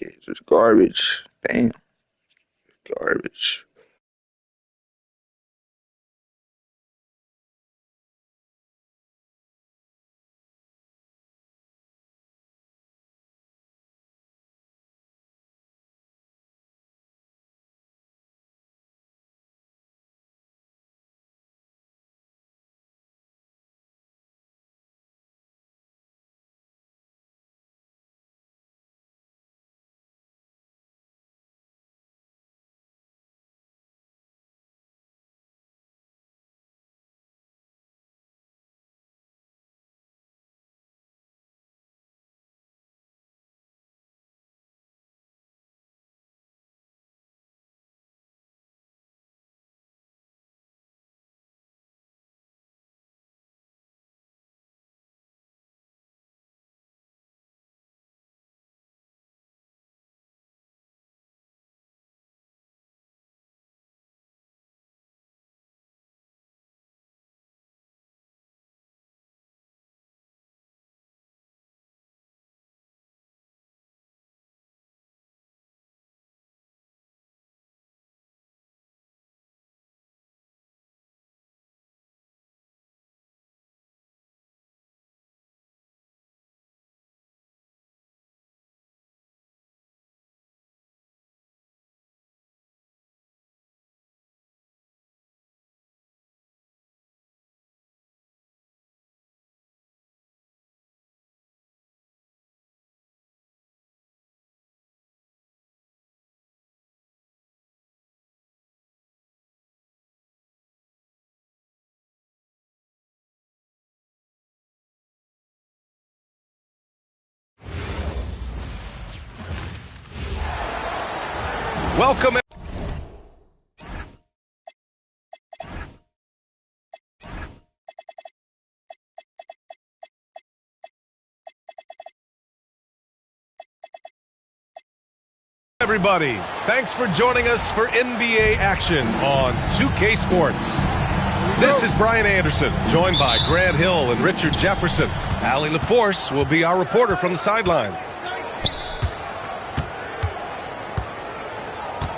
It's just garbage. Damn. Garbage. welcome. Everybody, thanks for joining us for NBA action on 2K Sports. This is Brian Anderson, joined by Grant Hill and Richard Jefferson. Allie LaForce will be our reporter from the sideline.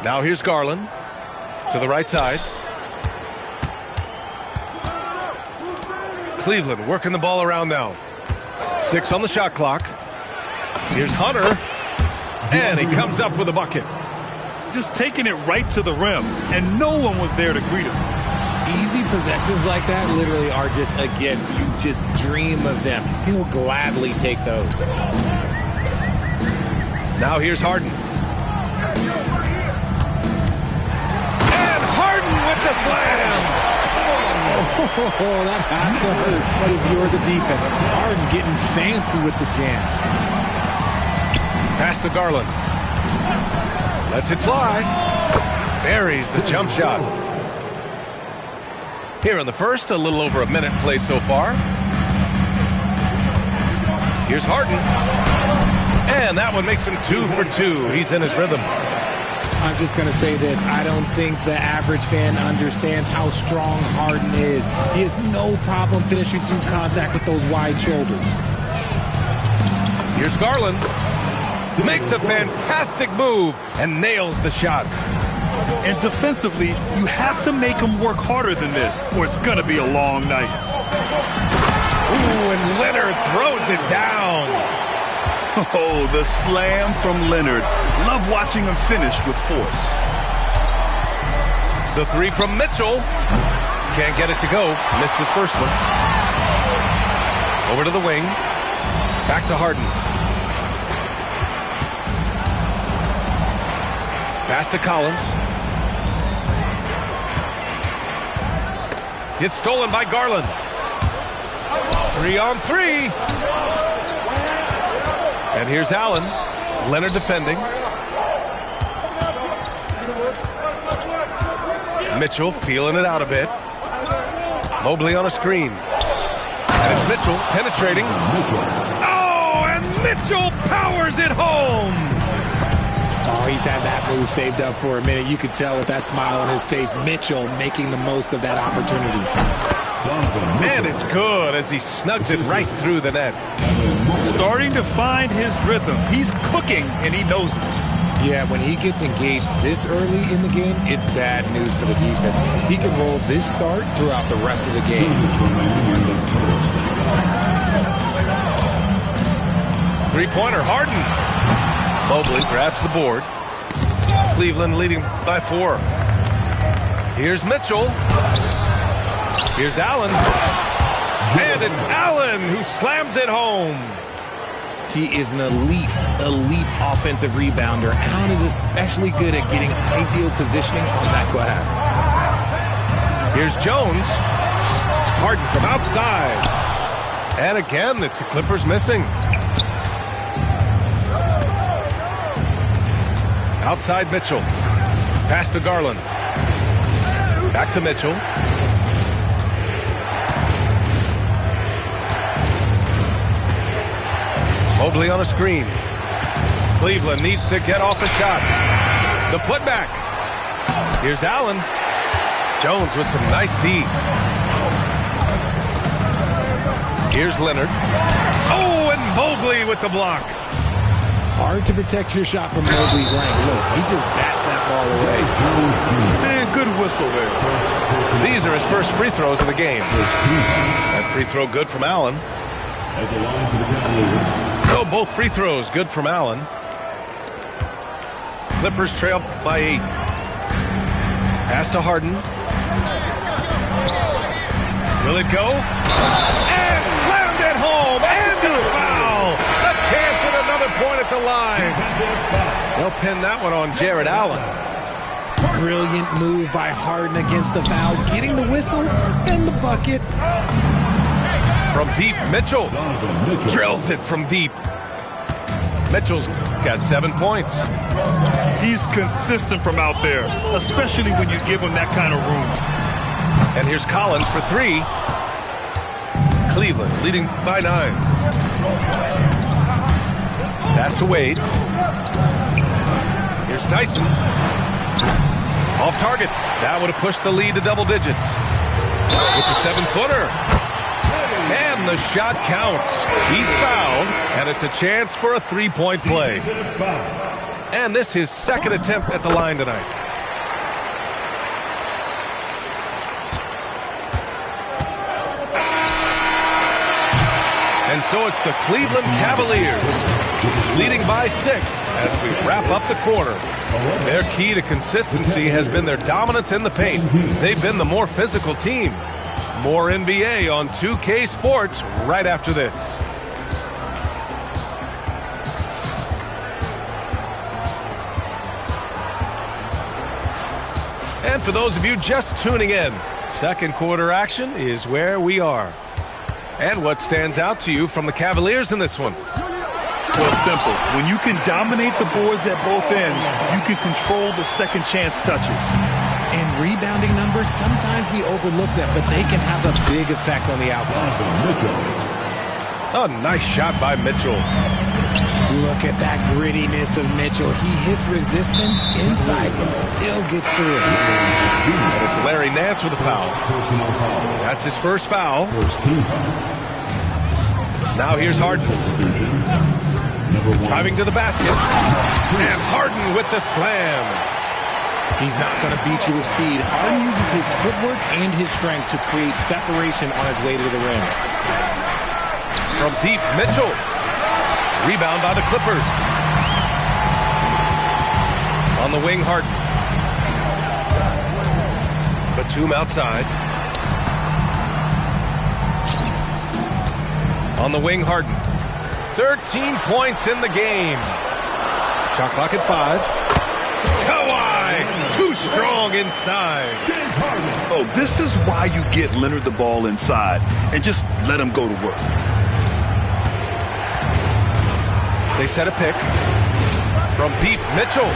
Now here's Garland to the right side. Cleveland working the ball around now. 6 on the shot clock. Here's Hunter. And he comes up with a bucket. Just taking it right to the rim, and no one was there to greet him. Easy possessions like that literally are just a gift. You just dream of them. He'll gladly take those. Now here's Harden. And Harden with the slam. Oh, that has to hurt. But if you're the defense, Harden getting fancy with the jam. Pass to Garland. Lets it fly. Buries the jump shot. Here in the first, a little over a minute played so far. Here's Harden. And that one makes him 2 for 2. He's in his rhythm. I'm just going to say this. I don't think the average fan understands how strong Harden is. He has no problem finishing through contact with those wide shoulders. Here's Garland. Makes a fantastic move and nails the shot. And defensively, you have to make him work harder than this, or it's going to be a long night. Ooh, and Leonard throws it down. Oh, the slam from Leonard. Love watching him finish with force. The three from Mitchell. Can't get it to go. Missed his first one. Over to the wing. Back to Harden. Pass to Collins. It's stolen by Garland. 3-on-3. And here's Allen. Leonard defending. Mitchell feeling it out a bit. Mobley on a screen. And it's Mitchell penetrating. Oh, and Mitchell powers it home. Oh, he's had that move saved up for a minute. You could tell with that smile on his face, Mitchell making the most of that opportunity. And it's good as he snugs it right through the net. Starting to find his rhythm. He's cooking, and he knows it. Yeah, when he gets engaged this early in the game, it's bad news for the defense. He can roll this start throughout the rest of the game. Three-pointer, Harden. Mobley grabs the board. Cleveland leading by 4. Here's Mitchell. Here's Allen. And it's Allen who slams it home. He is an elite offensive rebounder. Allen is especially good at getting ideal positioning on that glass. Here's Jones. Harden from outside. And again, it's the Clippers missing. Outside Mitchell. Pass to Garland. Back to Mitchell. Mobley on a screen. Cleveland needs to get off a shot. The putback. Here's Allen. Jones with some nice D. Here's Leonard. Oh, and Mobley with the block. Hard to protect your shot from Mobley's length. Look, he just bats that ball away. Man, good whistle there. These are his first free throws of the game. That free throw good from Allen. So both free throws good from Allen. Clippers trail by 8. Pass to Harden. Will it go? And slammed it home. And a foul. A chance at another point at the line. They'll pin that one on Jared Allen. Brilliant move by Harden against the foul. Getting the whistle and the bucket. From deep, Mitchell drills it from deep. Mitchell's got 7 points. He's consistent from out there, especially when you give him that kind of room. And here's Collins for 3. Cleveland leading by 9. Pass to Wade. Here's Tyson. Off target. That would have pushed the lead to double digits. With the 7-footer. And the shot counts. He's fouled, and it's a chance for a 3-point play. And this is his second attempt at the line tonight. And so it's the Cleveland Cavaliers leading by 6 as we wrap up the quarter. Their key to consistency has been their dominance in the paint. They've been the more physical team. More NBA on 2K Sports right after this. And for those of you just tuning in, second quarter action is where we are. And what stands out to you from the Cavaliers in this one? Well, it's simple. When you can dominate the boards at both ends, you can control the second chance touches. And rebounding numbers, sometimes we overlook that, but they can have a big effect on the outcome. A nice shot by Mitchell. Look at that grittiness of Mitchell. He hits resistance inside and still gets through it. And it's Larry Nance with a foul. That's his first foul. Now here's Harden. Driving to the basket. And Harden with the slam. He's not going to beat you with speed. Harden uses his footwork and his strength to create separation on his way to the rim. From deep, Mitchell. Rebound by the Clippers. On the wing, Harden. Batum outside. On the wing, Harden. 13 points in the game. Shot clock at 5. Kawhi, too strong inside. Oh, this is why you get Leonard the ball inside and just let him go to work. They set a pick. From deep, Mitchell.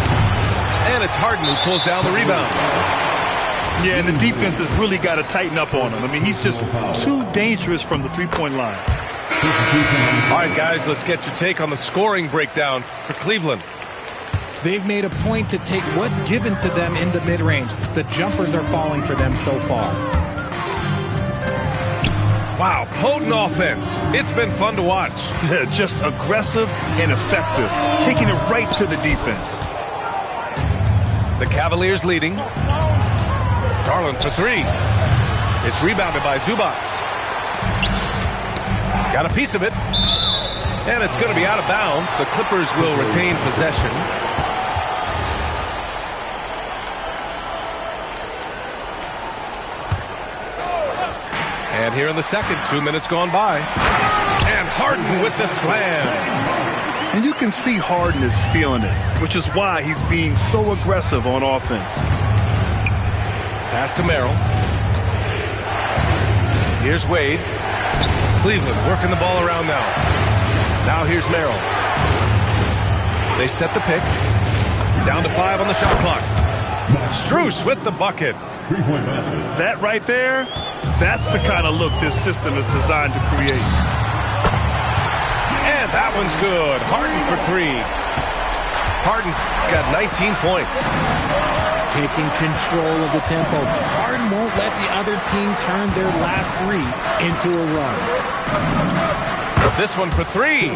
And it's Harden who pulls down the rebound. Yeah, and the defense has really got to tighten up on him. I mean, he's just too dangerous from the three-point line. All right, guys, let's get your take on the scoring breakdown for Cleveland. They've made a point to take what's given to them in the mid-range. The jumpers are falling for them so far. Wow, potent offense. It's been fun to watch. Yeah, just aggressive and effective, taking it right to the defense. The Cavaliers leading. Garland for 3. It's rebounded by Zubac. Got a piece of it. And it's going to be out of bounds. The Clippers will retain possession. And here in the second, 2 minutes gone by. And Harden with the slam. And you can see Harden is feeling it, which is why he's being so aggressive on offense. Pass to Merrill. Here's Wade. Cleveland working the ball around now. Now here's Merrill. They set the pick. Down to 5 on the shot clock. Strus with the bucket. That right there, that's the kind of look this system is designed to create. And that one's good. Harden for 3. Harden's got 19 points. Taking control of the tempo. Harden won't let the other team turn their last 3 into a run. This one for 3.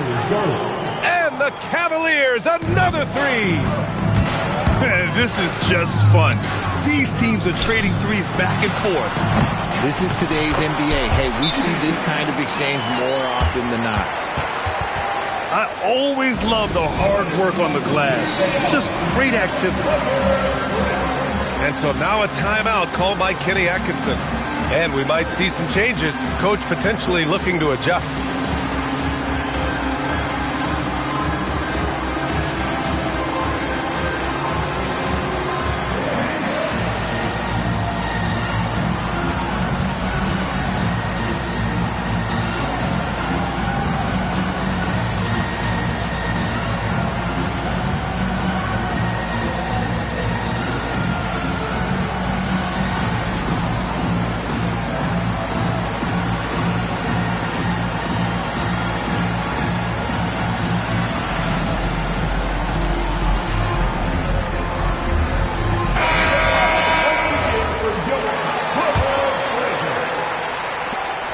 And the Cavaliers, another 3. Man, this is just fun. These teams are trading threes back and forth. This is today's NBA. Hey, we see this kind of exchange more often than not. I always love the hard work on the glass. Just great activity. And so now a timeout called by Kenny Atkinson. And we might see some changes. Coach potentially looking to adjust.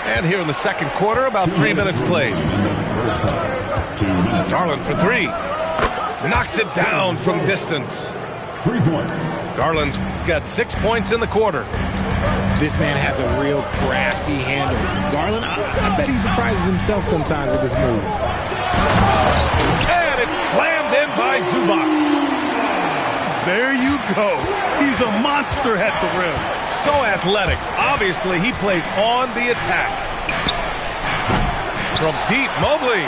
And here in the second quarter, about 3 minutes played. Garland for 3. Knocks it down from distance. 3-point. Garland's got 6 points in the quarter. This man has a real crafty handle. Garland, I bet he surprises himself sometimes with his moves. And it's slammed in by Zubac. There you go. He's a monster at the rim. So athletic. Obviously, he plays on the attack. From deep, Mobley.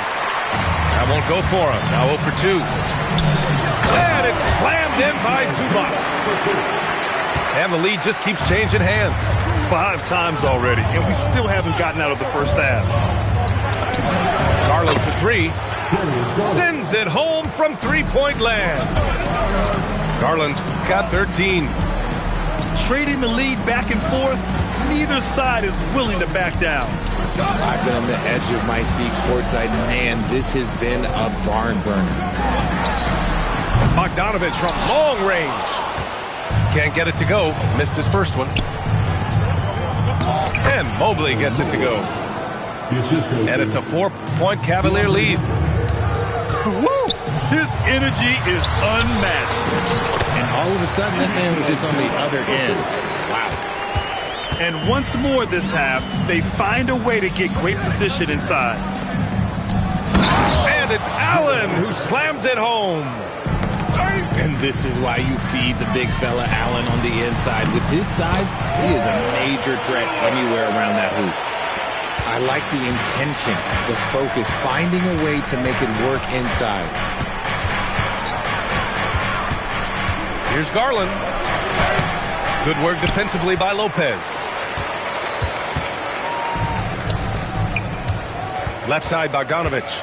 That won't go for him. Now 0 for 2. And it's slammed in by Zubac. And the lead just keeps changing hands. 5 times already, and we still haven't gotten out of the first half. Garland for 3. Sends it home from three-point land. Garland's got 13. Trading the lead back and forth, neither side is willing to back down. I've been on the edge of my seat courtside. Man, this has been a barn burner. Bogdanovich from long range. Can't get it to go. Missed his first one. And Mobley gets it to go. And it's a 4-point Cavalier lead. Woo! His energy is unmatched. And all of a sudden, that man was just on the other end. Wow. And once more this half, they find a way to get great position inside. And it's Allen who slams it home. And this is why you feed the big fella Allen on the inside. With his size, he is a major threat anywhere around that hoop. I like the intention, the focus, finding a way to make it work inside. Here's Garland. Good work defensively by Lopez. Left side, Bogdanovich.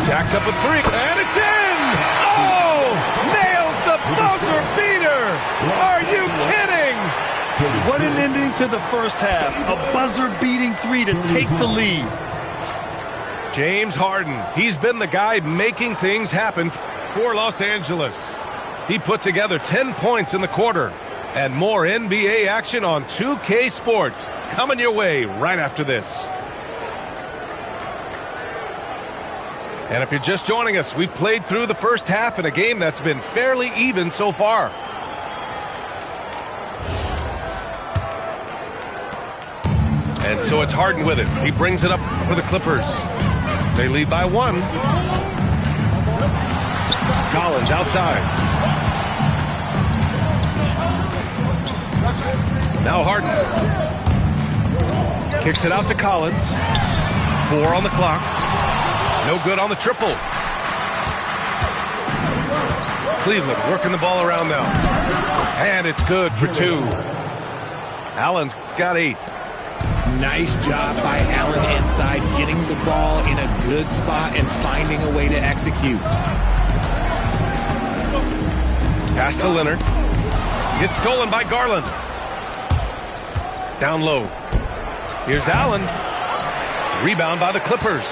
Jacks up a three, and it's in! Oh! Nails the buzzer beater! Are you kidding? What an ending to the first half. A buzzer-beating three to take the lead. James Harden. He's been the guy making things happen for Los Angeles. He put together 10 points in the quarter. And more NBA action on 2K Sports coming your way right after this. And if you're just joining us, we played through the first half in a game that's been fairly even so far. And so it's Harden with it. He brings it up for the Clippers. They lead by 1. Collins outside. Now Harden. Kicks it out to Collins. 4 on the clock. No good on the triple. Cleveland working the ball around now. And it's good for 2. Allen's got 8. Nice job by Allen inside, getting the ball in a good spot and finding a way to execute. Pass to Leonard. Gets stolen by Garland. Down low. Here's Allen. Rebound by the Clippers.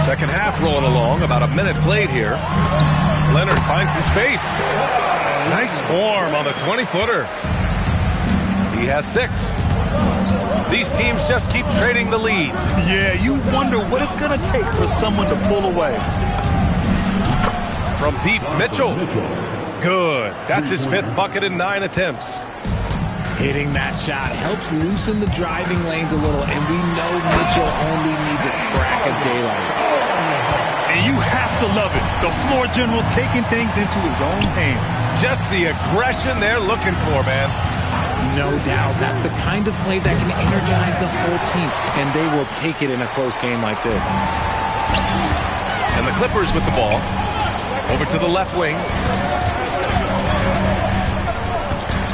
Second half rolling along. About a minute played here. Leonard finds some space. Nice form on the 20-footer. He has 6. These teams just keep trading the lead. Yeah, you wonder what it's going to take for someone to pull away. From deep, Mitchell. Good. That's his 5th bucket in 9 attempts. Hitting that shot helps loosen the driving lanes a little, and we know Mitchell only needs a crack of daylight. And you have to love it. The floor general taking things into his own hands. Just the aggression they're looking for, man. No doubt. That's the kind of play that can energize the whole team, and they will take it in a close game like this. And the Clippers with the ball. Over to the left wing.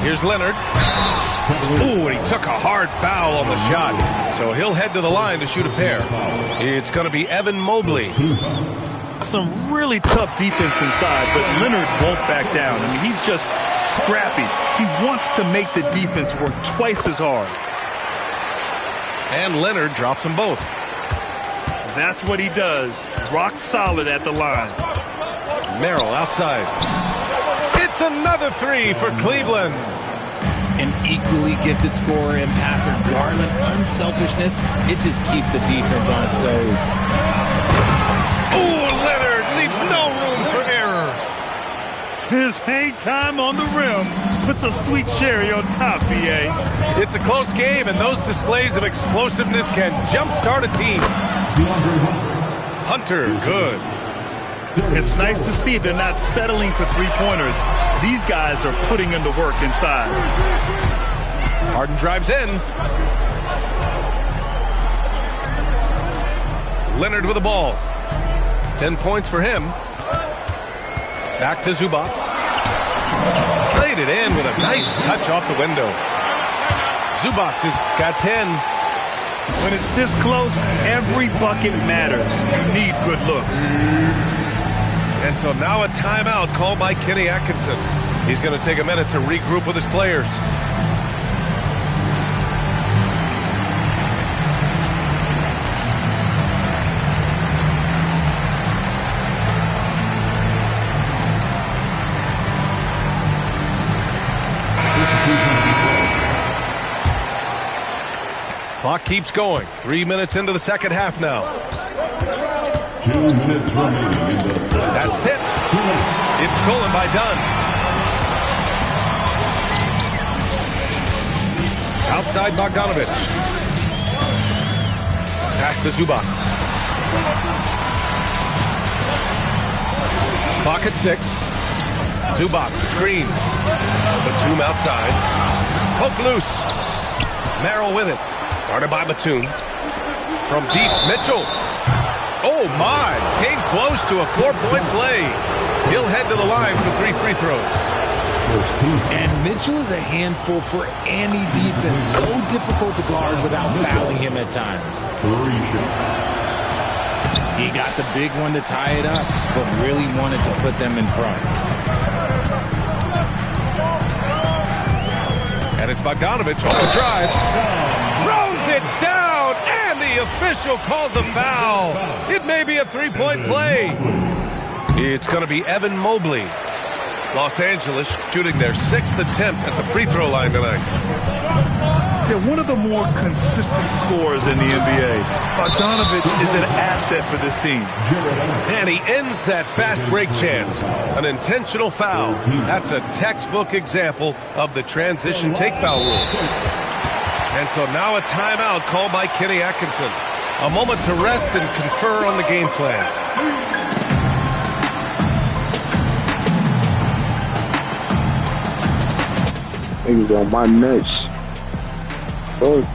Here's Leonard. Ooh, and he took a hard foul on the shot. So he'll head to the line to shoot a pair. It's going to be Evan Mobley. Some really tough defense inside, but Leonard won't back down. I mean, he's just scrappy. He wants to make the defense work twice as hard. And Leonard drops them both. That's what he does. Rock solid at the line. Merrill outside. It's another 3 for Cleveland. An equally gifted scorer and passer. Garland, unselfishness, it just keeps the defense on its toes. Ooh, Leonard leaves no room for error. His hang time on the rim puts a sweet cherry on top, B.A. It's a close game, and those displays of explosiveness can jumpstart a team. Hunter, good. It's nice to see they're not settling for three-pointers. These guys are putting in the work inside. Harden drives in. Leonard with the ball. 10 points for him. Back to Zubac. Played it in with a nice touch off the window. Zubac has got 10. When it's this close, every bucket matters. You need good looks. And so now a timeout called by Kenny Atkinson. He's going to take a minute to regroup with his players. Clock keeps going. 3 minutes into the second half now. 2 minutes remaining. That's tipped. It's stolen by Dunn. Outside Bogdanovic. Pass to Zubac. Clock at 6. Zubac, screen. Batum outside. Poke loose. Merrill with it. Guarded by Batum. From deep, Mitchell. Oh, my. Came close to a 4-point play. He'll head to the line for 3 free throws. And Mitchell is a handful for any defense. So difficult to guard without fouling him at times. 3 shots. He got the big one to tie it up, but really wanted to put them in front. And it's Bogdanovic on the drive. Throws it down, and the official calls a foul. It may be a 3-point play. It's going to be Evan Mobley. Los Angeles shooting their 6th attempt at the free throw line tonight. Yeah, one of the more consistent scorers in the NBA. Bogdanovic is an asset for this team. And he ends that fast break chance. An intentional foul. That's a textbook example of the transition take foul rule. And so now a timeout called by Kenny Atkinson. A moment to rest and confer on the game plan. He was on my nuts. Fuck.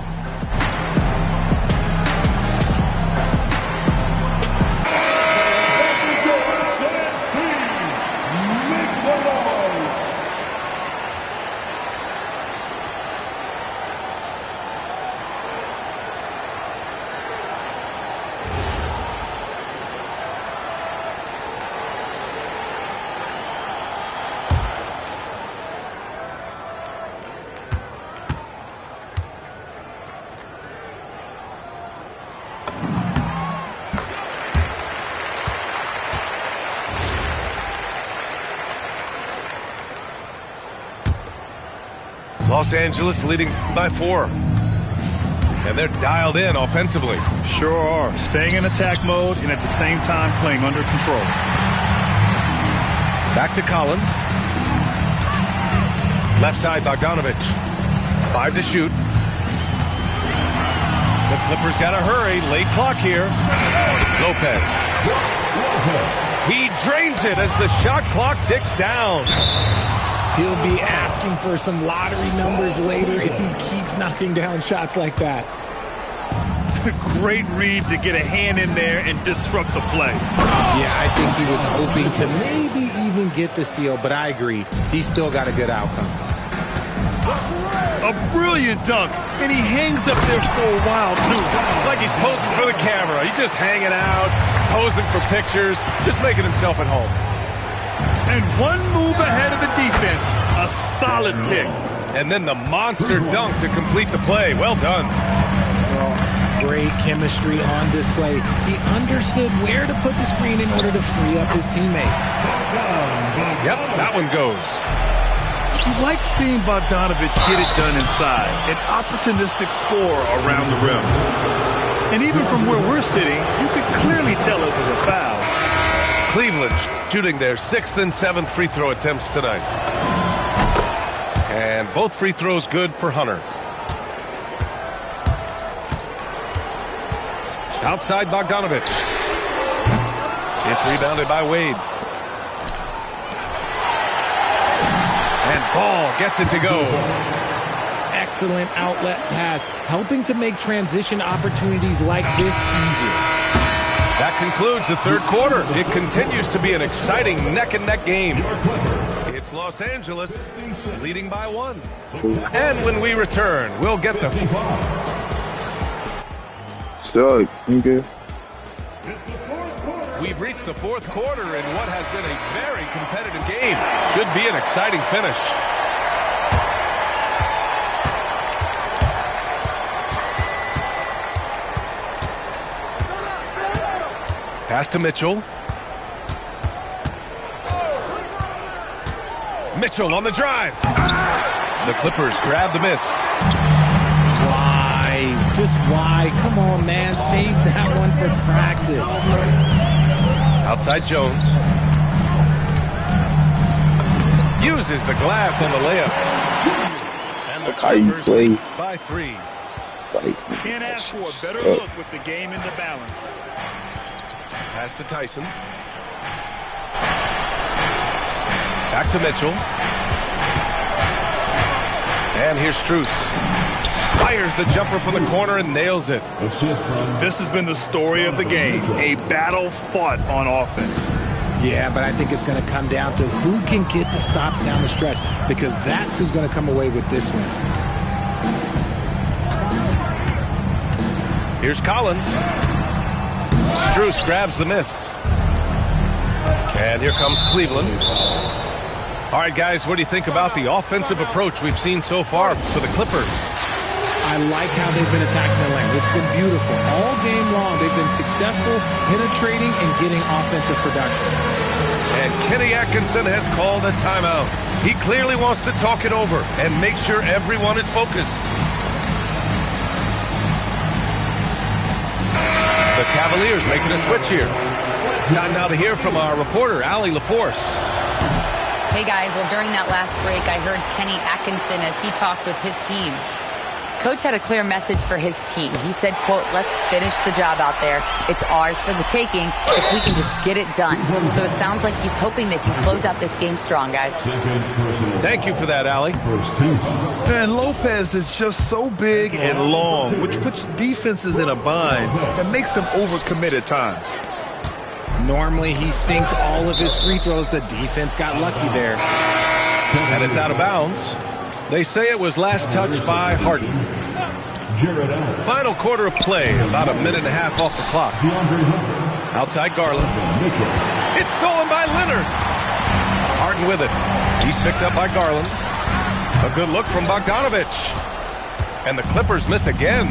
Los Angeles leading by 4. And they're dialed in offensively. Sure are. Staying in attack mode and at the same time playing under control. Back to Collins. Left side, Bogdanovic. 5 to shoot. The Clippers got to hurry. Late clock here. Lopez. He drains it as the shot clock ticks down. He'll be asking for some lottery numbers later if he keeps knocking down shots like that. Great read to get a hand in there and disrupt the play. Yeah, I think he was hoping to maybe even get the steal, but I agree. He's still got a good outcome. A brilliant dunk, and he hangs up there for a while, too. Like he's posing for the camera. He's just hanging out, posing for pictures, just making himself at home. And one move ahead of the defense, a solid pick. And then the monster dunk to complete the play. Well done. Well, great chemistry on display. He understood where to put the screen in order to free up his teammate. Yep, that one goes. You like seeing Bogdanovic get it done inside. An opportunistic score around the rim. And even from where we're sitting, you could clearly tell it was a foul. Cleveland shooting their 6th and 7th free throw attempts tonight. And both free throws good for Hunter. Outside Bogdanovic. It's rebounded by Wade. And Ball gets it to go. Excellent outlet pass, helping to make transition opportunities like this easier. That concludes the third quarter. It continues to be an exciting neck-and-neck game. It's Los Angeles leading by 1. And when we return, we'll get the... So, okay. We've reached the fourth quarter in what has been a very competitive game. Should be an exciting finish. Pass to Mitchell. Mitchell on the drive. The Clippers grab the miss. Why? Just why? Come on, man. Save that one for practice. Outside Jones. Uses the glass on the layup. And the How you Clippers play? by 3. Can't ask for a better look with the game in the balance. Pass to Tyson. Back to Mitchell. And here's Strus. Fires the jumper from the corner and nails it. This has been the story of the game. A battle fought on offense. Yeah, but I think it's going to come down to who can get the stops down the stretch, because that's who's going to come away with this one. Here's Collins. Strus grabs the miss. And here comes Cleveland. All right, guys, what do you think about the offensive approach we've seen so far for the Clippers? I like how they've been attacking the lane. It's been beautiful. All game long, they've been successful penetrating and getting offensive production. And Kenny Atkinson has called a timeout. He clearly wants to talk it over and make sure everyone is focused. The Cavaliers making a switch here. Time now to hear from our reporter, Allie LaForce. Hey guys, well during that last break I heard Kenny Atkinson as he talked with his team. Coach had a clear message for his team. He said, quote, let's finish the job out there. It's ours for the taking if we can just get it done. So it sounds like he's hoping they can close out this game strong, guys. Thank you for that, Allie. And Lopez is just so big and long, which puts defenses in a bind and makes them overcommit at times. Normally he sinks all of his free throws. The defense got lucky there. And it's out of bounds. They say it was last touched by Harden. Final quarter of play, about a minute and a half off the clock. Outside Garland. It's stolen by Leonard. Harden with it. He's picked up by Garland. A good look from Bogdanovich. And the Clippers miss again.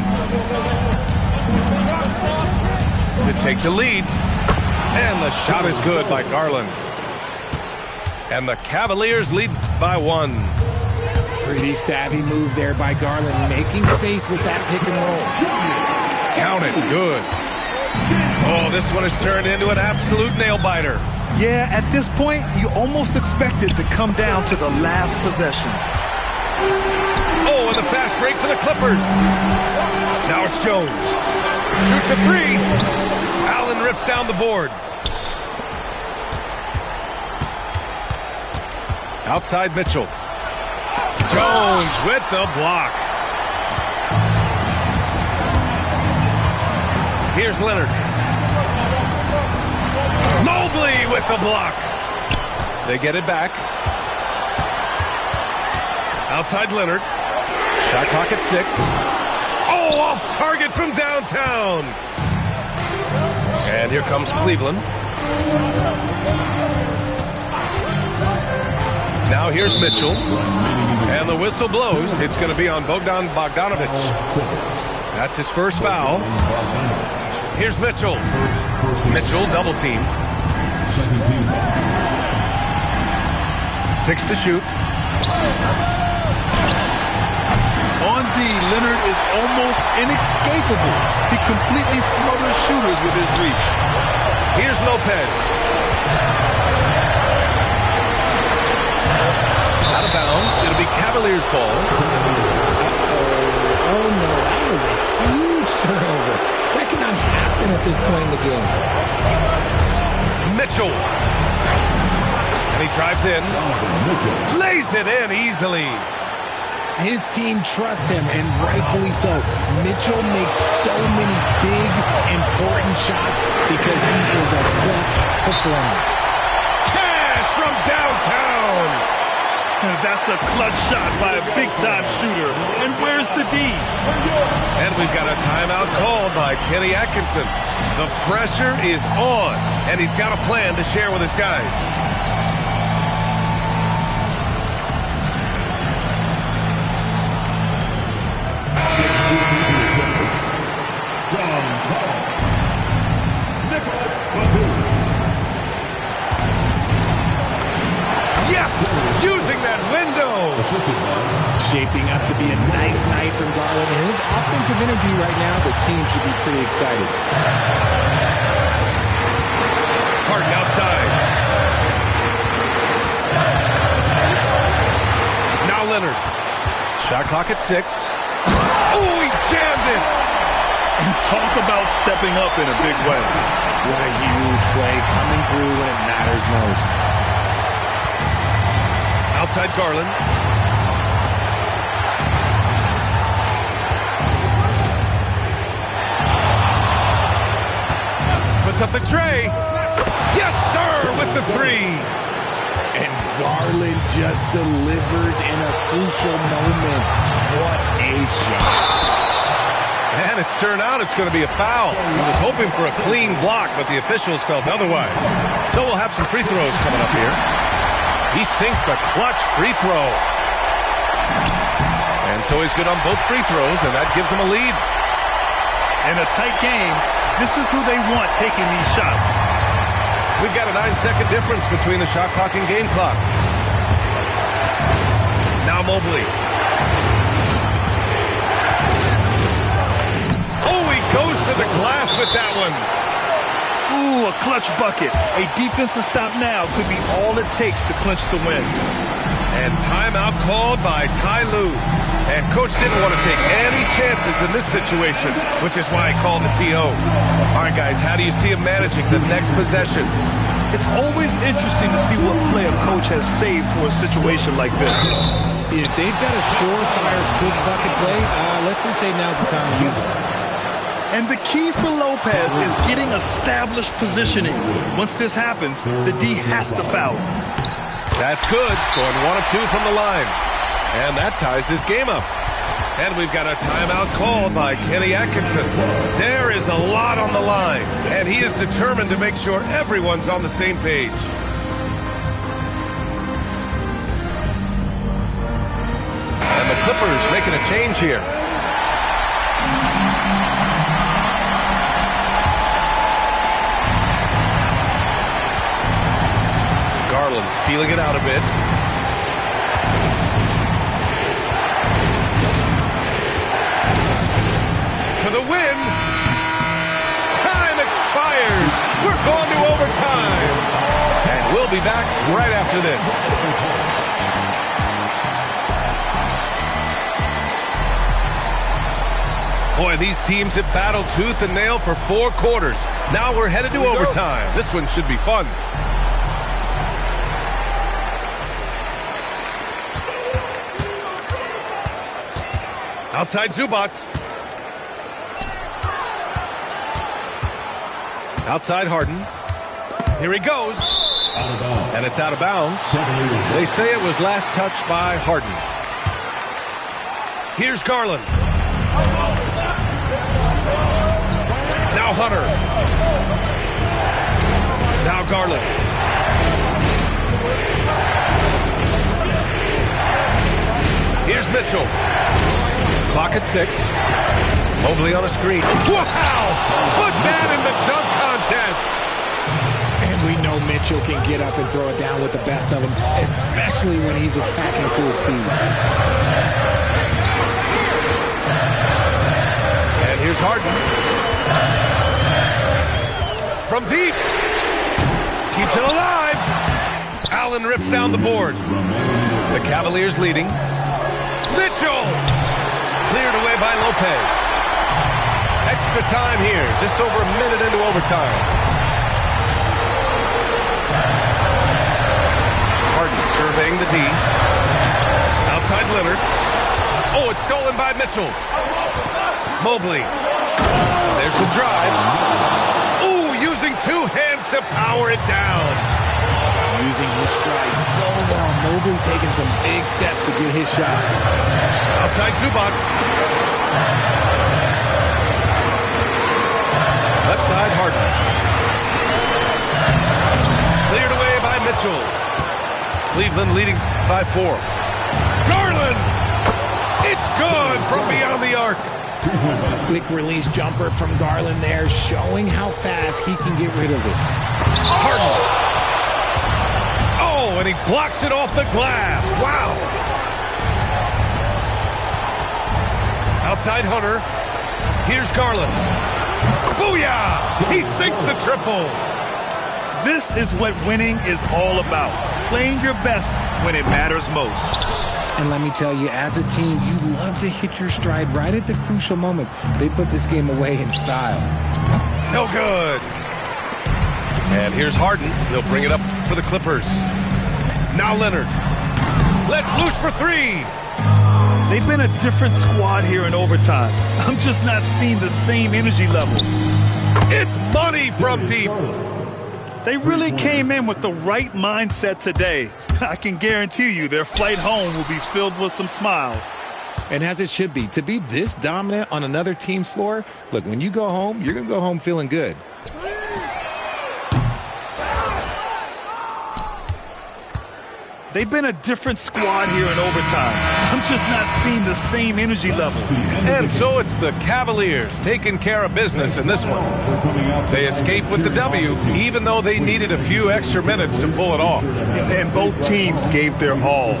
To take the lead. And the shot is good by Garland. And the Cavaliers lead by 1. Pretty savvy move there by Garland, making space with that pick and roll. Count it, good. Oh, this one has turned into an absolute nail-biter. Yeah, at this point, you almost expect it to come down to the last possession. Oh, and the fast break for the Clippers. Now it's Jones. Shoots a 3. Allen rips down the board. Outside Mitchell. Jones with the block. Here's Leonard. Mobley with the block. They get it back. Outside Leonard. Shot clock at 6. Oh, off target from downtown. And here comes Cleveland. Now here's Mitchell. And the whistle blows. It's going to be on Bogdan Bogdanovich. That's his first foul. Here's Mitchell. Mitchell double team. 6 to shoot. On D, Leonard is almost inescapable. He completely smothers shooters with his reach. Here's Lopez. Out of bounds. It'll be Cavaliers ball. Oh no, that was a huge turnover. That cannot happen at this point in the game. Mitchell. And he drives in. Lays it in easily. His team trusts him, and rightfully so. Mitchell makes so many big, important shots because he is a clutch performer. Cash from downtown. That's a clutch shot by a big-time shooter. And where's the D? And we've got a timeout called by Kenny Atkinson. The pressure is on, and he's got a plan to share with his guys. Yes! Using that window! Shaping up to be a nice night from Garland. And his offensive energy right now, the team should be pretty excited. Harden outside. Now Leonard. Shot clock at 6. Oh, he jammed it. And talk about stepping up in a big way. What a huge play, coming through when it matters most. Outside Garland. Puts up the tray. Yes, sir, with the 3. And Garland just delivers in a crucial moment. What a shot. And it's turned out it's going to be a foul. He was hoping for a clean block, but the officials felt otherwise. So we'll have some free throws coming up here. He sinks the clutch free throw. And so he's good on both free throws, and that gives him a lead. In a tight game, this is who they want taking these shots. We've got a 9-second difference between the shot clock and game clock. Now Mobley. Oh, he goes to the glass with that one. Ooh, a clutch bucket. A defensive stop now could be all it takes to clinch the win. And timeout called by Ty Lue. And coach didn't want to take any chances in this situation, which is why he called the TO. All right, guys, how do you see him managing the next possession? It's always interesting to see what play a coach has saved for a situation like this. If they've got a surefire quick bucket play, let's just say now's the time to use it. And the key for Lopez is getting established positioning. Once this happens, the D has to foul. That's good. Going 1 of 2 from the line. And that ties this game up. And we've got a timeout called by Kenny Atkinson. There is a lot on the line, and he is determined to make sure everyone's on the same page. And the Clippers making a change here. Garland feeling it out a bit. For the win. Time expires. We're going to overtime. And we'll be back right after this. Boy, these teams have battled tooth and nail for 4 quarters. Now we're headed to overtime. This one should be fun. Outside Zubac. Outside Harden. Here he goes. And it's out of bounds. They say it was last touched by Harden. Here's Garland. Now Hunter. Now Garland. Here's Mitchell. Clock at 6. Mobley on a screen. Wow! Put that in the dunk contest! And we know Mitchell can get up and throw it down with the best of them, especially when he's attacking full speed. And here's Harden. From deep. Keeps it alive. Allen rips down the board. The Cavaliers leading. Mitchell! Cleared away by Lopez. Extra time here, just over a minute into overtime. Harden surveying the D. Outside Leonard. Oh, it's stolen by Mitchell. Mobley. There's the drive. Ooh, using 2 hands to power it down. Using his stride so well. Mobley taking some big steps to get his shot. Outside Zubac. Left side Harden. Cleared away by Mitchell. Cleveland leading by 4. Garland! It's gone from beyond the arc. Quick release jumper from Garland there, showing how fast he can get rid of it. Harden. Oh, and he blocks it off the glass. Wow. Outside Hunter. Here's Garland. Booyah! He sinks the triple. This is what winning is all about. Playing your best when it matters most. And let me tell you, as a team, you love to hit your stride right at the crucial moments. They put this game away in style. No good. And here's Harden. He'll bring it up for the Clippers. Now Leonard. Let's loose for three. They've been a different squad here in overtime. I'm just not seeing the same energy level. It's money from deep. They really came in with the right mindset today. I can guarantee you their flight home will be filled with some smiles. And as it should be, to be this dominant on another team's floor, look, when you go home, you're going to go home feeling good. They've been a different squad here in overtime. I'm just not seeing the same energy level. And so it's the Cavaliers taking care of business in this one. They escape with the W, even though they needed a few extra minutes to pull it off. And both teams gave their all.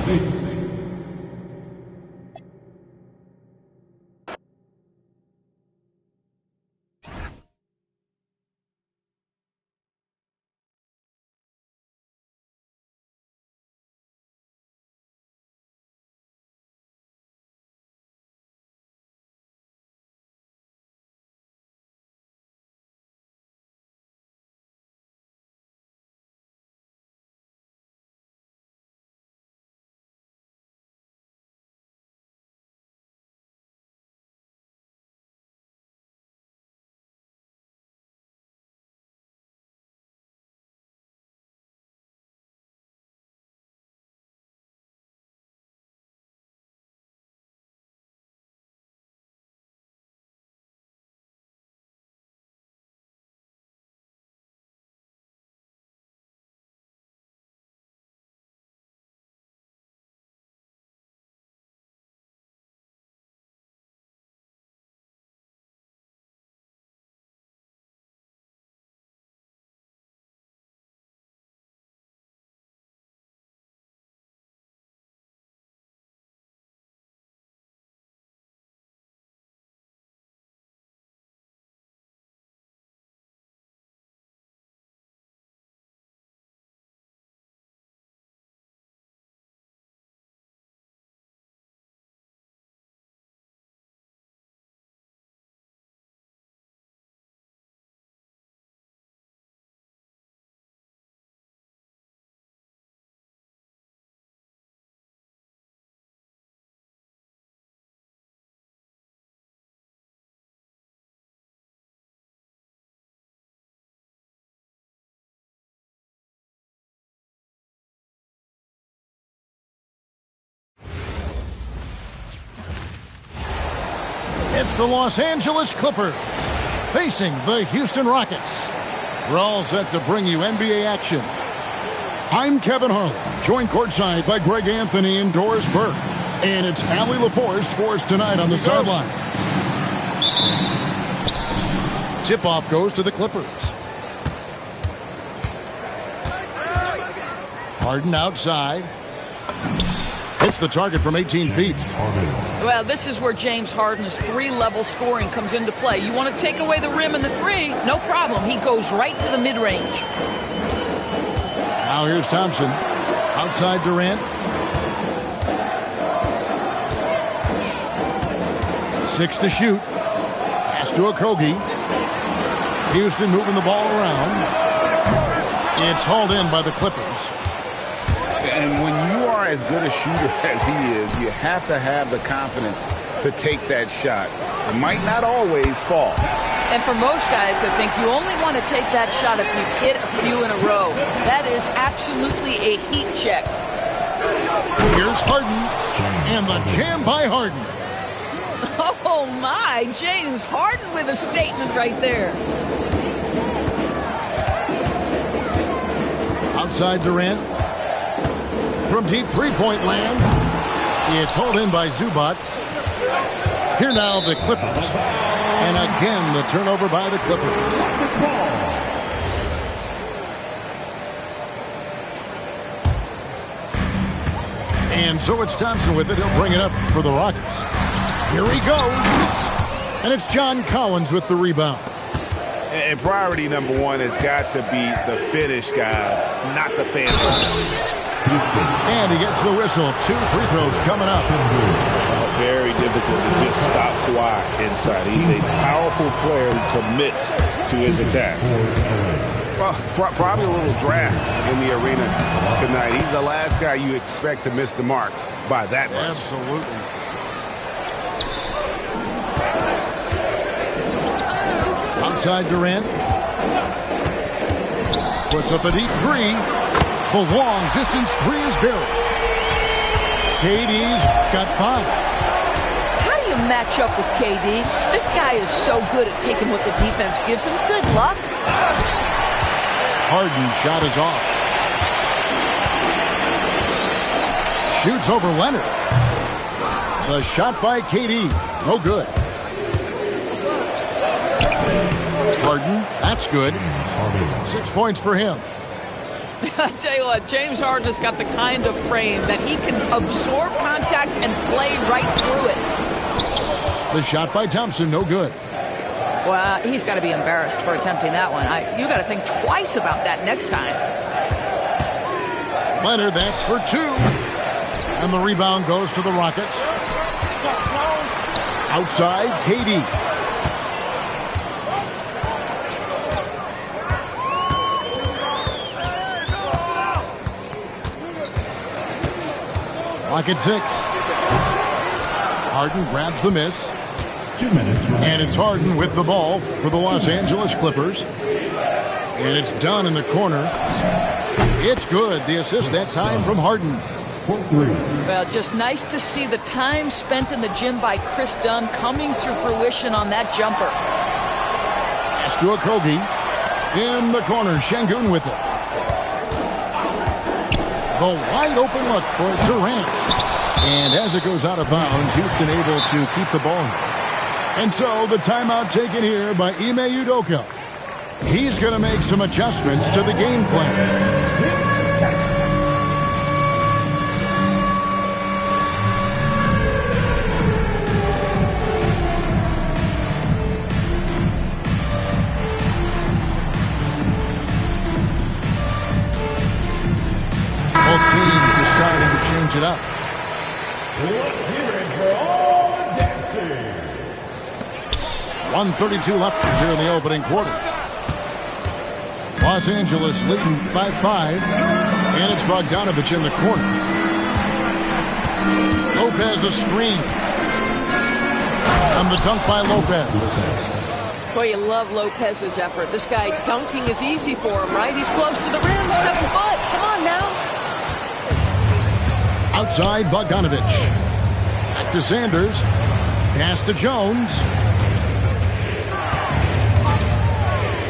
It's the Los Angeles Clippers facing the Houston Rockets. We're all set to bring you NBA action. I'm Kevin Harlan, joined courtside by Greg Anthony and Doris Burke. And it's Allie LaForce for us tonight on the sideline. Tip-off goes to the Clippers. Harden outside. Hits the target from 18 feet. Well, this is where James Harden's three-level scoring comes into play. You want to take away the rim and the three, no problem. He goes right to the mid-range. Now here's Thompson. Outside Durant. 6 to shoot. Pass to Okogie. Houston moving the ball around. It's hauled in by the Clippers. And when you are as good a shooter as he is, you have to have the confidence to take that shot. It might not always fall. And for most guys, I think you only want to take that shot if you hit a few in a row. That is absolutely a heat check. Here's Harden, and the jam by Harden. Oh, my. James Harden with a statement right there. Outside Durant. From deep three-point land. It's hauled in by Zubac. Here now the Clippers. And again, the turnover by the Clippers. And so it's Thompson with it. He'll bring it up for the Rockets. Here he goes. And it's John Collins with the rebound. And priority number one has got to be the finish, guys, not the fancy stuff. And he gets the whistle. 2 free throws coming up. Very difficult to just stop Kawhi inside. He's a powerful player who commits to his attacks. Well, probably a little draft in the arena tonight. He's the last guy you expect to miss the mark by that much. Absolutely. Outside Durant. Puts up a deep 3. The long distance 3 is buried. KD's got 5. How do you match up with KD? This guy is so good at taking what the defense gives him. Good luck. Harden's shot is off. Shoots over Leonard. The shot by KD. No good. Harden, that's good. 6 points for him. I tell you what, James Harden has got the kind of frame that he can absorb contact and play right through it. The shot by Thompson, no good. Well, he's got to be embarrassed for attempting that one. You got to think twice about that next time. Leonard, that's for 2. And the rebound goes to the Rockets. Outside, KD. Rocket 6. Harden grabs the miss. 2 minutes. And it's Harden with the ball for the Los Angeles Clippers. And it's done in the corner. It's good. The assist that time from Harden. Well, just nice to see the time spent in the gym by Chris Dunn coming to fruition on that jumper. Pass to Okogie. In the corner, Şengün with it. The wide open look for Durant. And as it goes out of bounds, Houston able to keep the ball. And so the timeout taken here by Ime Udoka. He's going to make some adjustments to the game plan. Both teams deciding to change it up. Let's hear it for all the dancers. 1:32 left here in the opening quarter. Los Angeles leading by 5. And it's Bogdanović in the corner. Lopez a screen. And the dunk by Lopez. Boy, you love Lopez's effort. This guy dunking is easy for him, right? He's close to the rim, 7 foot. Come on now. Outside Bogdanović. Back to Sanders. Pass to Jones.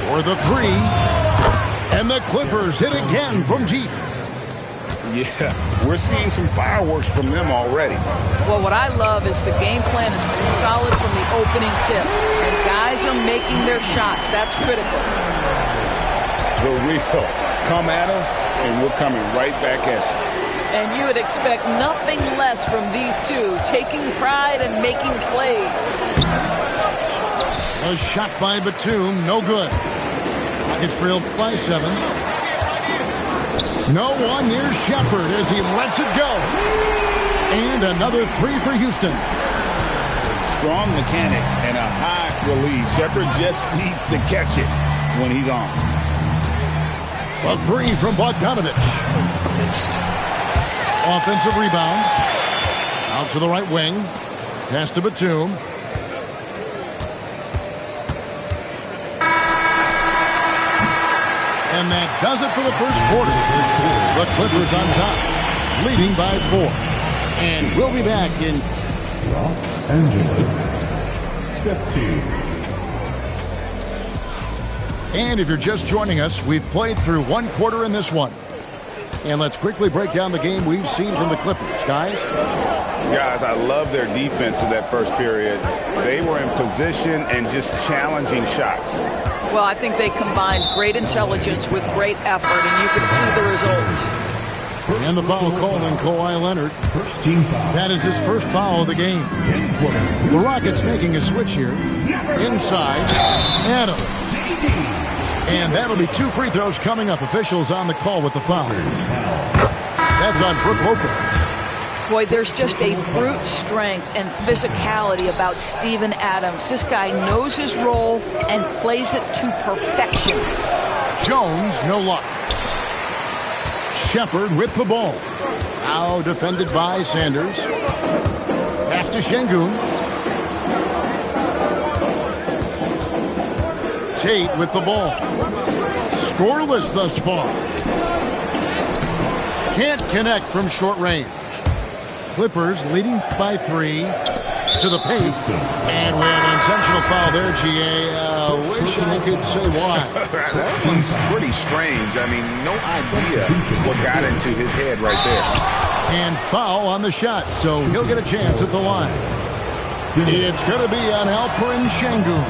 For the 3. And the Clippers hit again from deep. Yeah, we're seeing some fireworks from them already. Well, what I love is the game plan has been solid from the opening tip. And guys are making their shots. That's critical. The real. Come at us, and we're coming right back at you. And you would expect nothing less from these two, taking pride and making plays. A shot by Batum, no good. Rockets trailed by 7. No one near Shepard as he lets it go. And another 3 for Houston. Strong mechanics and a high release. Shepard just needs to catch it when he's on. A 3 from Bogdanović. Offensive rebound. Out to the right wing. Pass to Batum. And that does it for the first quarter. The Clippers on top, leading by 4. And we'll be back in Los Angeles 15. And if you're just joining us, we've played through 1 quarter in this one. And let's quickly break down the game we've seen from the Clippers, guys. Guys, I love their defense in that first period. They were in position and just challenging shots. Well, I think they combined great intelligence with great effort, and you can see the results. And the foul called on Kawhi Leonard. That is his first foul of the game. The Rockets making a switch here. Inside, Adams. And that'll be 2 free throws coming up. Officials on the call with the foul. That's on Brook Lopez. Boy, there's just a brute strength and physicality about Steven Adams. This guy knows his role and plays it to perfection. Jones, no luck. Shepard with the ball. Now defended by Sanders. Pass to Şengün. Tate with the ball. Scoreless thus far. Can't connect from short range. Clippers leading by 3 to the paint. And we have an intentional foul there, G.A. Wish I could say why. That one's pretty strange. I mean, no idea what got into his head right there. And foul on the shot, so he'll get a chance at the line. It's going to be on Alperen Şengün.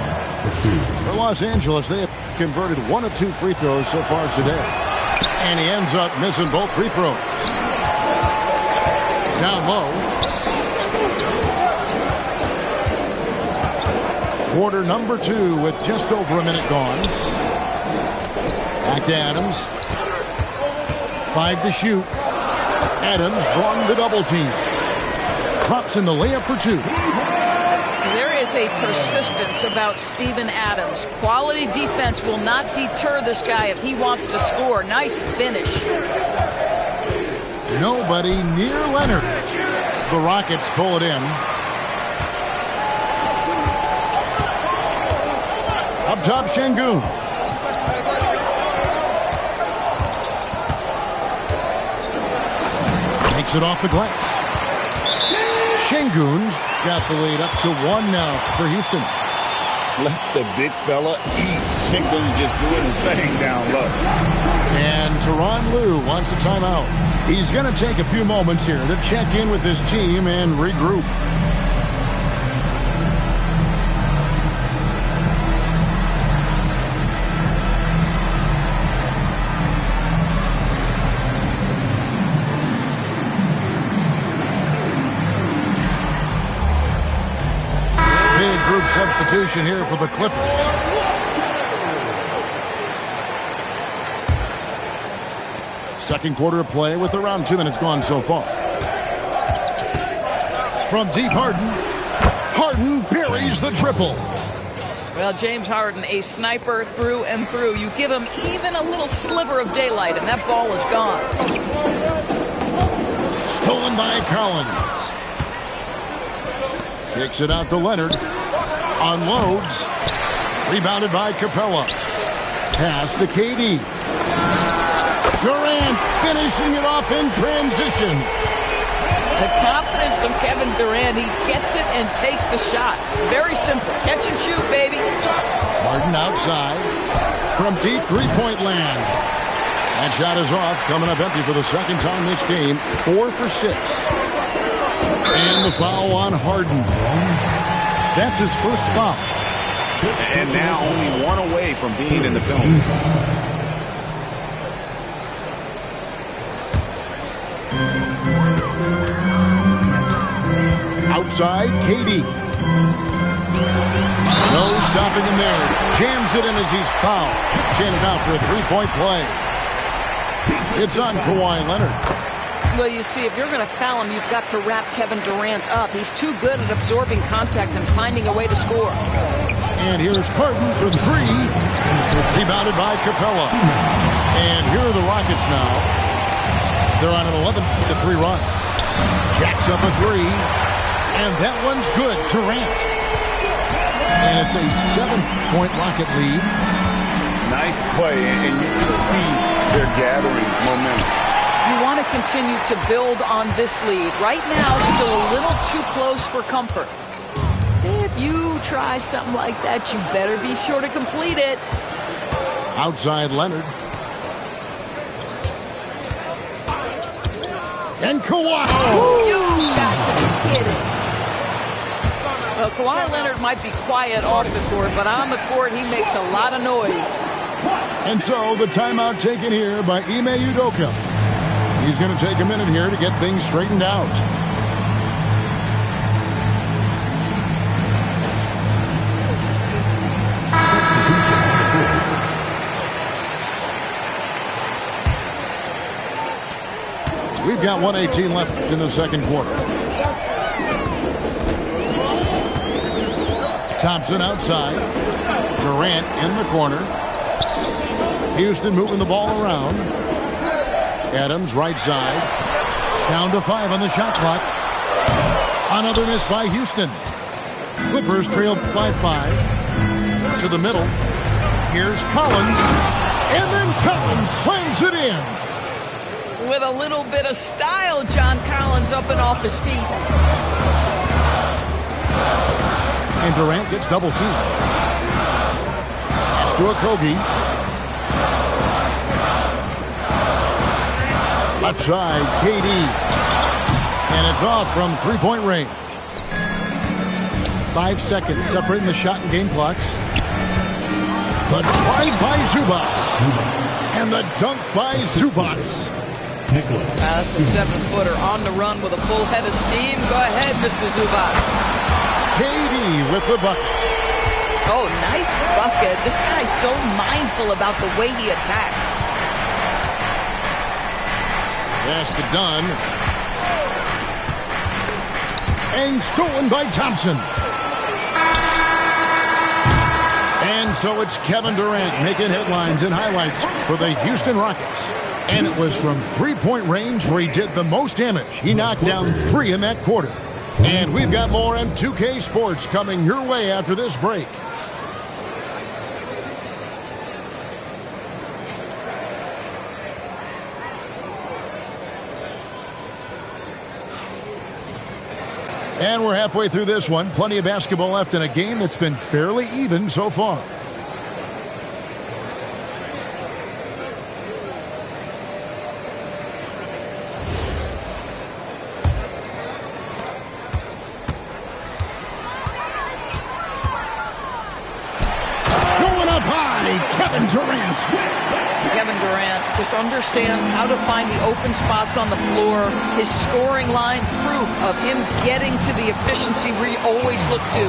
For Los Angeles, they have converted 1 of 2 free throws so far today. And he ends up missing both free throws. Down low. Quarter number 2 with just over a minute gone. Back to Adams. 5 to shoot. Adams drawing the double team. Drops in the layup for 2. There is a persistence about Steven Adams. Quality defense will not deter this guy if he wants to score. Nice finish. Nobody near Leonard. The Rockets pull it in. Up top, Şengün. Takes it off the glass. Şengün's got the lead up to 1 now for Houston. Let the big fella eat. Şengün's just doing his thing down low. And Tyronn Lue wants a timeout. He's going to take a few moments here to check in with his team and regroup. Big group substitution here for the Clippers. Second quarter of play with around 2 minutes gone so far. From deep, Harden. Harden buries the triple. Well, James Harden, a sniper through and through. You give him even a little sliver of daylight, and that ball is gone. Stolen by Collins. Kicks it out to Leonard. Unloads. Rebounded by Capella. Pass to KD. Durant finishing it off in transition. The confidence of Kevin Durant. He gets it and takes the shot. Very simple. Catch and shoot, baby. Harden outside. From deep three-point land. That shot is off. Coming up empty for the second time this game. 4 for 6. And the foul on Harden. That's his first foul. And now only 1 away from being in the penalty. Outside, KD. No stopping him there. Jams it in as he's fouled. Chance out for a three-point play. It's on Kawhi Leonard. Well, you see, if you're going to foul him, you've got to wrap Kevin Durant up. He's too good at absorbing contact and finding a way to score. And here's Harden for 3. Rebounded by Capella. And here are the Rockets now. They're on an 11-3 run. Jacks up a 3. And that one's good. Durant. And it's a 7-point Rocket lead. Nice play, and you can see they're gathering momentum. You want to continue to build on this lead. Right now, still a little too close for comfort. If you try something like that, you better be sure to complete it. Outside Leonard. And Kawhi. Oh, you got to be kidding. Well, Kawhi Leonard might be quiet off the court, but on the court, he makes a lot of noise. And so the timeout taken here by Ime Udoka. He's going to take a minute here to get things straightened out. We've got 1:18 left in the second quarter. Thompson outside. Durant in the corner. Houston moving the ball around. Adams right side. Down to 5 on the shot clock. Another miss by Houston. Clippers trail by 5. To the middle. Here's Collins. And then Collins slams it in. With a little bit of style, John Collins up and off his feet. And Durant gets double teamed. Pass to Okogie. Left side, KD. And it's off from three-point range. 5 seconds separating the shot and game clocks. The drive by Zubac. And the dunk by Zubac. That's a 7-footer on the run with a full head of steam. Go ahead, Mr. Zubac. KD with the bucket. Oh, nice bucket. This guy's so mindful about the way he attacks. Pass to Dunn. And stolen by Thompson. And so it's Kevin Durant making headlines and highlights for the Houston Rockets. And it was from three-point range where he did the most damage. He knocked down 3 in that quarter. And we've got more on 2K Sports coming your way after this break. And we're halfway through this one. Plenty of basketball left in a game that's been fairly even so far. Kevin Durant. Kevin Durant just understands how to find the open spots on the floor. His scoring line, proof of him getting to the efficiency we always look to.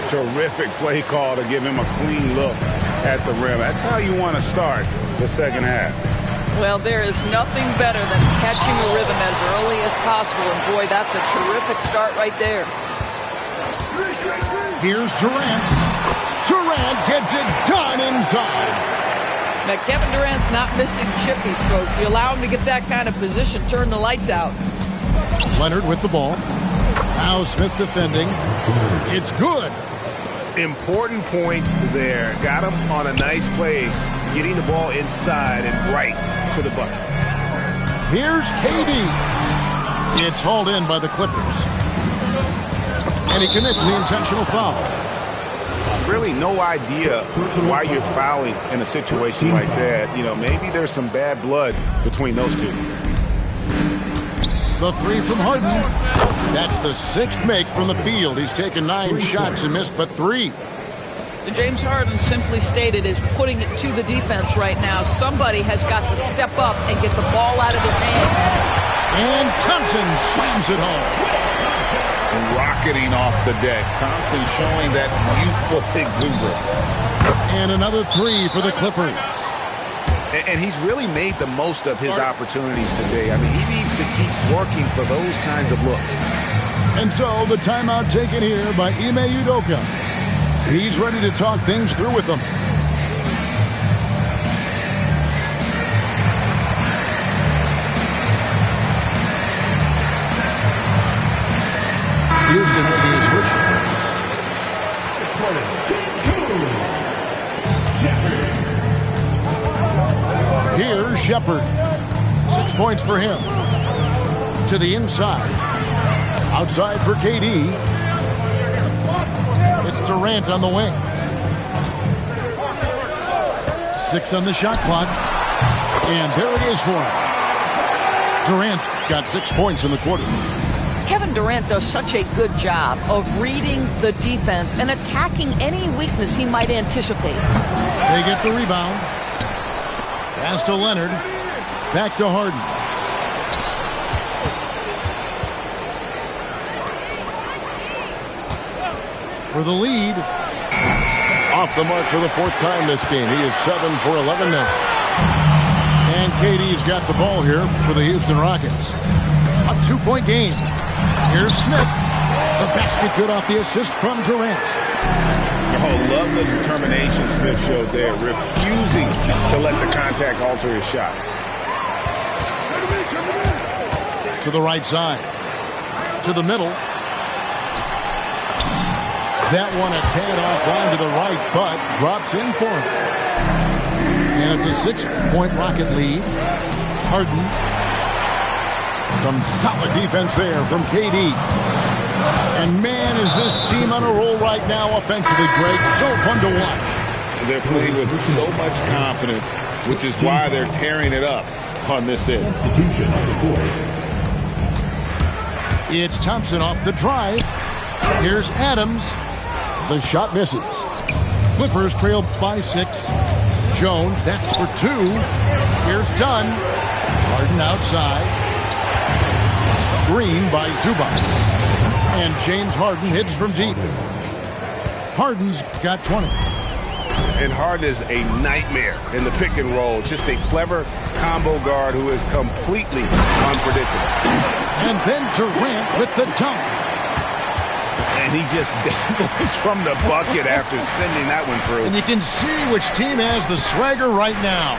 Terrific play call to give him a clean look at the rim. That's how you want to start the second half. Well, there is nothing better than catching a rhythm as early as possible. And boy, that's a terrific start right there. Here's Durant. Durant gets it done inside. Now, Kevin Durant's not missing chippies, folks. You allow him to get that kind of position, turn the lights out. Leonard with the ball. Now Smith defending. It's good. Important points there. Got him on a nice play, getting the ball inside and right to the bucket. Here's KD. It's hauled in by the Clippers. And he commits the intentional foul. Really no idea why you're fouling in a situation like that. You know, maybe there's some bad blood between those two. The 3 from Harden. That's the 6th make from the field. He's taken 9 shots and missed but 3. James Harden simply stated is putting it to the defense right now. Somebody has got to step up and get the ball out of his hands. And Thompson slams it home. Rocketing off the deck. Thompson showing that youthful exuberance. And another 3 for the Clippers. And he's really made the most of his opportunities today. I mean, he needs to keep working for those kinds of looks. And so the timeout taken here by Ime Udoka. He's ready to talk things through with them. Houston making a switch. Here's Shepherd. 6 points for him. To the inside. Outside for KD. It's Durant on the wing. 6 on the shot clock. And there it is for him. Durant's got 6 points in the quarter. Kevin Durant does such a good job of reading the defense and attacking any weakness he might anticipate. They get the rebound. Pass to Leonard. Back to Harden. for the lead. Off the mark for the fourth time this game. He is 7 for 11 now. And KD's got the ball here for the Houston Rockets. A 2-point game. Here's Smith. The basket good off the assist from Durant. Oh, love the determination Smith showed there, refusing to let the contact alter his shot. To the right side. To the middle. That one a tad offline to the right, but drops in for him. And it's a 6-point Rocket lead. Harden. Some solid defense there from KD. And man, is this team on a roll right now offensively, Greg. So fun to watch. They're playing with so much confidence, which is why they're tearing it up on this end. It's Thompson off the drive. Here's Adams. The shot misses. Clippers trail by 6. Jones, that's for 2. Here's Dunn. Harden outside. Green by Zubac. And James Harden hits from deep. Harden's got 20. And Harden is a nightmare in the pick and roll. Just a clever combo guard who is completely unpredictable. And then Durant with the dunk. And he just dangles from the bucket after sending that one through. And you can see which team has the swagger right now.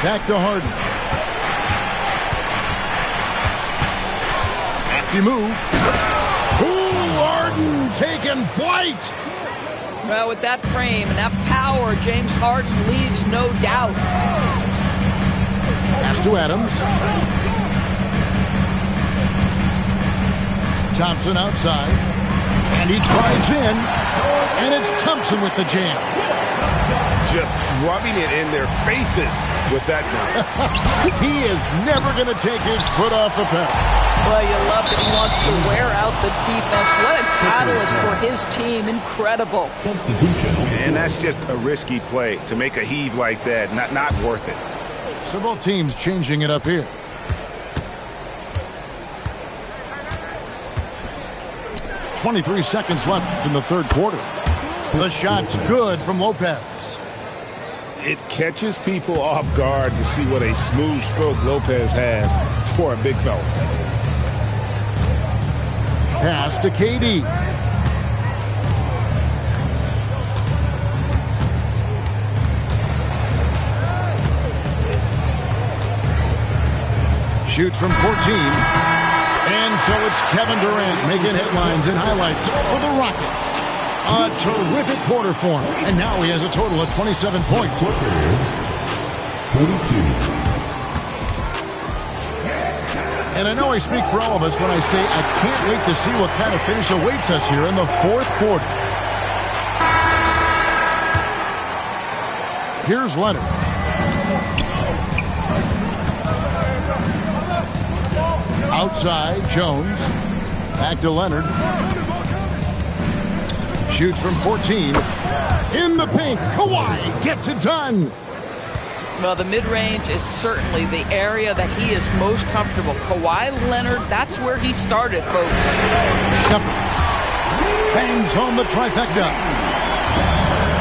Back to Harden. Nasty move. Ooh, Harden taking flight. Well, with that frame and that power, James Harden leads, no doubt. Pass to Adams. Thompson outside. And he drives in. And it's Thompson with the jam. Just rubbing it in their faces with that dunk. He is never going to take his foot off the pedal. Well, you love that he wants to wear out the defense. What a catalyst for his team. Incredible. And that's just a risky play to make a heave like that. Not worth it. So both teams changing it up here. .23 seconds left in the third quarter. The shot's good from Lopez. It catches people off guard to see what a smooth stroke Lopez has for a big fella. Pass to KD. Shoots from 14. And so it's Kevin Durant making headlines and highlights for the Rockets. A terrific quarter for him. And now he has a total of 27 points. And I know I speak for all of us when I say I can't wait to see what kind of finish awaits us here in the fourth quarter. Here's Leonard. Outside, Jones. Back to Leonard. Shoots from 14. In the paint, Kawhi gets it done. Well, the mid-range is certainly the area that he is most comfortable. Kawhi Leonard, that's where he started, folks. Shepard bangs home the trifecta.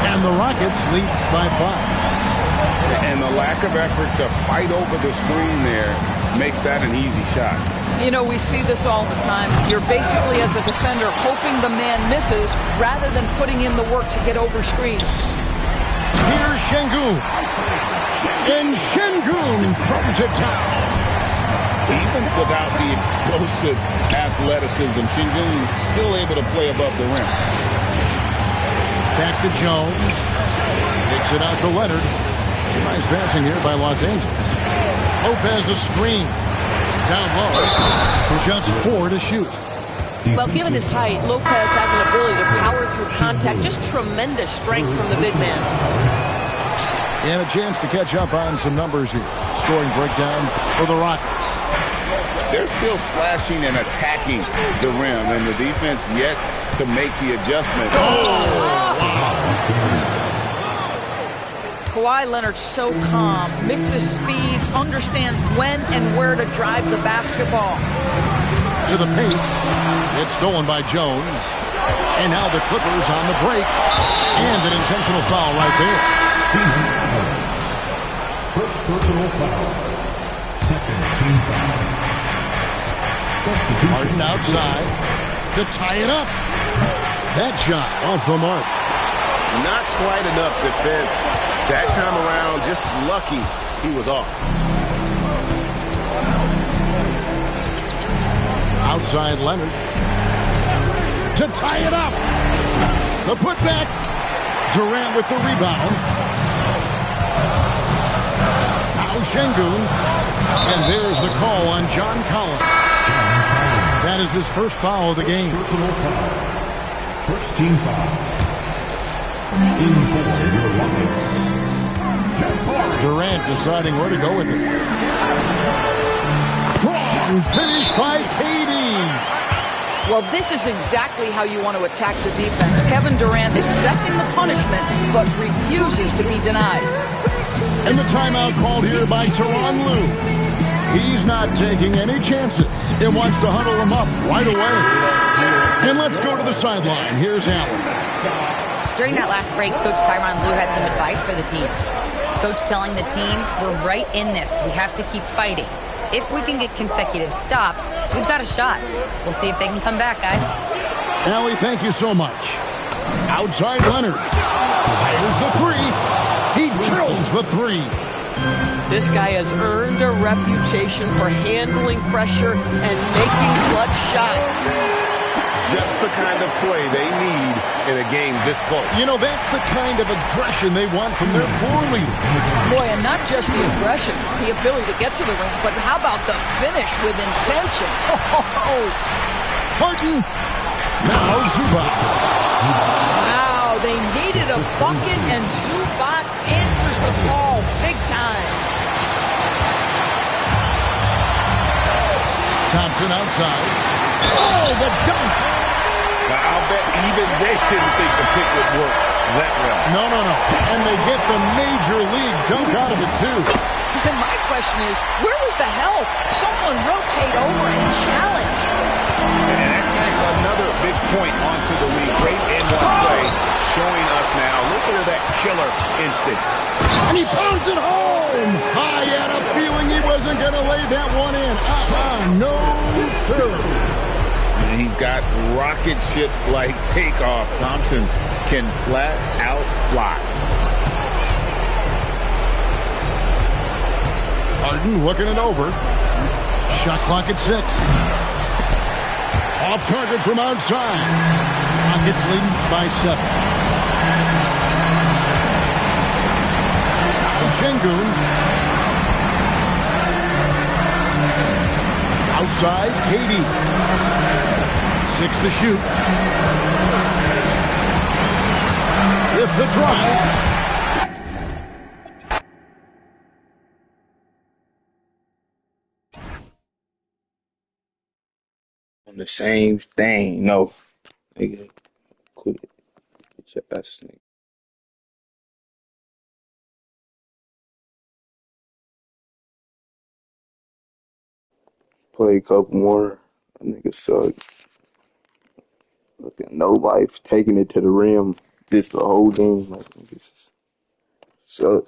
And the Rockets lead by 5. And the lack of effort to fight over the screen there makes that an easy shot. You know, we see this all the time. You're basically, as a defender, hoping the man misses rather than putting in the work to get over screens. Here's Şengün. And Şengün throws it down. Even without the explosive athleticism, Şengün still able to play above the rim. Back to Jones. Kicks it out to Leonard. Nice passing here by Los Angeles. Lopez a screen. Down low. Just 4 to shoot. Well, given his height, Lopez has an ability to power through contact. Just tremendous strength from the big man. And a chance to catch up on some numbers here. Scoring breakdown for the Rockets. They're still slashing and attacking the rim, and the defense yet to make the adjustment. Kawhi Leonard so calm, mixes speeds, understands when and where to drive the basketball. to the paint. It's stolen by Jones. And now the Clippers on the break. And an intentional foul right there. First personal foul. Second team foul. Harden outside to tie it up. That shot off the mark. Not quite enough defense. That time around, just lucky he was off. Outside Leonard to tie it up. The putback. Durant with the rebound. Now Şengün. And there's the call on John Collins. That is his first foul of the game. First team foul. In for your Rockets. Durant deciding where to go with it. Strong finish by KD. Well, this is exactly how you want to attack the defense. Kevin Durant accepting the punishment, but refuses to be denied. And the timeout called here by Tyronn Lue. He's not taking any chances and wants to huddle him up right away. And let's go to the sideline. Here's Allen. During that last break, Coach Tyronn Lue had some advice for the team. Coach telling the team, we're right in this. We have to keep fighting. If we can get consecutive stops, we've got a shot. We'll see if they can come back, guys. Allie, thank you so much. Outside Leonard. Fires the three. He drills the three. This guy has earned a reputation for handling pressure and making clutch shots. Just the kind of play they need in a game this close. You know, that's the kind of aggression they want from their floor leader. Boy, and not just the aggression, the ability to get to the ring, but how about the finish with intention? Oh, Harden. Now Zubac. Wow, they needed a bucket, and Zubac answers the call big time. Thompson outside. Oh, the dunk. Now, I'll bet even they didn't think the pick would work that well. No. And they get the major league dunk out of it, too. And my question is, where was the help? Someone rotate over and challenge. And that tacks another big point onto the league. Great and one play, showing us now a little bit of that killer instinct. And he pounds it home. I had a feeling he wasn't going to lay that one in. No, sir. And he's got rocket ship-like takeoff. Thompson can flat out fly. Harden looking it over. Shot clock at 6. Off target from outside. Rockets leading by 7. Now Şengün. Outside, KD. 6 to shoot. With the drive. On the same thing, no. Nigga, quit. Get your ass, nigga. Play a couple more. That nigga suck. Look at no life, taking it to the rim. This the whole game. Like, niggas suck.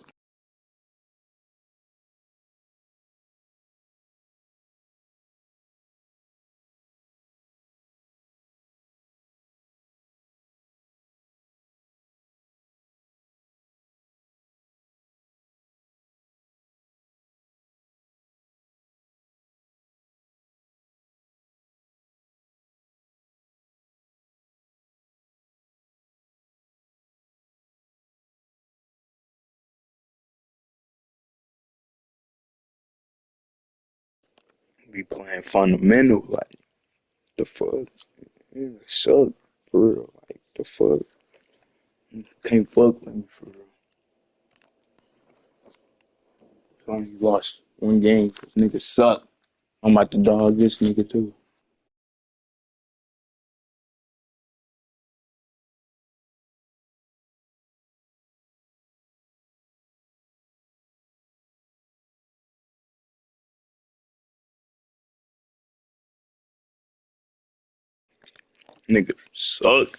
Be playing fundamental, like the fuck. It suck for real. Like the fuck. Can't fuck with me for real. Only lost one game because niggas suck. I'm about to dog this nigga too. Nigga suck.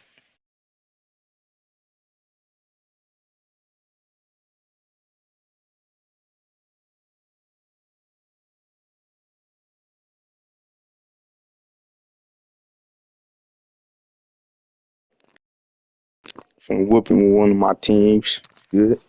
From whooping one of my teams. Good.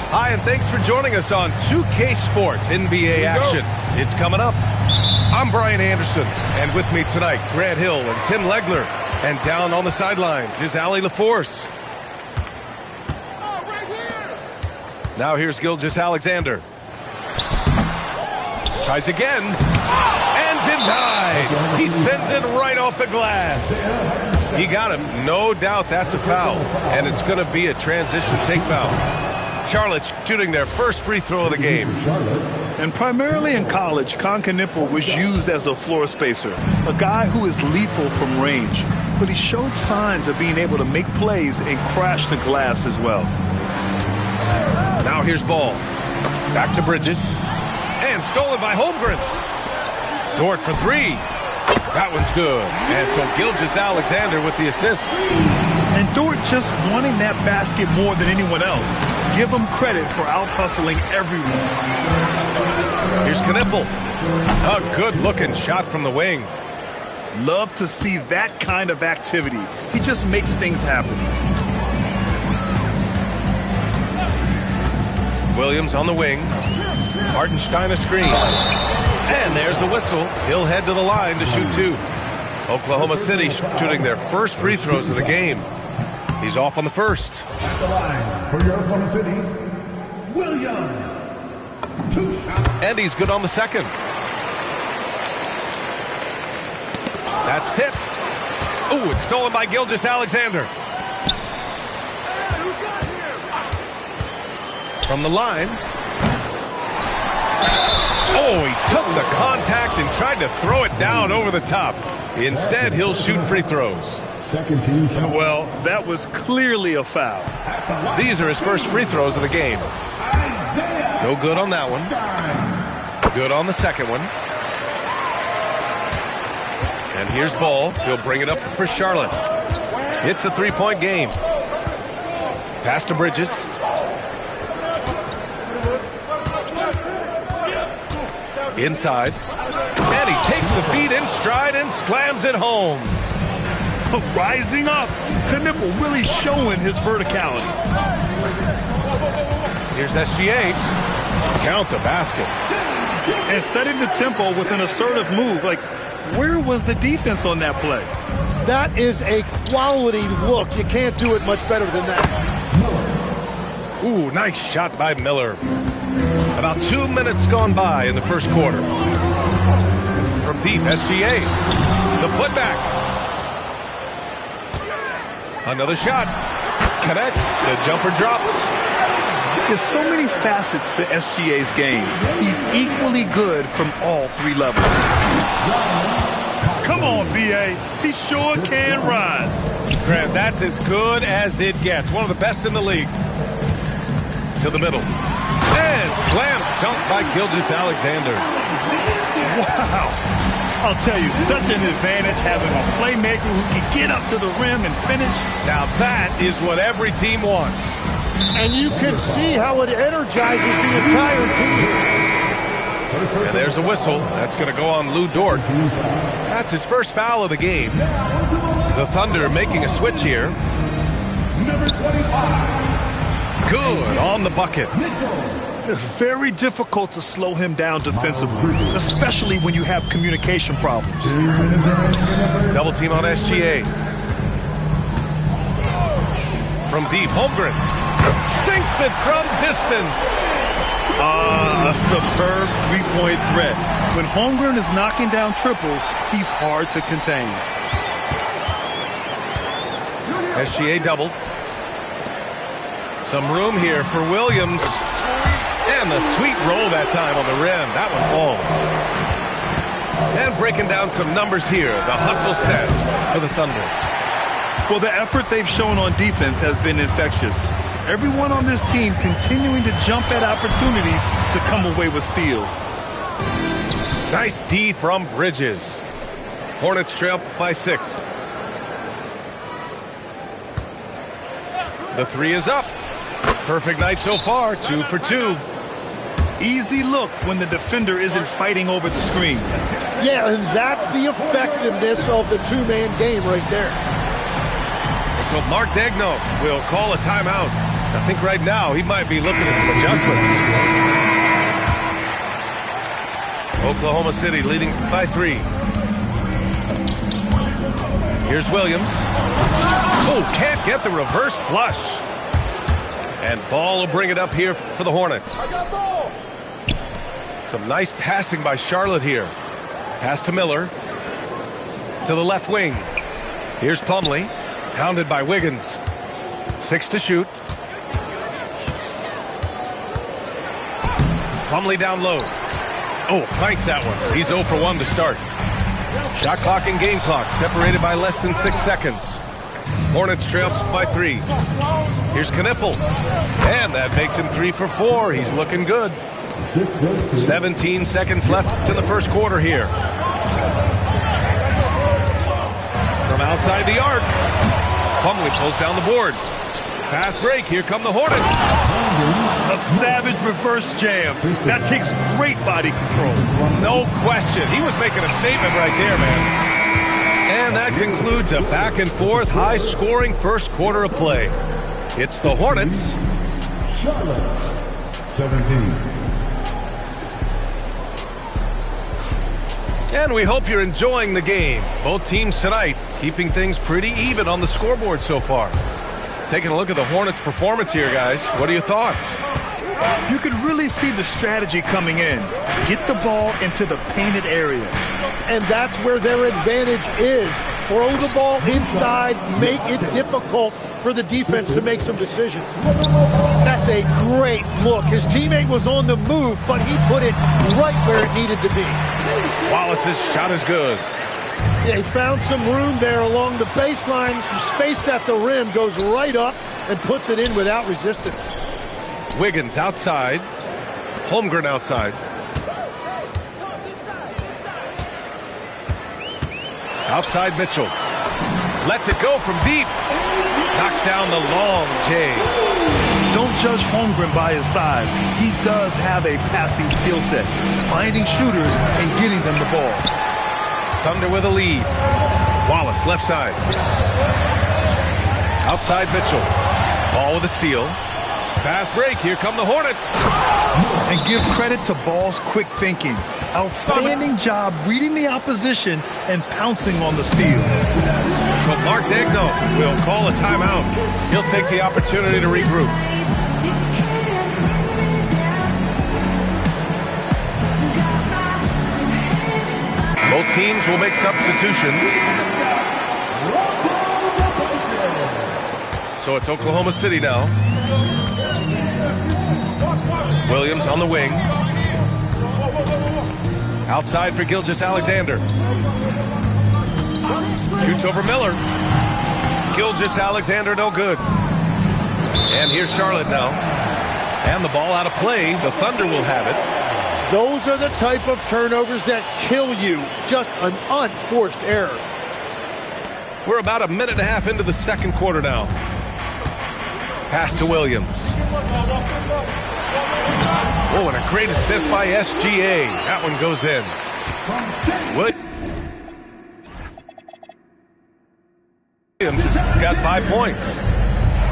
Hi, and thanks for joining us on 2K Sports NBA action. It's coming up. I'm Brian Anderson, and with me tonight, Grant Hill and Tim Legler. And down on the sidelines is Allie LaForce. Now here's Gilgeous-Alexander. Tries again. And denied. He sends it right off the glass. He got him. No doubt that's a foul. And it's going to be a transition take foul. Charlotte shooting their first free throw of the game. And primarily in college, Kon Knueppel was used as a floor spacer, a guy who is lethal from range. But he showed signs of being able to make plays and crash the glass as well. Now here's Ball. Back to Bridges. And stolen by Holmgren. Dort for three. That one's good. And so Gilgeous-Alexander with the assist. And Dort just wanting that basket more than anyone else. Give him credit for out-hustling everyone. Here's Knueppel. A good-looking shot from the wing. Love to see that kind of activity. He just makes things happen. Williams on the wing. Hartenstein a screen. And there's the whistle. He'll head to the line to shoot two. Oklahoma City shooting their first free throws of the game. He's off on the first. At the line for your Oklahoma City, Williams. And he's good on the second. That's tipped. Ooh, it's stolen by Gilgeous-Alexander. From the line. Oh, he took the contact and tried to throw it down over the top. Instead, he'll shoot free throws. Second team foul. Well, that was clearly a foul. These are his first free throws of the game. No good on that one. Good on the second one. And here's Ball. He'll bring it up for Charlotte. It's a three-point game. Pass to Bridges. Inside. And he takes the feed in stride and slams it home. Rising up. Knueppel really showing his verticality. Here's SGA. Count the basket. And setting the tempo with an assertive move. Like, where was the defense on that play? That is a quality look. You can't do it much better than that. Ooh, nice shot by Miller. About 2 minutes gone by in the first quarter. From deep, SGA. The putback. Another shot. Connects. The jumper drops. There's so many facets to SGA's game. He's equally good from all three levels. Come on, B.A. He sure can rise. Grant, that's as good as it gets. One of the best in the league. To the middle. And slam dunk by Gilgeous-Alexander. Wow. I'll tell you, such an advantage having a playmaker who can get up to the rim and finish. Now that is what every team wants. And you can see how it energizes the entire team. And there's a whistle. That's going to go on Lou Dort. That's his first foul of the game. The Thunder making a switch here. Number 25. Good on the bucket. Very difficult to slow him down defensively, especially when you have communication problems. Double team on SGA. From deep, Holmgren sinks it from distance. A superb three-point threat. When Holmgren is knocking down triples, he's hard to contain. SGA doubled. Some room here for Williams. And the sweet roll that time on the rim. That one falls. And breaking down some numbers here. The hustle stats for the Thunder. Well, the effort they've shown on defense has been infectious. Everyone on this team continuing to jump at opportunities to come away with steals. Nice D from Bridges. Hornets trail by 6. The three is up. Perfect night so far, 2 for 2. Easy look when the defender isn't fighting over the screen. Yeah, and that's the effectiveness of the two-man game right there. So Mark Daigneault will call a timeout. I think right now he might be looking at some adjustments. Oklahoma City leading by 3. Here's Williams. Oh, can't get the reverse flush. And Ball will bring it up here for the Hornets. Some nice passing by Charlotte here. Pass to Miller. To the left wing. Here's Plumlee. Pounded by Wiggins. 6 to shoot. Plumlee down low. Oh, planks that one. He's 0 for 1 to start. Shot clock and game clock separated by less than 6 seconds. Hornets trail by 3. Here's Knipple. And that makes him 3 for 4. He's looking good. 17 seconds left in the first quarter here. From outside the arc. Plumlee pulls down the board. Fast break. Here come the Hornets. A savage reverse jam. That takes great body control. No question. He was making a statement right there, man. And that concludes a back-and-forth, high-scoring first quarter of play. It's the Hornets. Charlotte, 17. And we hope you're enjoying the game. Both teams tonight keeping things pretty even on the scoreboard so far. Taking a look at the Hornets' performance here, guys. What are your thoughts? You could really see the strategy coming in. Get the ball into the painted area. And that's where their advantage is. Throw the ball inside, make it difficult for the defense to make some decisions. That's a great look. His teammate was on the move, but he put it right where it needed to be. Wallace's shot is good. Yeah, he found some room there along the baseline. Some space at the rim, goes right up and puts it in without resistance. Wiggins outside. Holmgren outside. Outside Mitchell. Lets it go from deep. Knocks down the long J. Don't judge Holmgren by his size. He does have a passing skill set, finding shooters and getting them the ball. Thunder with a lead. Wallace left side. Outside Mitchell. Ball with a steal. Fast break. Here come the Hornets. And give credit to Ball's quick thinking. Outstanding job reading the opposition and pouncing on the steal. So Mark Daigneault will call a timeout. He'll take the opportunity to regroup. Both teams will make substitutions. So it's Oklahoma City now. Williams on the wing. Outside for Gilgeous-Alexander. Shoots over Miller. Gilgeous-Alexander no good. And here's Charlotte now. And the ball out of play. The Thunder will have it. Those are the type of turnovers that kill you. Just an unforced error. We're about a minute and a half into the second quarter now. Pass to Williams. Oh, and a great assist by SGA. That one goes in. Williams has got 5 points.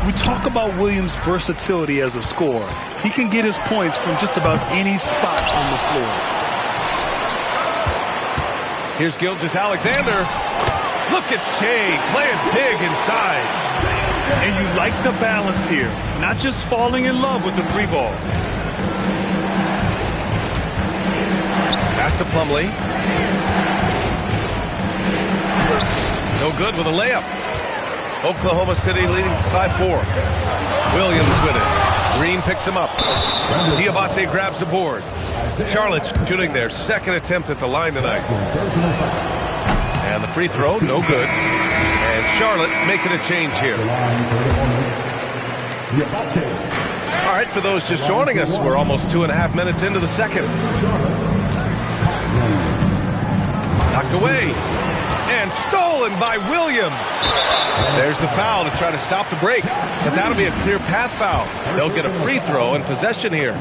We talk about Williams' versatility as a scorer. He can get his points from just about any spot on the floor. Here's Gilgeous-Alexander. Look at Shea playing big inside. And you like the balance here, not just falling in love with the three ball. Pass to Plumlee. No good with a layup. Oklahoma City leading by 4. Williams with it. Green picks him up. Diabate grabs the board. Charlotte shooting their second attempt at the line tonight. And the free throw, no good. And Charlotte making a change here. All right, for those just joining us, we're almost 2.5 minutes into the second. Knocked away. And stolen by Williams. There's the foul to try to stop the break. But that'll be a clear path foul. They'll get a free throw and possession here.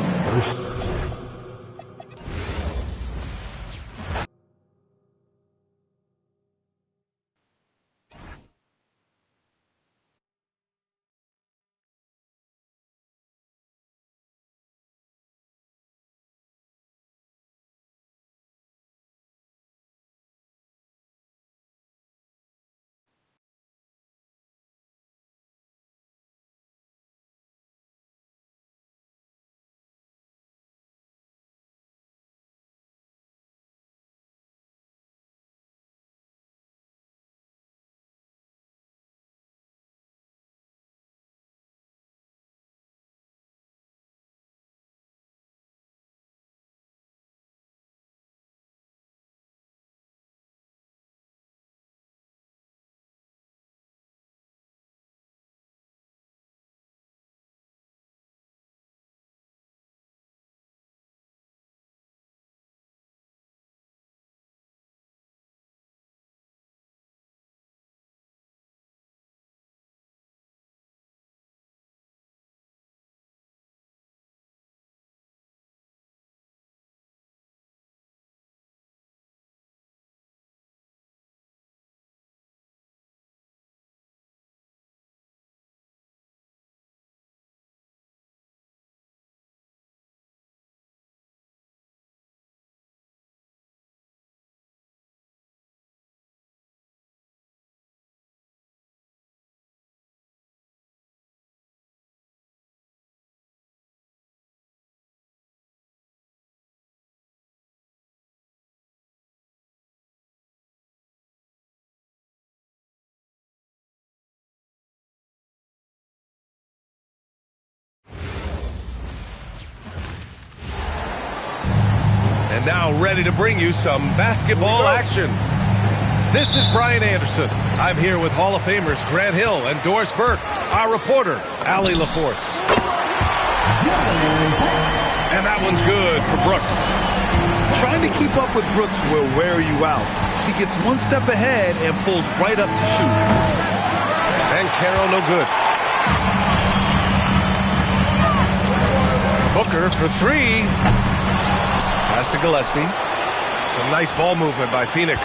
And now ready to bring you some basketball action. This is Brian Anderson. I'm here with Hall of Famers Grant Hill and Doris Burke, our reporter, Allie LaForce. And that one's good for Brooks. Trying to keep up with Brooks will wear you out. He gets one step ahead and pulls right up to shoot. And Carroll no good. Booker for 3. Pass to Gillespie. Some nice ball movement by Phoenix.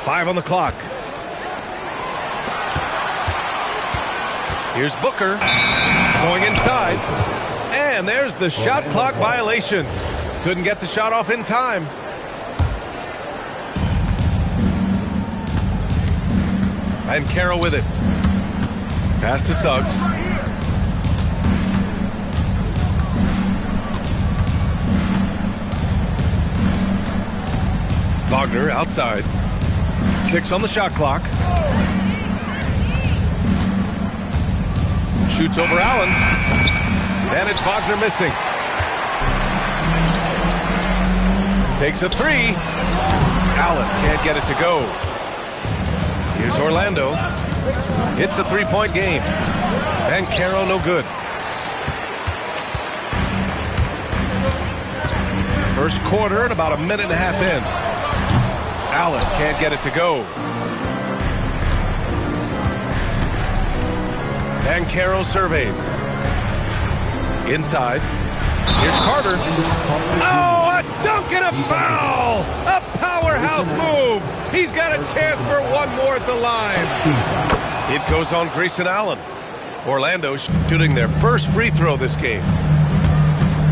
5 on the clock. Here's Booker going inside. And there's the shot clock violation. Couldn't get the shot off in time. And Carroll with it. Pass to Suggs. Wagner outside. 6 on the shot clock. Shoots over Allen. And it's Wagner missing. Takes a 3. Allen can't get it to go. Here's Orlando. It's a 3-point game. And Carroll no good. First quarter and about 1.5 minutes in. Allen can't get it to go. And Carroll surveys. Inside. Here's Carter. Oh, a dunk and a foul! A powerhouse move! He's got a chance for one more at the line. It goes on Grayson Allen. Orlando shooting their first free throw this game.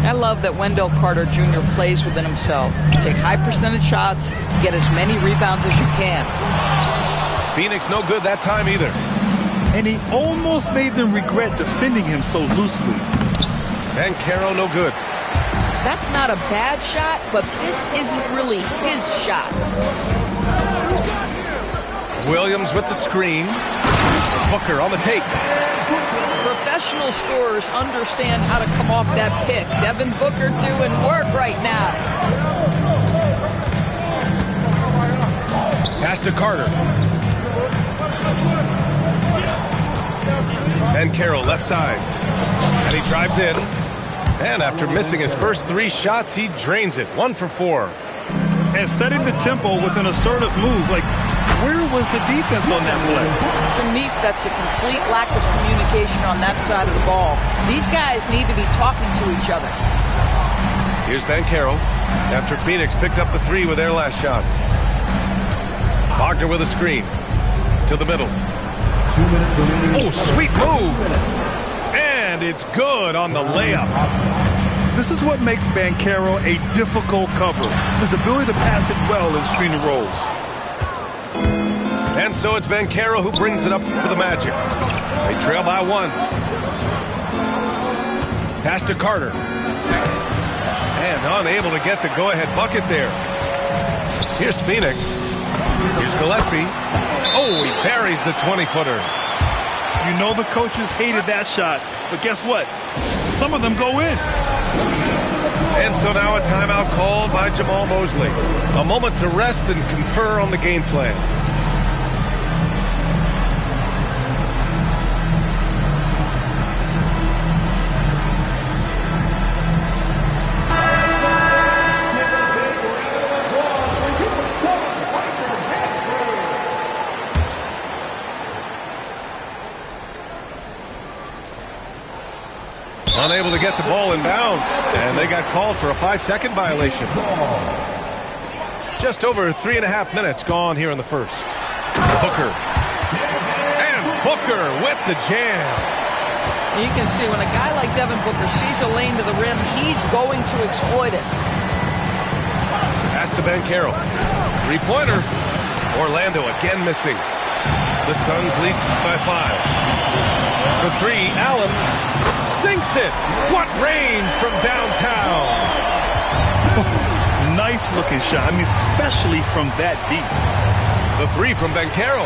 I love that Wendell Carter Jr. plays within himself. Take high percentage shots, get as many rebounds as you can. Phoenix no good that time either. And he almost made them regret defending him so loosely. Banchero no good. That's not a bad shot, but this isn't really his shot. Williams with the screen. Booker on the take. Professional scorers understand how to come off that pick. Devin Booker doing work right now. Pass to Carter. Banchero left side. And he drives in. And after missing his first 3 shots, he drains it. 1 for 4. And setting the tempo with an assertive move. Like, where was the defense on that play? To me, that's a complete lack of communication on that side of the ball. These guys need to be talking to each other. Here's Banchero after Phoenix picked up the 3 with their last shot. Wagner with a screen to the middle. 2 minutes remaining. Oh, sweet move. And it's good on the layup. This is what makes Banchero a difficult cover. His ability to pass it well in screen and rolls. And so it's Banchero who brings it up for the Magic. They trail by 1. Pass to Carter. And unable to get the go-ahead bucket there. Here's Phoenix. Here's Gillespie. Oh, he buries the 20-footer. You know the coaches hated that shot, but guess what? Some of them go in. And so now a timeout called by Jamal Mosley. A moment to rest and confer on the game plan. Unable to get the ball in bounds, and they got called for a 5-second violation. Just over 3.5 minutes gone here in the first. Booker. And Booker with the jam. You can see when a guy like Devin Booker sees a lane to the rim, he's going to exploit it. Pass to Banchero. 3-pointer. Orlando again missing. The Suns lead by 5. For 3, Allen sinks it. What range from downtown. Nice looking shot. I mean, especially from that deep. The 3 from Banchero.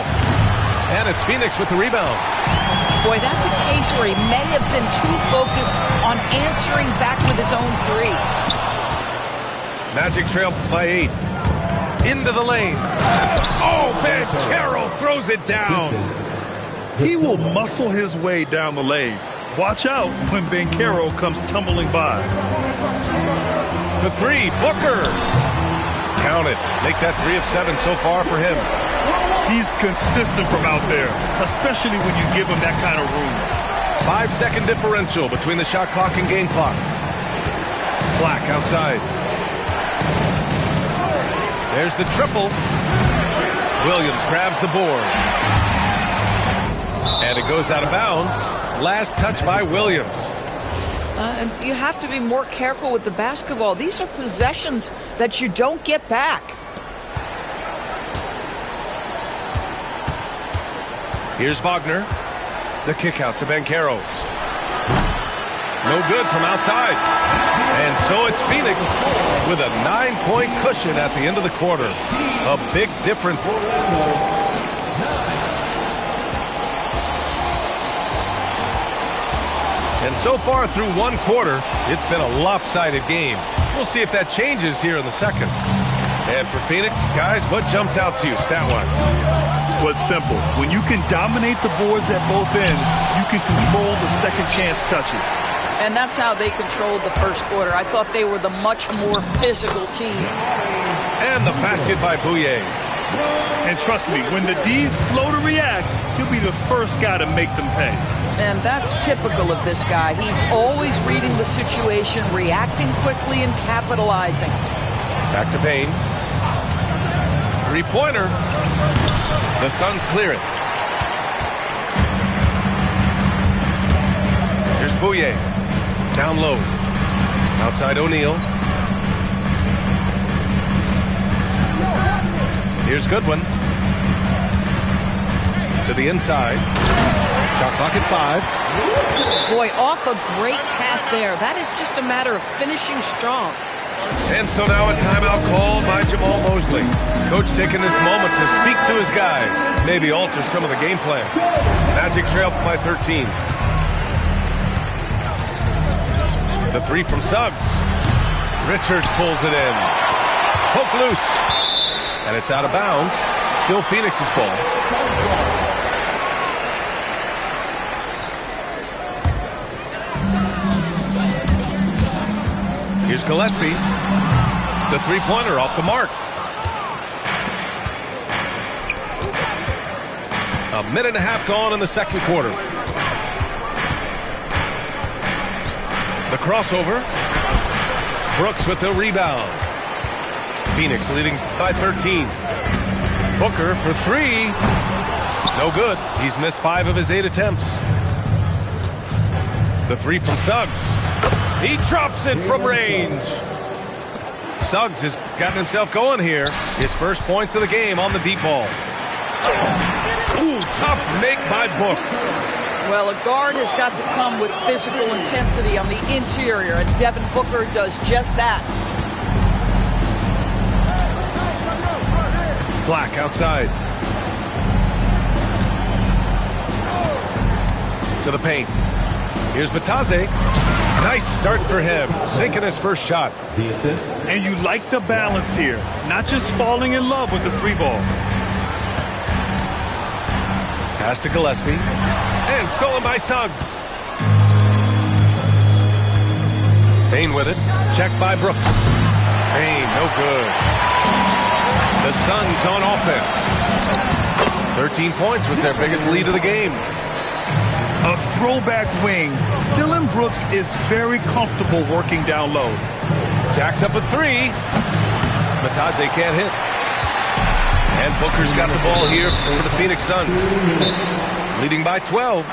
And it's Phoenix with the rebound. Boy, that's a case where he may have been too focused on answering back with his own 3. Magic trail by 8. Into the lane. Oh, Banchero throws it down. He will muscle his way down the lane. Watch out when Banchero comes tumbling by. For 3, Booker. Count it. Make that 3 of 7 so far for him. He's consistent from out there, especially when you give him that kind of room. 5-second differential between the shot clock and game clock. Black outside. There's the triple. Williams grabs the board. And it goes out of bounds. Last touch by Williams. And you have to be more careful with the basketball. These are possessions that you don't get back. Here's Wagner. The kick out to Banchero. No good from outside. And so it's Phoenix with a 9-point cushion at the end of the quarter. A big difference. And so far through 1 quarter, it's been a lopsided game. We'll see if that changes here in the second. And for Phoenix, guys, what jumps out to you stat-wise? Well, it's simple. When you can dominate the boards at both ends, you can control the second chance touches. And that's how they controlled the first quarter. I thought they were the much more physical team. And the basket by Bouye. And trust me, when the D's slow to react, he'll be the first guy to make them pay. And that's typical of this guy. He's always reading the situation, reacting quickly, and capitalizing. Back to Payne. 3-pointer. The Suns clear it. Bouye. Down low. Outside O'Neal. Here's Goodwin. To the inside. Shot clock at 5. Boy, off a great pass there. That is just a matter of finishing strong. And so now a timeout called by Jamal Mosley. Coach taking this moment to speak to his guys. Maybe alter some of the game plan. Magic trail by 13. The 3 from Suggs. Richards pulls it in. Poke loose. And it's out of bounds. Still Phoenix's ball. Here's Gillespie. The 3-pointer off the mark. A minute and a half gone in the second quarter. The crossover. Brooks with the rebound. Phoenix leading by 13. Booker for 3. No good. He's missed 5 of his 8 attempts. The 3 from Suggs. He drops it from range. Suggs has gotten himself going here. His first points of the game on the deep ball. Ooh, tough make by Book. Well, a guard has got to come with physical intensity on the interior, and Devin Booker does just that. Black outside. To the paint. Here's Batase. Nice start for him, sinking his first shot. The assist. And you like the balance here, not just falling in love with the 3-ball. Pass to Gillespie. And stolen by Suggs. Payne with it. Checked by Brooks. Payne, no good. The Suns on offense. 13 points was their biggest lead of the game. A throwback wing. Dylan Brooks is very comfortable working down low. Jacks up a 3. Batase can't hit. And Booker's got the ball here for the Phoenix Suns. Leading by 12.